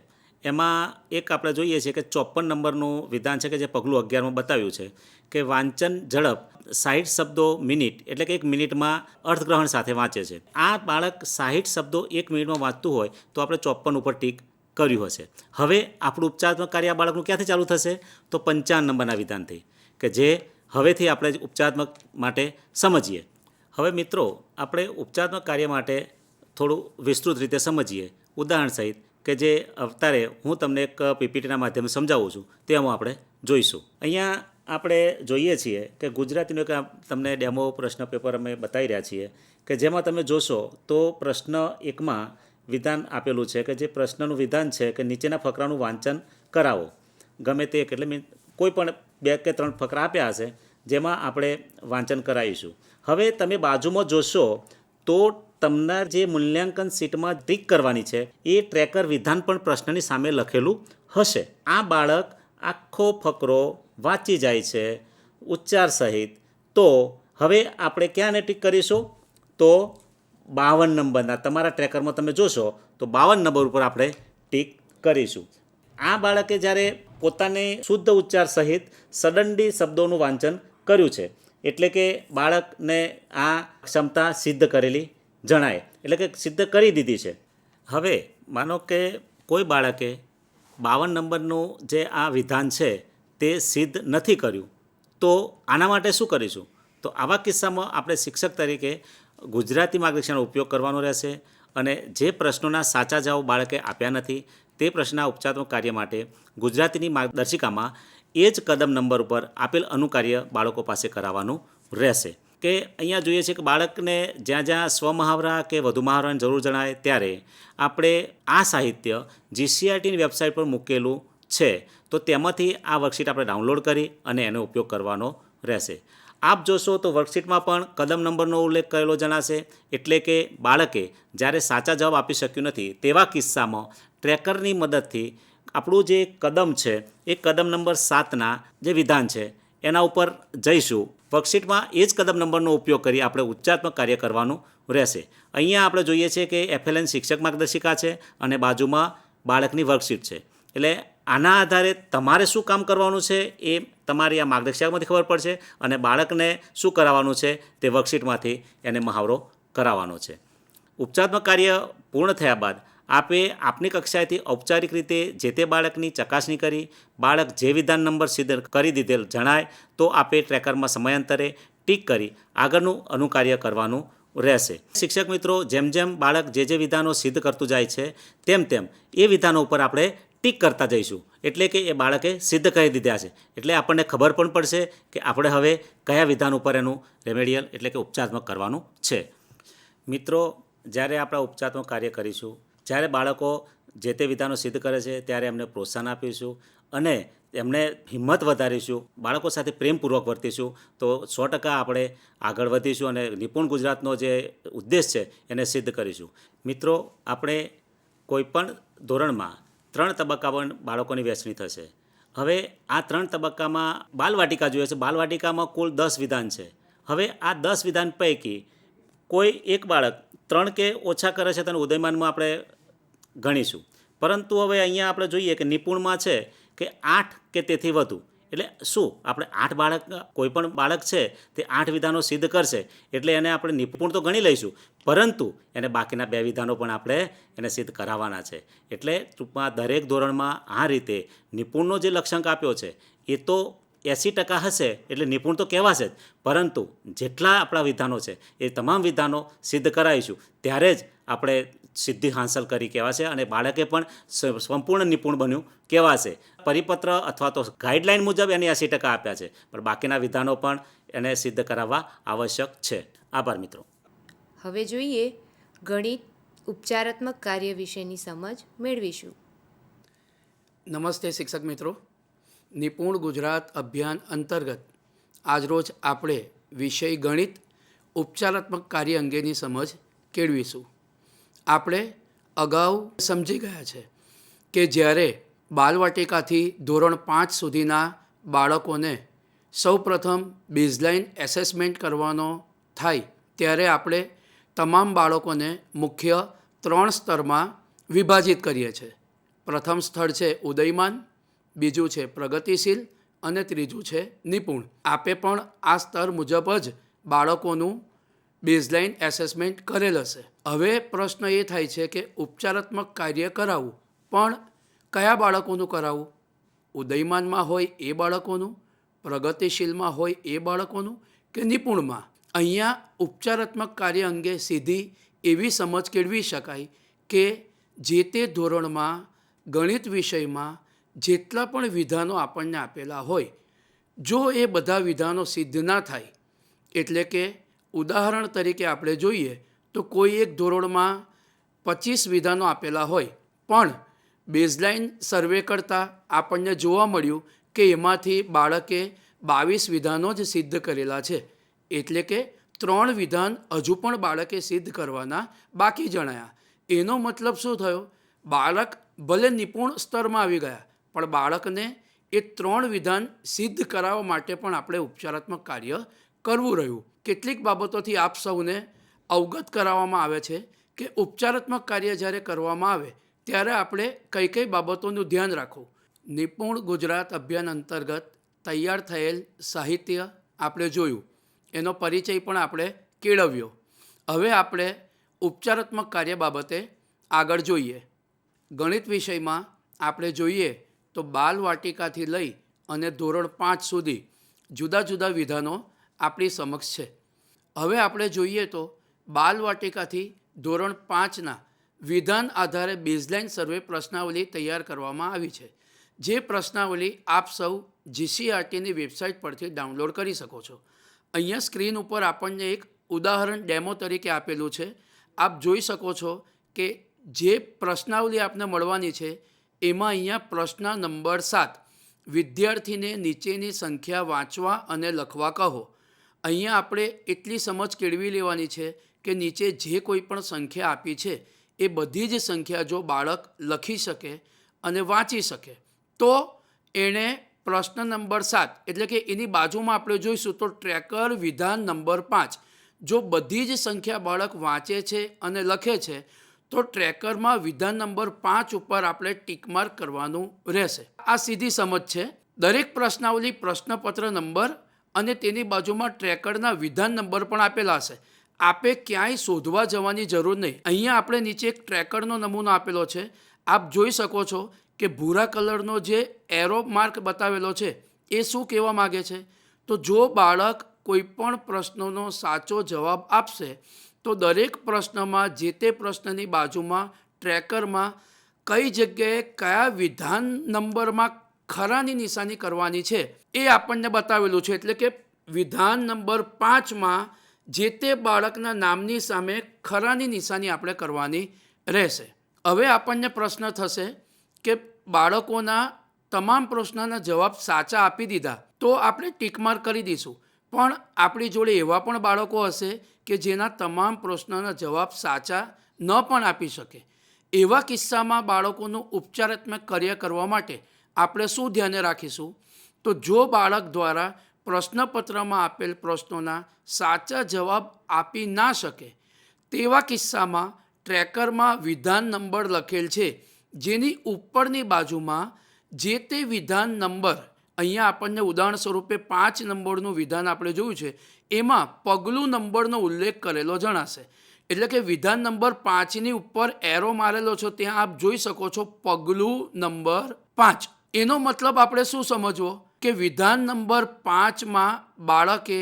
એમાં એક આપણે જોઈએ છીએ કે 54 નંબરનું વિધાન છે કે જે પગલું 11માં બતાવ્યું છે કે વાંચન ઝડપ 60 શબ્દો મિનિટ, એટલે કે 1 મિનિટમાં અર્થગ્રહણ સાથે વાંચે છે. આ બાળક 60 શબ્દો 1 મિનિટમાં વાંચતું હોય તો આપણે 54 ઉપર ટીક કર્યું હશે. હવે આપણું ઉપચારાત્મક કાર્ય આ બાળકનું ક્યાંથી ચાલુ થશે? તો 55 નંબરના વિધાનથી, કે જે હવેથી આપણે ઉપચારાત્મક માટે સમજીએ. હવે મિત્રો, આપણે ઉપચારાત્મક કાર્ય માટે થોડું વિસ્તૃત રીતે સમજીએ ઉદાહરણ સહિત, કે જે અત્યારે હું તમને એક પીપીટીના માધ્યમથી સમજાવું છું તેમાં આપણે જોઈશું. અહીંયા આપણે જોઈએ છીએ કે ગુજરાતીનો એક તમને ડેમો પ્રશ્ન પેપર અમે બતાવી રહ્યા છીએ કે જેમાં તમે જોશો તો પ્રશ્ન 1માં વિધાન આપેલું છે કે જે પ્રશ્નનું વિધાન છે કે નીચેના ફકરાનું વાંચન કરાવો. ગમે તે એટલે કોઈ પણ 2 કે 3 ફકરા આપ્યા હશે જેમાં આપણે વાંચન કરાવીશું. હવે તમે બાજુમાં જોશો તો તમને જે મૂલ્યાંકન શીટમાં ટીક કરવાની છે એ ટ્રેકર વિધાન પણ પ્રશ્નની સામે લખેલું હશે. આ બાળક આખો ફકરો વાંચી જાય છે ઉચ્ચાર સહિત. તો હવે આપણે ક્યાંને ટીક કરીશું? તો 52 નંબરના તમારા ટ્રેકરમાં તમે જોશો તો 52 નંબર ઉપર આપણે ટીક કરીશું. આ બાળકે જ્યારે પોતાને શુદ્ધ ઉચ્ચાર સહિત સડનડી શબ્દોનું વાંચન કર્યું છે, એટલે કે બાળકને આ ક્ષમતા સિદ્ધ કરેલી જણાય, એટલે કે સિદ્ધ કરી દીધી છે. હવે માનો કે કોઈ બાળકે 52 નંબરનું જે આ વિધાન છે તે સિદ્ધ નથી કર્યું, તો આના માટે શું કરીશું? તો આવા કિસ્સામાં આપણે શિક્ષક તરીકે ગુજરાતી માર્ગદર્શનનો ઉપયોગ કરવાનો રહેશે અને જે પ્રશ્નોના સાચા જવાબ બાળકે આપ્યા નથી તે પ્રશ્નના ઉપચારાત્મક કાર્ય માટે ગુજરાતીની માર્ગદર્શિકામાં એ જ કદમ નંબર ઉપર આપેલ અનુકાર્ય બાળકો પાસે કરાવવાનું રહેશે. કે અહીંયા જોઈએ છે કે બાળકને જ્યાં જ્યાં સ્વમહાવરા કે વધુ મહાવરાની જરૂર જણાય ત્યારે આપણે આ સાહિત્ય GCERTની વેબસાઇટ પર મૂકેલું છે તો તેમાંથી આ વર્કશીટ આપણે ડાઉનલોડ કરી અને એનો ઉપયોગ કરવાનો રહેશે. આપ જોશો તો વર્કશીટમાં પણ કદમ નંબરનો ઉલ્લેખ કરેલો જણાશે, એટલે કે બાળકે જ્યારે સાચા જવાબ આપી શક્યું નથી તેવા કિસ્સામાં ટ્રેકરની મદદથી આપણું જે કદમ છે એ કદમ નંબર 7ના જે વિધાન છે એના ઉપર જઈશું. વર્કશીટમાં એ જ કદમ નંબરનો ઉપયોગ કરી આપણે ઉચ્ચાત્મક કાર્ય કરવાનું રહેશે. અહીંયા આપણે જોઈએ છીએ કે FLN શિક્ષક માર્ગદર્શિકા છે અને બાજુમાં બાળકની વર્કશીટ છે. એટલે આના આધારે તમારે શું કામ કરવાનું છે એ તમારી આ માર્ગદર્શિકામાંથી ખબર પડશે અને બાળકને શું કરાવવાનું છે તે વર્કશીટમાંથી એને મહાવરો કરાવવાનો છે. ઉપચારાત્મક કાર્ય પૂર્ણ થયા બાદ આપે આપની કક્ષાએથી ઔપચારિક રીતે જે તે બાળકની ચકાસણી કરી બાળક જે વિધાન નંબર સિદ્ધ કરી દીધેલ જણાય તો આપે ટ્રેકરમાં સમયાંતરે ટીક કરી આગળનું અનુકાર્ય કરવાનું રહેશે. શિક્ષક મિત્રો, જેમ જેમ બાળક જે વિધાનો સિદ્ધ કરતું જાય છે તેમ તેમ એ વિધાનો ઉપર આપણે ટીક કરતા જઈશું, એટલે કે એ બાળકે સિદ્ધ કરી દીધા છે. એટલે આપણને ખબર પણ પડશે કે આપણે હવે કયા વિધાન ઉપર એનું રેમેડિયલ એટલે કે ઉપચારાત્મક કરવાનું છે. મિત્રો, જ્યારે આપણે ઉપચારાત્મક કાર્ય કરીશું, જ્યારે બાળકો જે તે વિધાનો સિદ્ધ કરે છે ત્યારે એમને પ્રોત્સાહન આપીશું અને એમને હિંમત વધારીશું, બાળકો સાથે પ્રેમપૂર્વક વર્તીશું તો 100% આપણે આગળ વધીશું અને નિપુણ ગુજરાતનો જે ઉદ્દેશ છે એને સિદ્ધ કરીશું. મિત્રો, આપણે કોઈપણ ધોરણમાં 3 તબક્કામાં બાળકોની વહેંચણી થશે. હવે આ 3 તબક્કામાં બાલવાટિકા જોઈએ છે. બાલવાટિકામાં કુલ 10 વિધાન છે. હવે આ 10 વિધાન પૈકી કોઈ એક બાળક 3 કે ઓછા કરે છે તેને ઉદયમાનમાં આપણે ગણીશું. પરંતુ હવે અહીંયા આપણે જોઈએ કે નિપુણમાં છે કે 8 કે તેથી વધુ. એટલે શું આપણે 8 બાળક, કોઈ પણ બાળક છે તે 8 વિધાનો સિદ્ધ કરશે એટલે એને આપણે નિપુણ તો ગણી લઈશું, પરંતુ એને બાકીના 2 વિધાનો પણ આપણે એને સિદ્ધ કરાવવાના છે. એટલે ટૂંકમાં દરેક ધોરણમાં આ રીતે નિપુણનો જે લક્ષ્યાંક આપ્યો છે એ તો 80% હશે એટલે નિપુણ તો કહેવાશે જ, પરંતુ જેટલા આપણા વિધાનો છે એ તમામ વિધાનો સિદ્ધ કરાવીશું ત્યારે જ આપણે સિદ્ધિ હાંસલ કરી કહેવાશે અને બાળકે પણ સંપૂર્ણ નિપુણ બન્યું કહેવાશે. પરિપત્ર અથવા તો ગાઈડલાઇન મુજબ એને 80% આપ્યા છે, પણ બાકીના વિધાનો પણ એને સિદ્ધ કરાવવા આવશ્યક છે. આભાર મિત્રો. હવે જોઈએ ગણિત ઉપચારાત્મક કાર્ય વિશેની સમજ મેળવીશું. નમસ્તે શિક્ષક મિત્રો. નિપુણ ગુજરાત અભિયાન અંતર્ગત આજરોજ આપણે વિષય ગણિત ઉપચારાત્મક કાર્ય અંગેની સમજ કેળવીશું. આપણે અગાઉ સમજી ગયા છે કે જ્યારે બાલવાટિકાથી ધોરણ 5 સુધીના બાળકોને સૌપ્રથમ બેઝલાઇન એસેસમેન્ટ કરવાનો થાય ત્યારે આપણે તમામ બાળકોને મુખ્ય 3 સ્તરમાં વિભાજિત કરીએ છીએ. પ્રથમ સ્તર છે ઉદયમાન, બીજું છે પ્રગતિશીલ અને ત્રીજું છે નિપુણ. આપે પણ આ સ્તર મુજબ જ બાળકોનું બેઝલાઇન એસેસમેન્ટ કરેલ હશે. હવે પ્રશ્ન એ થાય છે કે ઉપચારાત્મક કાર્ય કરાવવું પણ કયા બાળકોનું કરાવવું? ઉદયમાનમાં હોય એ બાળકોનું, પ્રગતિશીલમાં હોય એ બાળકોનું કે નિપુણમાં? અહીંયા ઉપચારાત્મક કાર્ય અંગે સીધી એવી સમજ કેળવી શકાય કે જે તે ધોરણમાં ગણિત વિષયમાં જેટલા પણ વિધાનો આપણને આપેલા હોય, જો એ બધા વિધાનો સિદ્ધ ના થાય, એટલે કે ઉદાહરણ તરીકે આપણે જોઈએ તો કોઈ એક ધોરણમાં 25 વિધાનો આપેલા હોય પણ બેઝલાઇન સર્વે કરતાં આપણને જોવા મળ્યું કે એમાંથી બાળકે 22 વિધાનો જ સિદ્ધ કરેલા છે, એટલે કે 3 વિધાન હજુ પણ બાળકે સિદ્ધ કરવાના બાકી જણાયા. એનો મતલબ શું થયો? બાળક ભલે નિપુણ સ્તરમાં આવી ગયા પણ બાળકને એ 3 વિધાન સિદ્ધ કરાવવા માટે પણ આપણે ઉપચારાત્મક કાર્ય કરવું રહ્યું. કેટલીક બાબતોથી આપ સૌને અવગત કરાવવામાં આવે છે કે ઉપચારાત્મક કાર્ય જ્યારે કરવામાં આવે ત્યારે આપણે કઈ કઈ બાબતોનું ધ્યાન રાખવું. નિપુણ ગુજરાત અભિયાન અંતર્ગત તૈયાર થયેલ સાહિત્ય આપણે જોયું, એનો પરિચય પણ આપણે કેળવ્યો. હવે આપણે ઉપચારાત્મક કાર્ય બાબતે આગળ જોઈએ. ગણિત વિષયમાં આપણે જોઈએ તો બાલવાટિકાથી લઈ અને ધોરણ 5 સુધી જુદા જુદા વિધાનો આપણી સમક્ષ છે. હવે આપણે જોઈએ તો બાલવાટિકાથી ધોરણ 5ના વિધાન આધારે બેઝલાઇન સર્વે પ્રશ્નાવલી તૈયાર કરવામાં આવી છે. જે પ્રશ્નાવલી આપ સૌ GCERTની વેબસાઇટ પરથી ડાઉનલોડ કરી શકો છો. અહીંયા સ્ક્રીન ઉપર આપણને એક ઉદાહરણ ડેમો તરીકે આપેલું છે. આપ જોઈ શકો છો કે જે પ્રશ્નાવલી આપને મળવાની છે એમાં અહીંયા પ્રશ્ન નંબર 7, વિદ્યાર્થીને નીચેની સંખ્યા વાંચવા અને લખવા કહો. અહીંયા આપણે એટલી સમજ કેળવી લેવાની છે કે નીચે જે કોઈ પણ સંખ્યા આપી છે એ બધી જ સંખ્યા જો બાળક લખી શકે અને વાંચી શકે તો એણે પ્રશ્ન નંબર 7 એટલે કે એની બાજુમાં આપણે જોઈશું તો ટ્રેકર વિધાન નંબર 5, જો બધી જ સંખ્યા બાળક વાંચે છે અને લખે છે તો ટ્રેકરમાં વિધાન નંબર 5 ઉપર આપણે ટીક માર્ક કરવાનું રહેશે. આ સીધી સમજ છે. દરેક પ્રશ્નાવલી પ્રશ્નપત્ર નંબર અને તેની બાજુમાં ટ્રેકરના વિધાન નંબર પણ આપેલા હશે. આપે ક્યાંય શોધવા જવાની જરૂર નહીં. અહીંયા આપણે નીચે એક ટ્રેકરનો નમૂનો આપેલો છે. આપ જોઈ શકો છો કે ભૂરા કલરનો જે એરો માર્ક બતાવેલો છે એ શું કહેવા માગે છે? તો જો બાળક કોઈ પણ પ્રશ્નનો સાચો જવાબ આપશે તો દરેક પ્રશ્નમાં જે તે પ્રશ્નની બાજુમાં ટ્રેકરમાં કઈ જગ્યાએ કયા વિધાન નંબરમાં ખરાની નિશાની કરવાની છે એ આપણને બતાવેલું છે. એટલે કે વિધાન નંબર 5માં જે તે બાળકના નામની સામે ખરાની નિશાની આપણે કરવાની રહેશે. હવે આપણને પ્રશ્ન થશે કે બાળકોના તમામ પ્રશ્નના જવાબ સાચા આપી દીધા તો આપણે ટીક માર્ક કરી દઈશું, પણ આપણી જોડે એવા પણ બાળકો હશે કે જેના તમામ પ્રશ્નોના જવાબ સાચા ન પણ આપી શકે. એવા કિસ્સામાં બાળકોનું ઉપચારાત્મક કાર્ય કરવા માટે આપણે શું ધ્યાને રાખીશું? તો જો બાળક દ્વારા પ્રશ્નપત્રમાં આપેલ પ્રશ્નોના સાચા જવાબ આપી ના શકે તેવા કિસ્સામાં ટ્રેકરમાં વિધાન નંબર લખેલ છે જેની ઉપરની બાજુમાં જે તે વિધાન નંબર, અહીંયા આપણને ઉદાહરણ સ્વરૂપે 5 નંબરનું વિધાન આપણે જોયું છે, એમાં પગલું નંબરનો ઉલ્લેખ કરેલો જણાશે. એટલે કે વિધાન નંબર 5ની ઉપર એરો મારેલો છો ત્યાં આપ જોઈ શકો છો પગલું નંબર 5. એનો મતલબ આપણે શું સમજવો કે વિધાન નંબર 5માં બાળકે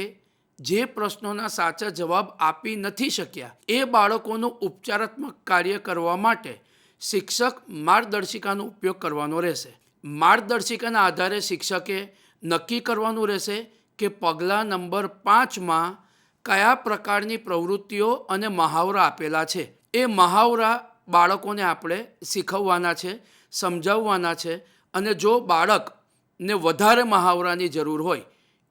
જે પ્રશ્નોના સાચા જવાબ આપી નથી શક્યા એ બાળકોનું ઉપચારાત્મક કાર્ય કરવા માટે શિક્ષક માર્ગદર્શિકાનો ઉપયોગ કરવાનો રહેશે. માર્ગદર્શિકાના આધારે શિક્ષકે નક્કી કરવાનું રહેશે કે પગલાં નંબર 5માં કયા પ્રકારની પ્રવૃત્તિઓ અને મહાવરા આપેલા છે. એ મહાવરા બાળકોને આપણે શીખવવાના છે, સમજાવવાના છે. અને જો બાળકને વધારે મહાવરાની જરૂર હોય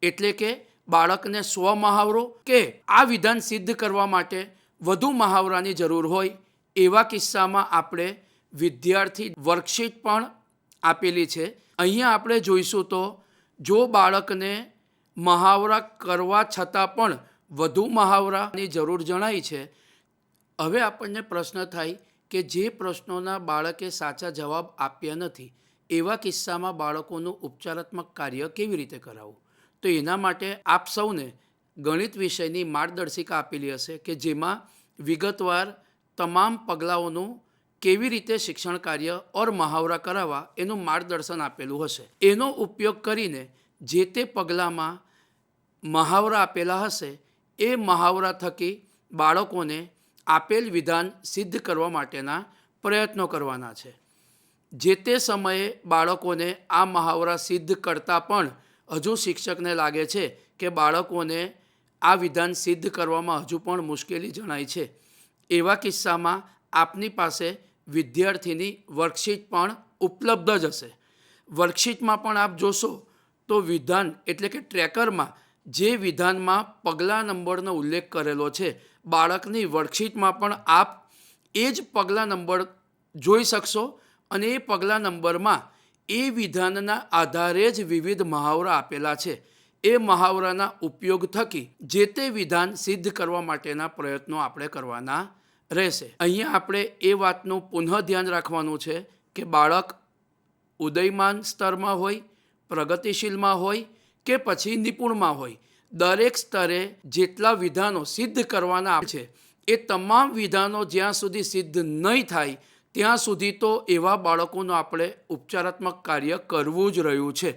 એટલે કે બાળકને 100 મહાવરો કે આ વિધાન સિદ્ધ કરવા માટે વધુ મહાવરાની જરૂર હોય એવા કિસ્સામાં આપણે વિદ્યાર્થી વર્કશીટ પણ આપેલી છે. અહીંયા આપણે જોઈશું તો જો બાળકને મહાવરા કરવા છતાં પણ વધુ મહાવરાની જરૂર જણાય છે, હવે આપણને પ્રશ્ન થાય કે જે પ્રશ્નોના બાળકે સાચા જવાબ આપ્યા નથી એવા કિસ્સામાં બાળકોનું ઉપચારાત્મક કાર્ય કેવી રીતે કરાવવું? તો એના માટે આપ સૌને ગણિત વિષયની માર્ગદર્શિકા આપેલી હશે કે જેમાં વિગતવાર તમામ પગલાઓનું કેવી રીતે શિક્ષણ કાર્ય ઓર મહાવરા કરાવવા એનું માર્ગદર્શન આપેલું હશે. એનો ઉપયોગ કરીને જે તે પગલામાં મહાવરા આપેલા હશે એ મહાવરા થકી બાળકોને આપેલ વિધાન સિદ્ધ કરવા માટેના પ્રયત્નો કરવાના છે. જે તે સમયે બાળકોને આ મહાવરા સિદ્ધ કરતાં પણ હજુ શિક્ષકને લાગે છે કે બાળકોને આ વિધાન સિદ્ધ કરવામાં હજુ પણ મુશ્કેલી જણાય છે, એવા કિસ્સામાં આપની પાસે વિદ્યાર્થીની વર્કશીટ પણ ઉપલબ્ધ જ હશે. વર્કશીટમાં પણ આપ જોશો તો વિધાન એટલે કે ટ્રેકરમાં જે વિધાનમાં પગલાં નંબરનો ઉલ્લેખ કરેલો છે બાળકની વર્કશીટમાં પણ આપ એ જ પગલાં નંબર જોઈ શકશો અને એ પગલાં નંબરમાં એ વિધાનના આધારે જ વિવિધ મહાવરા આપેલા છે. એ મહાવરાના ઉપયોગ થકી જે તે વિધાન સિદ્ધ કરવા માટેના પ્રયત્નો આપણે કરવાના રહેશે. અહીંયા આપણે એ વાતનું પુનઃ ધ્યાન રાખવાનું છે કે બાળક ઉદયમાન સ્તરમાં હોય, પ્રગતિશીલમાં હોય કે પછી નિપુણમાં હોય, દરેક સ્તરે જેટલા વિધાનો સિદ્ધ કરવાના છે એ તમામ વિધાનો જ્યાં સુધી સિદ્ધ નહીં થાય ત્યાં સુધી તો એવા બાળકોનું આપણે ઉપચારાત્મક કાર્ય કરવું જ રહ્યું છે.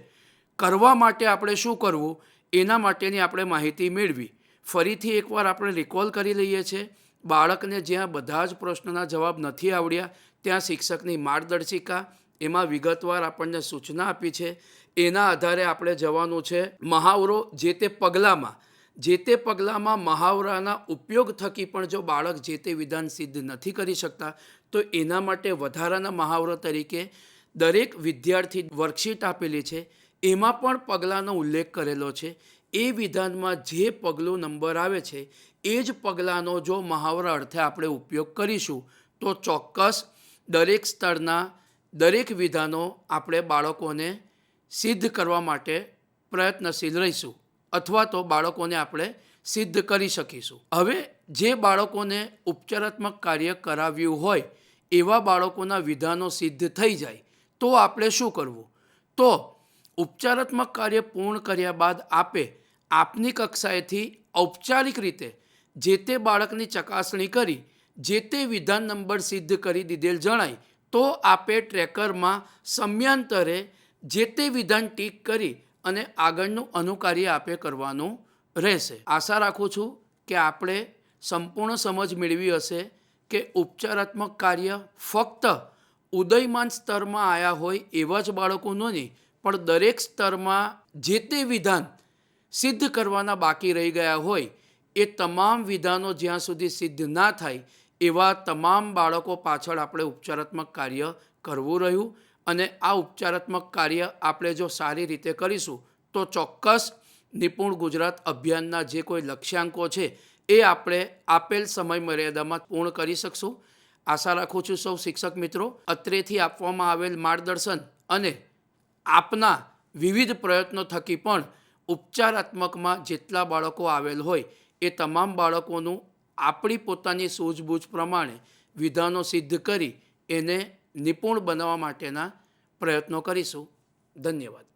કરવા માટે આપણે શું કરવું એના માટેની આપણે માહિતી મેળવી. ફરીથી એકવાર આપણે રિકોલ કરી લઈએ છીએ. બાળકને જ્યાં બધા જ પ્રશ્નોના જવાબ નથી આવડ્યા ત્યાં શિક્ષકની માર્ગદર્શિકા એમાં વિગતવાર આપણને સૂચના આપી છે. એના આધારે આપણે જવાનું છે મહાવરો જે તે પગલામાં મહાવરાના ઉપયોગ થકી પણ જો બાળક જે તે વિધાન સિદ્ધ નથી કરી શકતા તો એના માટે વધારાના મહાવરો તરીકે દરેક વિદ્યાર્થી વર્કશીટ આપેલી છે એમાં પણ પગલાંનો ઉલ્લેખ કરેલો છે. એ વિધાનમાં જે પગલું નંબર આવે છે એ જ પગલાંનો જો મહાવરા અર્થે આપણે ઉપયોગ કરીશું તો ચોક્કસ દરેક સ્તરના દરેક વિધાનો આપણે બાળકોને સિદ્ધ કરવા માટે પ્રયત્નશીલ રહીશું અથવા તો બાળકોને આપણે સિદ્ધ કરી શકીશું. હવે જે બાળકોને ઉપચારાત્મક કાર્ય કરાવ્યું હોય એવા બાળકોના વિધાનો સિદ્ધ થઈ જાય તો આપણે શું કરવું? તો ઉપચારાત્મક કાર્ય પૂર્ણ કર્યા બાદ આપની કક્ષાએથી ઔપચારિક રીતે જે તે બાળકની ચકાસણી કરી જે તે વિધાન નંબર સિદ્ધ કરી દીધેલ જણાય તો આપે ટ્રેકરમાં સમયાંતરે જે તે વિધાન ટીક કરી અને આગળનું અનુકાર્ય આપે કરવાનું રહેશે. આશા રાખું છું કે આપણે સંપૂર્ણ સમજ મેળવી હશે કે ઉપચારાત્મક કાર્ય ફક્ત ઉદયમાન સ્તરમાં આવ્યા હોય એવા જ બાળકોનું નહીં પણ દરેક સ્તરમાં જે તે વિધાન સિદ્ધ કરવાના બાકી રહી ગયા હોય એ તમામ વિધાનો જ્યાં સુધી સિદ્ધ ના થાય એવા તમામ બાળકો પાછળ આપણે ઉપચારાત્મક કાર્ય કરવું રહ્યું. અને આ ઉપચારાત્મક કાર્ય આપણે જો સારી રીતે કરીશું તો ચોક્કસ નિપુણ ગુજરાત અભિયાનના જે કોઈ લક્ષ્યાંકો છે એ આપણે આપેલ સમય મર્યાદામાં પૂર્ણ કરી શકશું. આશા રાખું છું સૌ શિક્ષક મિત્રો અત્રેથી આપવામાં આવેલ માર્ગદર્શન અને આપના વિવિધ પ્રયત્નો થકી પણ ઉપચારાત્મકમાં જેટલા બાળકો આવેલ હોય એ તમામ બાળકોનું આપણી પોતાની સૂઝબૂઝ પ્રમાણે વિધાનો સિદ્ધ કરી એને નિપુણ બનાવવા માટેના પ્રયત્નો કરીશું. ધન્યવાદ.